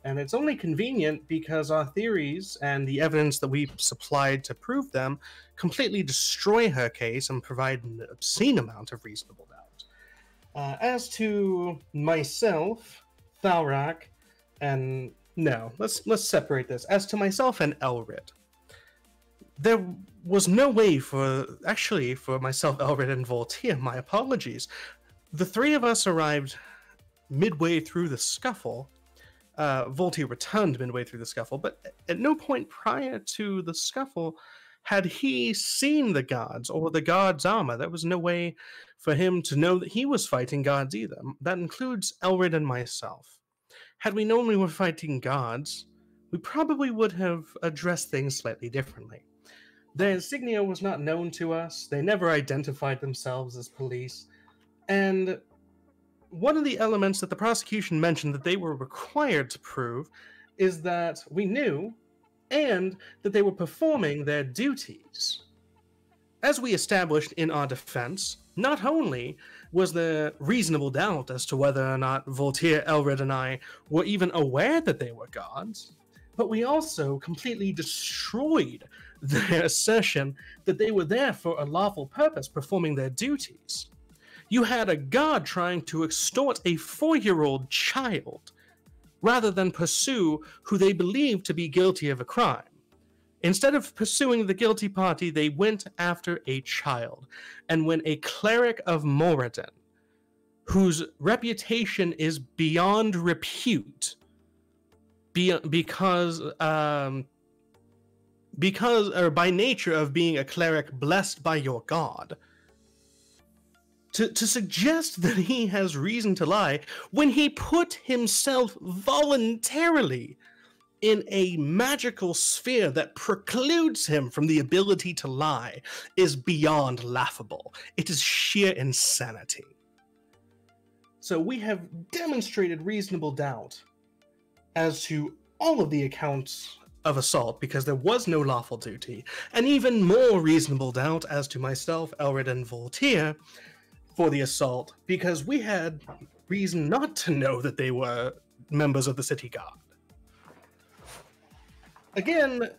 And it's only convenient because our theories and the evidence that we supplied to prove them completely destroy her case and provide an obscene amount of reasonable doubt. As to myself, Thalrak, and... No, let's separate this. As to myself and Elrid, there was no way for myself, Elrid, and Voltaire, my apologies. The three of us arrived midway through the scuffle. Voltaire returned midway through the scuffle, but at no point prior to the scuffle had he seen the gods or the gods' armor. There was no way for him to know that he was fighting gods either. That includes Elrid and myself. Had we known we were fighting gods, we probably would have addressed things slightly differently. Their insignia was not known to us, they never identified themselves as police, and one of the elements that the prosecution mentioned that they were required to prove is that we knew and that they were performing their duties. As we established in our defense, not only was there reasonable doubt as to whether or not Voltaire, Elrid, and I were even aware that they were gods, but we also completely destroyed their assertion that they were there for a lawful purpose, performing their duties. You had a god trying to extort a 4-year-old child, rather than pursue who they believed to be guilty of a crime. Instead of pursuing the guilty party, they went after a child. And when a cleric of Moradin, whose reputation is beyond repute, because or by nature of being a cleric blessed by your god, to suggest that he has reason to lie when he put himself voluntarily in a magical sphere that precludes him from the ability to lie is beyond laughable. It is sheer insanity. So we have demonstrated reasonable doubt as to all of the accounts of assault because there was no lawful duty, and even more reasonable doubt as to myself, Elrid, and Voltaire for the assault because we had reason not to know that they were members of the city guard. Again,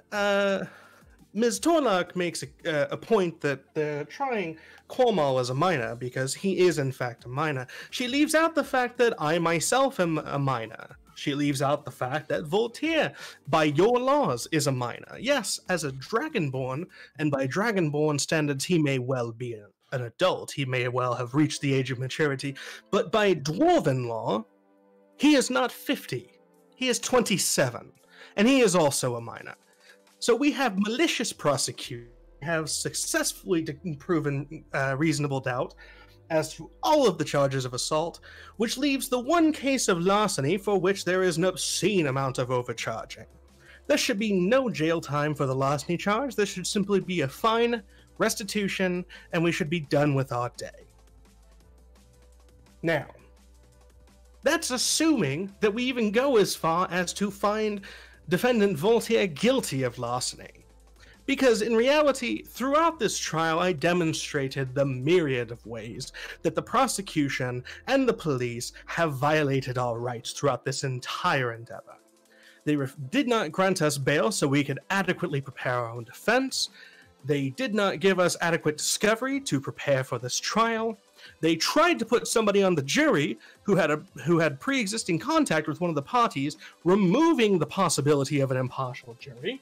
Ms. Torlock makes a point that they're trying Cornwall as a minor because he is in fact a minor. She leaves out the fact that I myself am a minor. She leaves out the fact that Voltaire, by your laws, is a minor. Yes, as a Dragonborn, and by Dragonborn standards he may well be an adult. He may well have reached the age of maturity. But by Dwarven law, he is not 50. He is 27. And he is also a minor. So we have malicious prosecution, have successfully proven reasonable doubt as to all of the charges of assault, which leaves the one case of larceny for which there is an obscene amount of overcharging. There should be no jail time for the larceny charge. There should simply be a fine, restitution, and we should be done with our day. Now, that's assuming that we even go as far as to find defendant Voltaire guilty of larceny. Because in reality, throughout this trial, I demonstrated the myriad of ways that the prosecution and the police have violated our rights throughout this entire endeavor. They did not grant us bail so we could adequately prepare our own defense. They did not give us adequate discovery to prepare for this trial. They tried to put somebody on the jury who had pre-existing contact with one of the parties, removing the possibility of an impartial jury.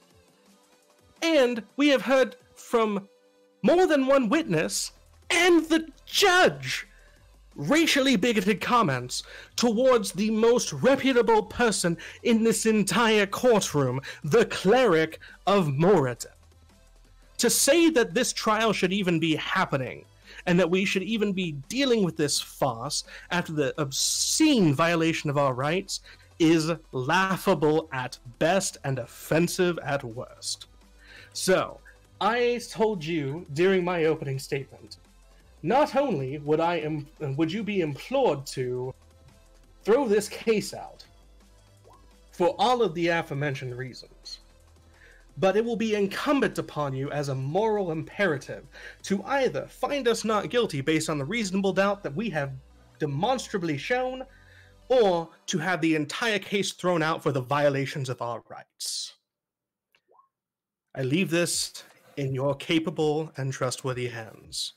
And we have heard from more than one witness and the judge racially bigoted comments towards the most reputable person in this entire courtroom, the cleric of Moradin. To say that this trial should even be happening and that we should even be dealing with this farce after the obscene violation of our rights is laughable at best and offensive at worst. So, I told you during my opening statement, not only would you be implored to throw this case out for all of the aforementioned reasons, but it will be incumbent upon you as a moral imperative to either find us not guilty based on the reasonable doubt that we have demonstrably shown, or to have the entire case thrown out for the violations of our rights. I leave this in your capable and trustworthy hands.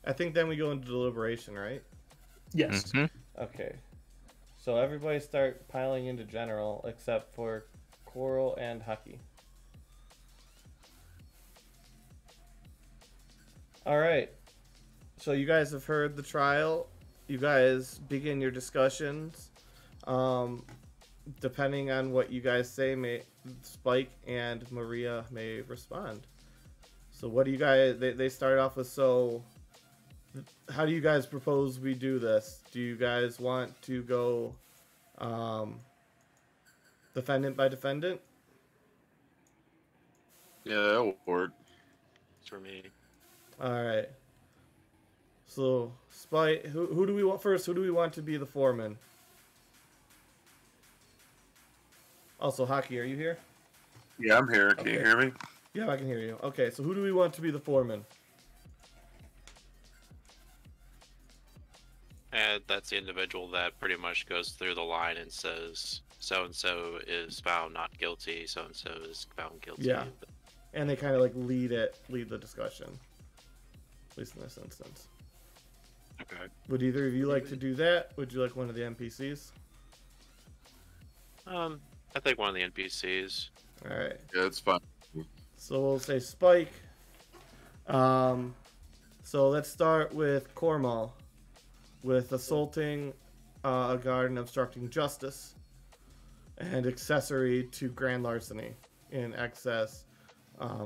I think then we go into deliberation, right? Yes. Okay. So everybody start piling into general except for Coral and Hucky. Alright. So you guys have heard the trial. You guys begin your discussions. Depending on what you guys say, Spike and Maria may respond. So what do you guys... They start off with, so... How do you guys propose we do this? Do you guys want to go defendant by defendant? Yeah, that'll work. For me. Alright. So, Spike, who do we want first? Who do we want to be the foreman? Also, Hockey, are you here? Yeah, I'm here. Can you hear me? Yeah, I can hear you. Okay, so who do we want to be the foreman? And that's the individual that pretty much goes through the line and says, so-and-so is found not guilty, so-and-so is found guilty. Yeah. And they kind of like lead the discussion. At least in this instance. Okay. Would either of you like to do that? Would you like one of the NPCs? I think one of the NPCs. Alright. Yeah, it's fine. So we'll say Spike. So let's start with Cormal. With assaulting a guard and obstructing justice. And accessory to grand larceny in excess.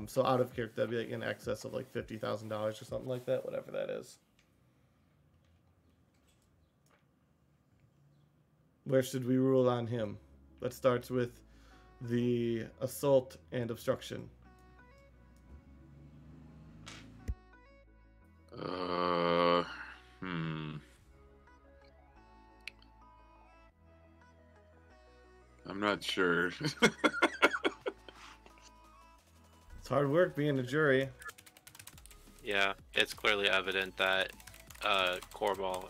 So out of character, that'd be like in excess of like $50,000 or something like that, whatever that is. Where should we rule on him? Let's start with the assault and obstruction. I'm not sure. It's hard work being a jury. Yeah, it's clearly evident that Corval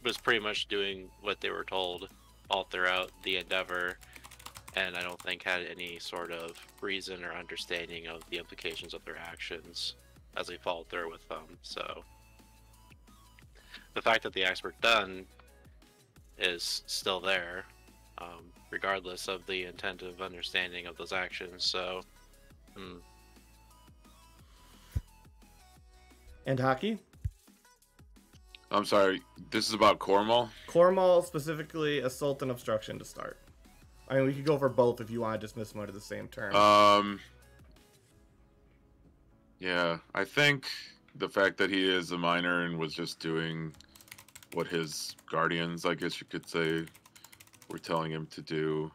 was pretty much doing what they were told all throughout the endeavor, and I don't think had any sort of reason or understanding of the implications of their actions as they followed through with them. So the fact that the acts were done is still there, regardless of the intent of understanding of those actions. So And Hockey? I'm sorry, this is about Cornwall? Cornwall, specifically assault and obstruction to start. I mean, we could go for both if you want to dismiss them under the same term. Yeah, I think the fact that he is a minor and was just doing what his guardians, I guess you could say, were telling him to do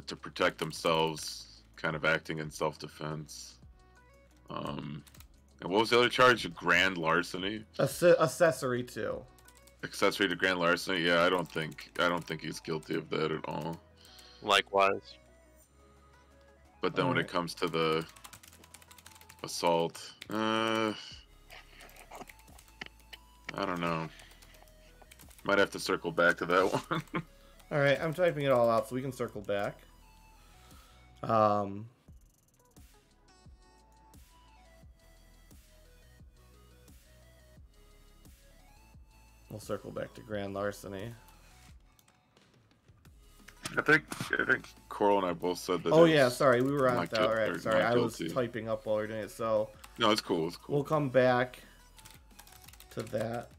to protect themselves, kind of acting in self-defense. And what was the other charge? Grand larceny? Accessory to. Accessory to grand larceny? Yeah, I don't think he's guilty of that at all. likewise. But then when it comes to the assault, I don't know. Might have to circle back to that one. Alright, I'm typing it all out so we can circle back. We'll circle back to grand larceny. I think Coral and I both said that. Oh yeah, sorry, we were on not that. guil- Alright, or sorry, not I was guilty. typing up while we we're doing it, so No, it's cool. It's cool. we'll come back to that.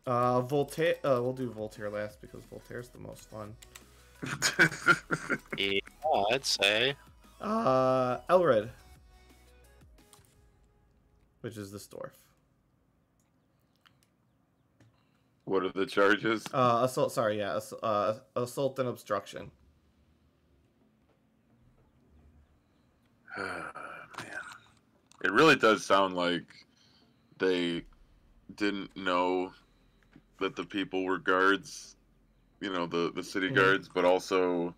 Voltaire, we'll do Voltaire last because Voltaire's the most fun. Yeah, I'd say. Elred, which is this dwarf. What are the charges? Assault. Sorry, yeah, assault and obstruction. Man, it really does sound like they didn't know that the people were guards, you know, the city guards, but also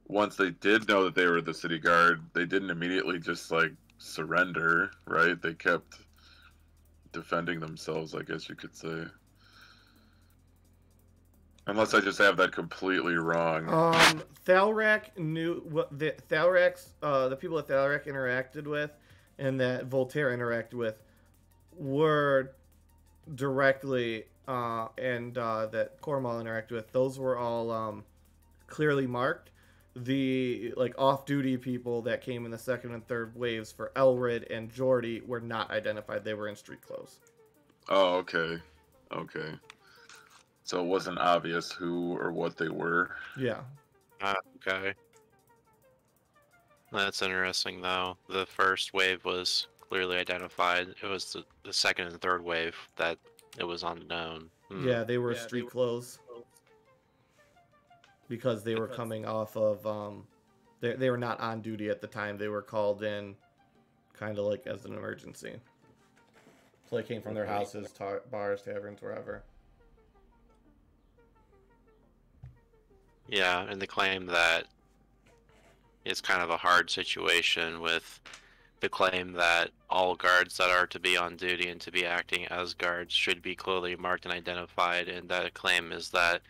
once they did know that they were the city guard, they didn't immediately just like surrender, right? They kept defending themselves, I guess you could say. Unless I just have that completely wrong. Thalrak knew what the people that Thalrak interacted with and that Voltaire interacted with were directly and that Cornwall interacted with. Those were all clearly marked. The like off-duty people that came in the second and third waves for Elred and Geordie were not identified. They were in street clothes. Oh, okay. Okay. So it wasn't obvious who or what they were. Yeah. Okay. That's interesting, though. The first wave was clearly identified. It was the second and third wave that it was unknown. Yeah, they were street clothes. Because they were coming off of, they were not on duty at the time. They were called in kind of like as an emergency. So they came from their houses, bars, taverns, wherever. Yeah, and the claim that it's kind of a hard situation with the claim that all guards that are to be on duty and to be acting as guards should be clearly marked and identified, and that claim is that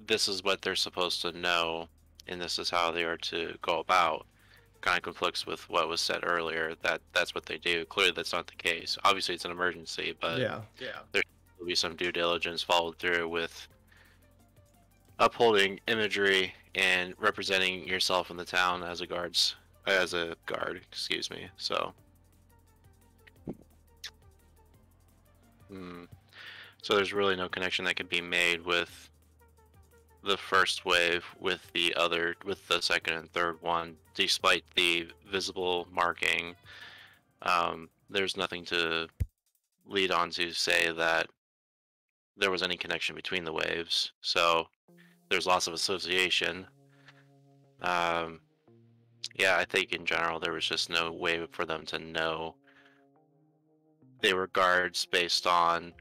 this is what they're supposed to know and this is how they are to go about, kind of conflicts with what was said earlier, that that's what they do. Clearly that's not the case. Obviously it's an emergency, but there will be some due diligence followed through with upholding imagery and representing yourself in the town as a guard, excuse me. So so there's really no connection that can be made with the first wave with the second and third one, despite the visible marking. There's nothing to lead on to say that there was any connection between the waves, so there's lots of association. Yeah, I think in general there was just no way for them to know they were guards based on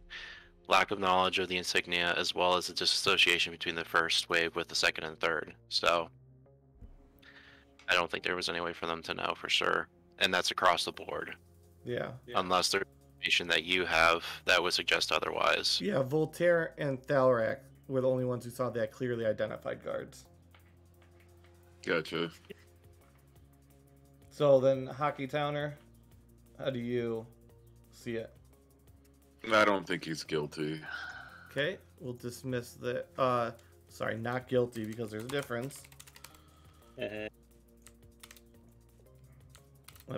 lack of knowledge of the insignia, as well as the disassociation between the first wave with the second and third. So I don't think there was any way for them to know for sure, and that's across the board. Yeah. Unless there's information that you have that would suggest otherwise. Yeah, Voltaire and Thalrak were the only ones who saw that clearly identified guards. Gotcha. So then, Hockey Towner, how do you see it? I don't think he's guilty. Okay, we'll dismiss the... sorry, not guilty, because there's a difference.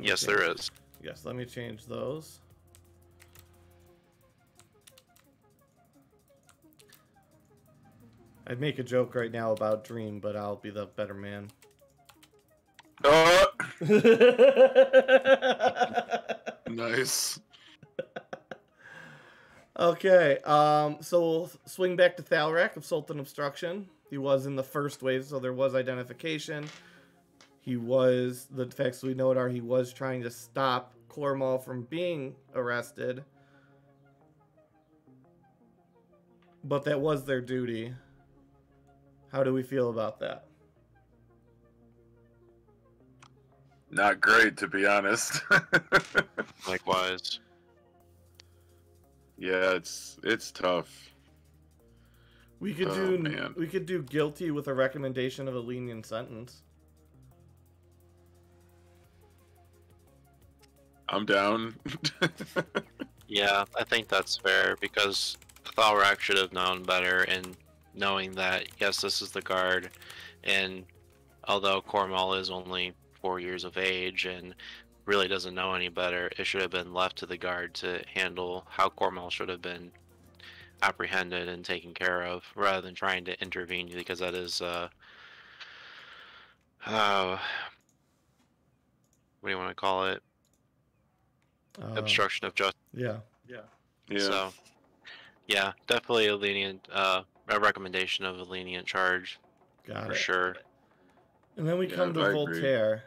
Yes, there is. Yes, let me change those. I'd make a joke right now about Dream, but I'll be the better man. Nice. Okay, so we'll swing back to Thalrak of Sultan Obstruction. He was in the first wave, so there was identification. He was, the facts we know are he was trying to stop Cornwall from being arrested. But that was their duty. How do we feel about that? Not great, to be honest. Likewise. Yeah, it's tough. We could we could do guilty with a recommendation of a lenient sentence. I'm down. Yeah, I think that's fair, because Thalrak should have known better, and knowing that, yes, this is the guard, and although Cornwall is only 4 years of age and really doesn't know any better, it should have been left to the guard to handle how Cornwall should have been apprehended and taken care of, rather than trying to intervene, because that is what do you want to call it? Obstruction of justice. Yeah. So, yeah, definitely a lenient, a recommendation of a lenient charge. Got for it. sure. And then we come to I agree. Voltaire.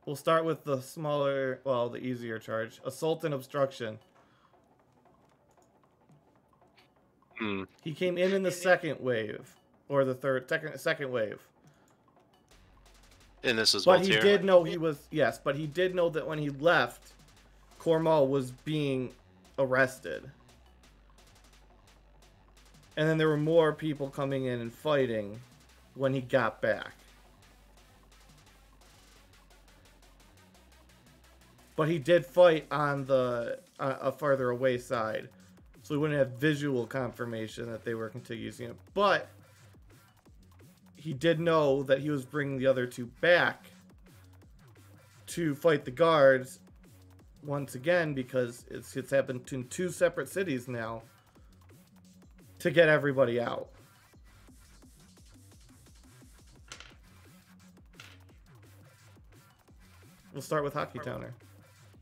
We'll start with the smaller, well, the easier charge. Assault and obstruction. Hmm. He came in the second wave, or the second wave. And this is But Voltaire. he did know but he did know that when he left, Cormal was being arrested. And then there were more people coming in and fighting when he got back. But he did fight on the a farther away side. So we wouldn't have visual confirmation that they were contiguous units. But he did know that he was bringing the other two back to fight the guards once again, because it's happened in two separate cities now, to get everybody out. We'll start with Hockey Towner.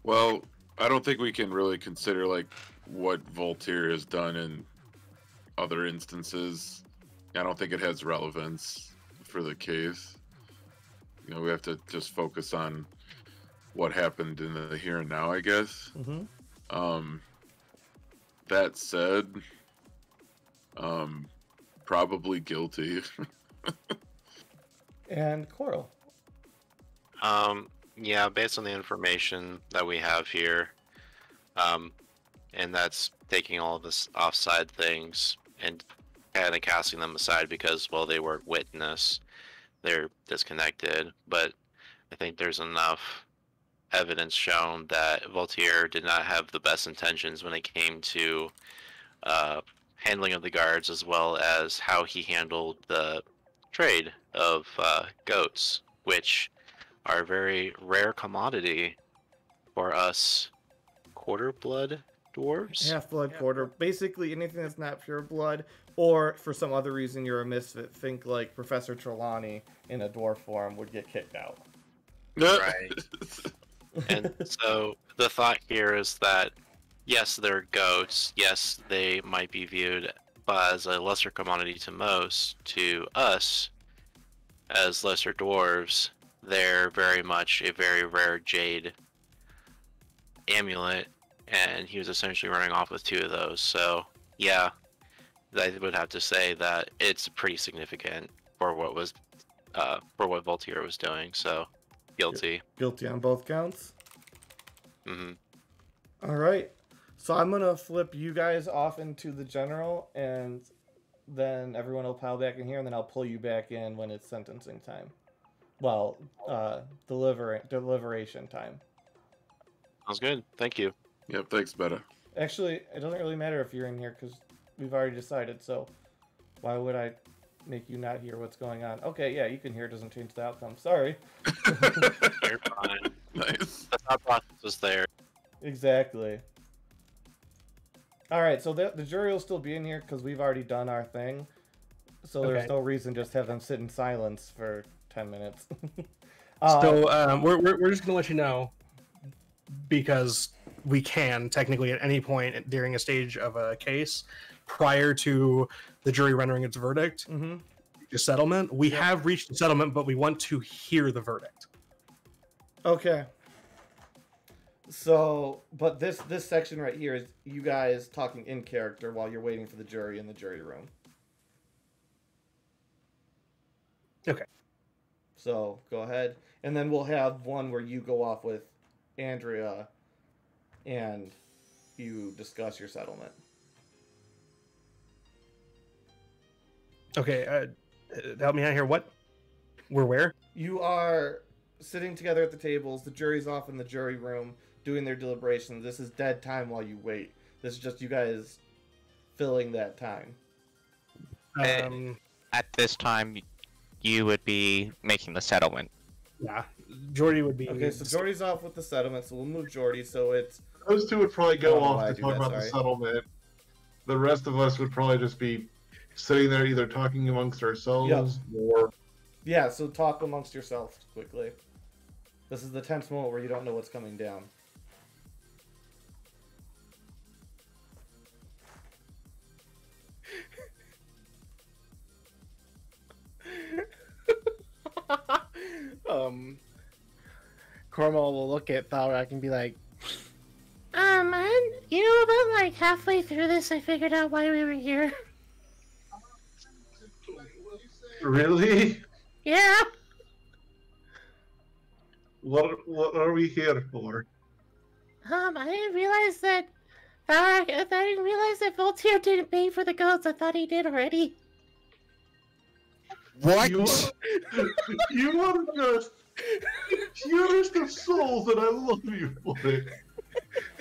Well, I don't think we can really consider like what Voltaire has done in other instances. I don't think it has relevance for the case. You know, we have to just focus on what happened in the here and now, I guess. Mm-hmm. That said, probably guilty. And Coral. Yeah, based on the information that we have here, and that's taking all of this offside things and kind of casting them aside because, well, they weren't witness, they're disconnected. But I think there's enough evidence shown that Voltaire did not have the best intentions when it came to handling of the guards, as well as how he handled the trade of goats, which are a very rare commodity for us quarter blood dwarves. Half-blood, quarter. Basically anything that's not pure blood, or for some other reason you're a misfit. Think like Professor Trelawney in a dwarf form would get kicked out. Right. And so the thought here is that, yes, they're goats. Yes, they might be viewed as a lesser commodity to most. To us, as lesser dwarves, they're very much a very rare jade amulet, and he was essentially running off with two of those. So, yeah, I would have to say that it's pretty significant for what was, for what Voltaire was doing. So, guilty. Guilty on both counts. Mm-hmm. All right. So I'm gonna flip you guys off into the general, and then everyone will pile back in here, and then I'll pull you back in when it's sentencing time. Well, deliberation time. Sounds good. Thank you. Yep, thanks, Beta. Actually, it doesn't really matter if you're in here because we've already decided. So why would I make you not hear what's going on? Okay, yeah, you can hear. It doesn't change the outcome. Sorry. You're fine. Nice. The thought process was there. Exactly. All right, so the jury will still be in here because we've already done our thing. So there's no reason just have them sit in silence for 10 minutes. So we're just gonna let you know, because we can technically at any point during a stage of a case prior to the jury rendering its verdict, the settlement. We have reached a settlement, but we want to hear the verdict. Okay. So, but this section right here is you guys talking in character while you're waiting for the jury in the jury room. Okay. So go ahead, and then we'll have one where you go off with Andrea, and you discuss your settlement. Okay. Help me out here. What? We're where? You are sitting together at the tables. The jury's off in the jury room doing their deliberations. This is dead time while you wait. This is just you guys filling that time. At this time, you would be making the settlement. Yeah, Jordy would be. Okay, so Jordy's off with the settlement, so we'll move Jordy. So it's those two would probably go why off I to do talk that, about the sorry. settlement. The rest of us would probably just be sitting there either talking amongst ourselves or... Yeah, so talk amongst yourselves quickly. This is the tense moment where you don't know what's coming down. Cormal will look at Thalrak and be like, Man, you know about like halfway through this, I figured out why we were here. Really? Yeah. What are we here for? I didn't realize that. I didn't realize that Voltaire didn't pay for the goats. I thought he did already. What? You are just purest of souls, and I love you for it.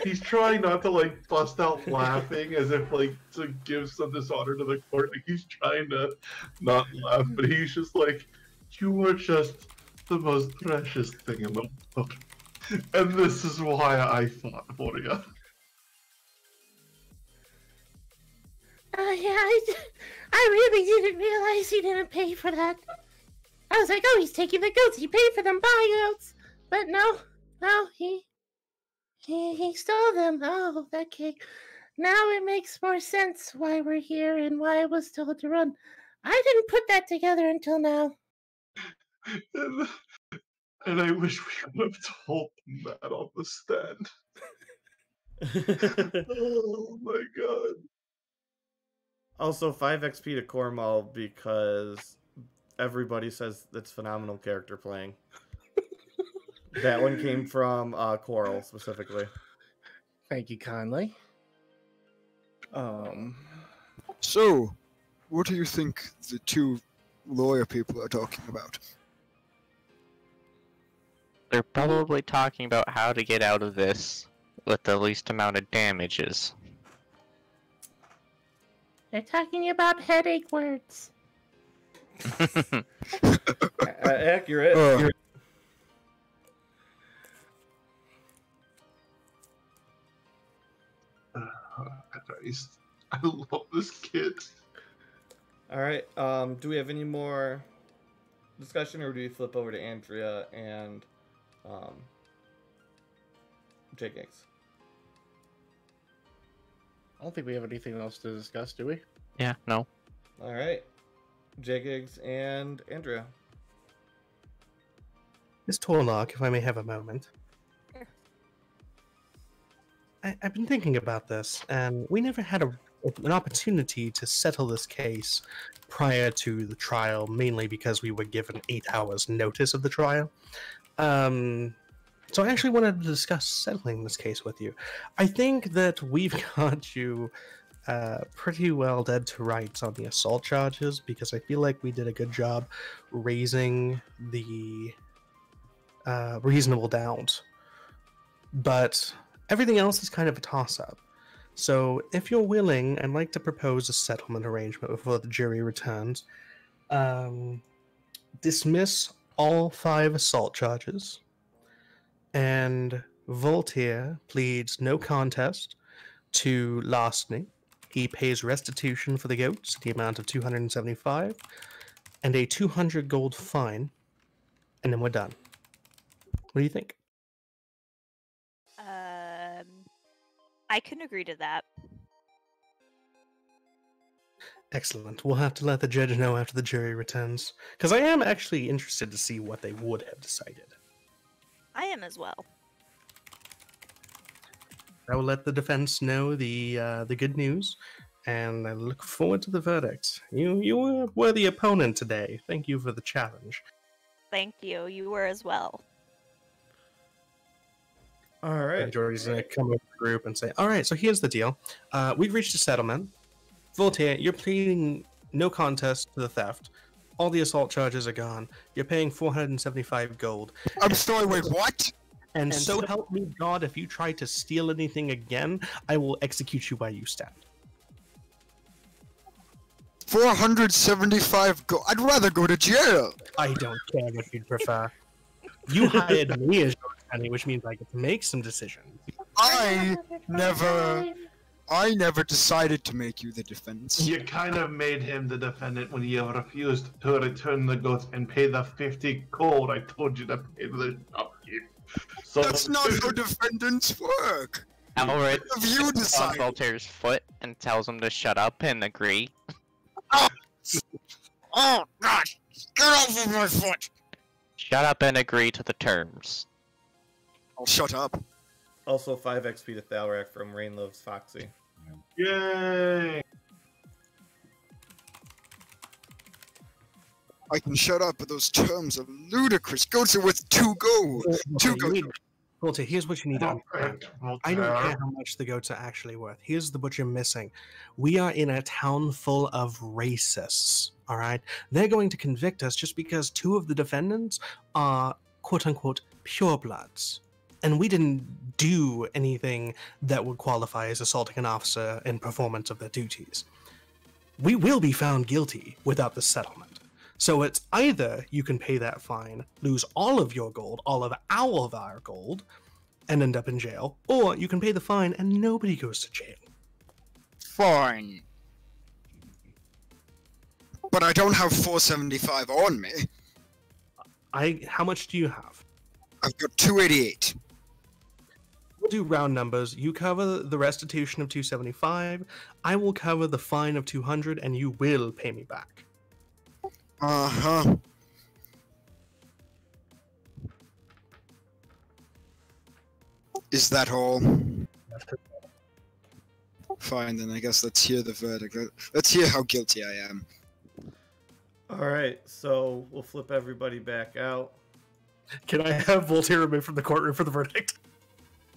He's trying not to like bust out laughing as if like to give some dishonor to the court. Like he's trying to not laugh, but he's just like, you are just the most precious thing in the world, and this is why I fought for you. Yeah, I really didn't realize he didn't pay for that. I was like, oh, he's taking the goats. He paid for them buyouts. But no, he stole them. Oh, okay. Now it makes more sense why we're here and why I was told to run. I didn't put that together until now. And I wish we would have told him that on the stand. Oh my god. Also, 5 XP to Cornwall because everybody says it's phenomenal character playing. That one came from Coral, specifically. Thank you kindly. So, what do you think the two lawyer people are talking about? They're probably talking about how to get out of this with the least amount of damages. They're talking about headache words. Accurate. I love this kid. Alright, do we have any more discussion, or do we flip over to Andrea and Cucakes? I don't think we have anything else to discuss, do we? Yeah, no. Alright. Cucakes and Andrea. Miss Torlock, if I may have a moment. I've been thinking about this, and we never had an opportunity to settle this case prior to the trial, mainly because we were given 8 hours notice of the trial. So I actually wanted to discuss settling this case with you. I think that we've got you pretty well dead to rights on the assault charges, because I feel like we did a good job raising the reasonable doubt. But everything else is kind of a toss-up. So if you're willing, I'd like to propose a settlement arrangement before the jury returns. Dismiss all 5 assault charges. And Voltaire pleads no contest to larceny. He pays restitution for the goats in the amount of 275 and a 200 gold fine. And then we're done. What do you think? I can agree to that. Excellent. We'll have to let the judge know after the jury returns, because I am actually interested to see what they would have decided. I am as well. I will let the defense know the good news, and I look forward to the verdict. You were a worthy opponent today. Thank you for the challenge. Thank you. You were as well. All right. And Jordy's going to come with the group and say, all right, so here's the deal. We've reached a settlement. Voltaire, you're pleading no contest to the theft. All the assault charges are gone. You're paying 475 gold. I'm sorry, wait, what? And so help me God, if you try to steal anything again, I will execute you where you stand. 475 gold. I'd rather go to jail. I don't care what you'd prefer. You hired me as your attorney, which means I get to make some decisions. I never decided to make you the defense. You kind of made him the defendant when you refused to return the goats and pay the 50 gold I told you to pay to the shopkeep. So That's not how defendants work. Elred Have you on decided? Voltaire's foot and tells him to shut up and agree. Oh gosh! Get off of my foot! Shut up and agree to the terms. I'll shut up. Also 5 XP to Thalrak from Rain Loves Foxy. Yay! I can shut up, but those terms are ludicrous. Goats are worth 2 gold. 2 gold. Walter, here's what you need to understand. Well, I don't care how much the goats are actually worth. Here's what you're missing. We are in a town full of racists, all right? They're going to convict us just because 2 of the defendants are quote-unquote purebloods. And we didn't do anything that would qualify as assaulting an officer in performance of their duties. We will be found guilty without the settlement. So it's either you can pay that fine, lose all of your gold, all of our gold, and end up in jail, or you can pay the fine and nobody goes to jail. Fine. But I don't have 475 on me. How much do you have? I've got 288. We'll do round numbers. You cover the restitution of 275. I will cover the fine of 200, and you will pay me back. Uh-huh. Is that all? Fine, then I guess let's hear the verdict. Let's hear how guilty I am. Alright, so we'll flip everybody back out. Can I have Voltaire removed from the courtroom for the verdict?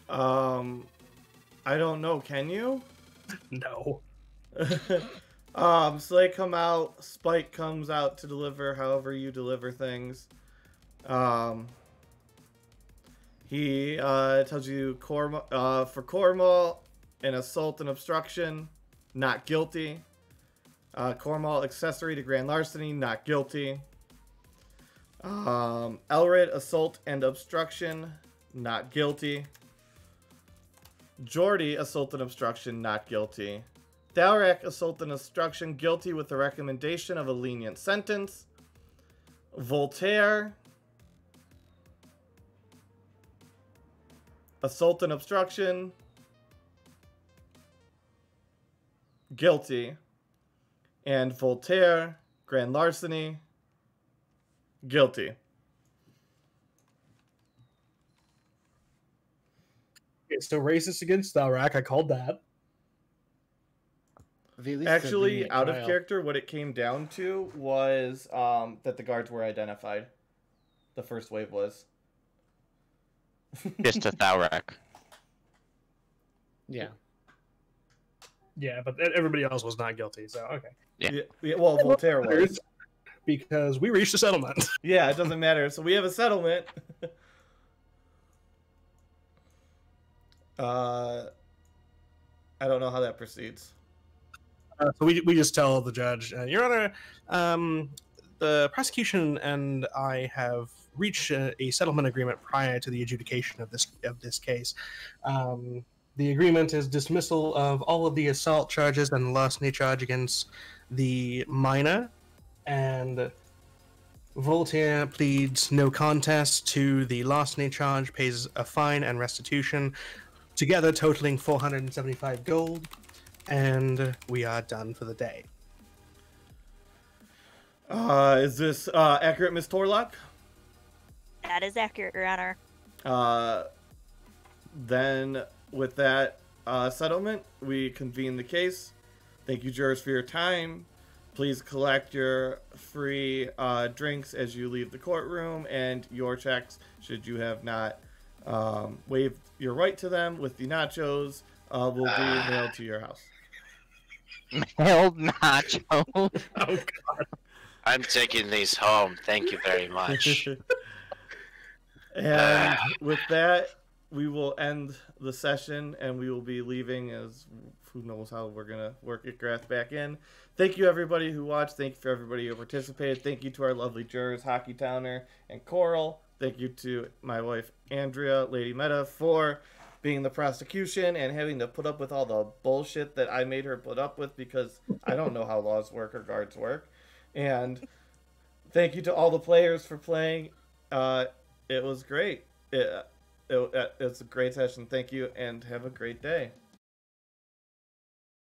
I don't know, can you? No. So they come out, Spike comes out to deliver however you deliver things. He tells you for Cornwall, an assault and obstruction, not guilty. Cornwall, accessory to grand larceny, not guilty. Elred, assault and obstruction, not guilty. Jordy, assault and obstruction, not guilty. Dalrek, assault and obstruction, guilty with the recommendation of a lenient sentence. Voltaire, assault and obstruction, guilty. And Voltaire, grand larceny, guilty. It's still racist against Dalrak. I called that. Actually, out of character, what it came down to was that the guards were identified. The first wave was. Just a Thalrak. Yeah. Yeah, but everybody else was not guilty, so okay. Yeah, well, Voltaire was. Because we reached a settlement. Yeah, it doesn't matter. So we have a settlement. I don't know how that proceeds. So we just tell the judge, Your Honor, the prosecution and I have reached a settlement agreement prior to the adjudication of this case. The agreement is dismissal of all of the assault charges and the larceny charge against the minor, and Voltaire pleads no contest to the larceny charge, pays a fine and restitution, together totaling 475 gold, and we are done for the day. Is this accurate, Miss Torlock? That is accurate, Your Honor. Then, with that settlement, we convene the case. Thank you, jurors, for your time. Please collect your free drinks as you leave the courtroom, and your checks, should you have not waived your right to them with the nachos, will be mailed to your house. Mailed nachos? Oh, God. I'm taking these home. Thank you very much. And with that, we will end the session, and we will be leaving, as who knows how we're going to work it Grath back in. Thank you, everybody who watched. Thank you for everybody who participated. Thank you to our lovely jurors, Hockey Towner and Coral. Thank you to my wife, Andrea, Lady Meta, for being the prosecution and having to put up with all the bullshit that I made her put up with, because I don't know how laws work or guards work. And thank you to all the players for playing. It was great. It's a great session. Thank you, and have a great day.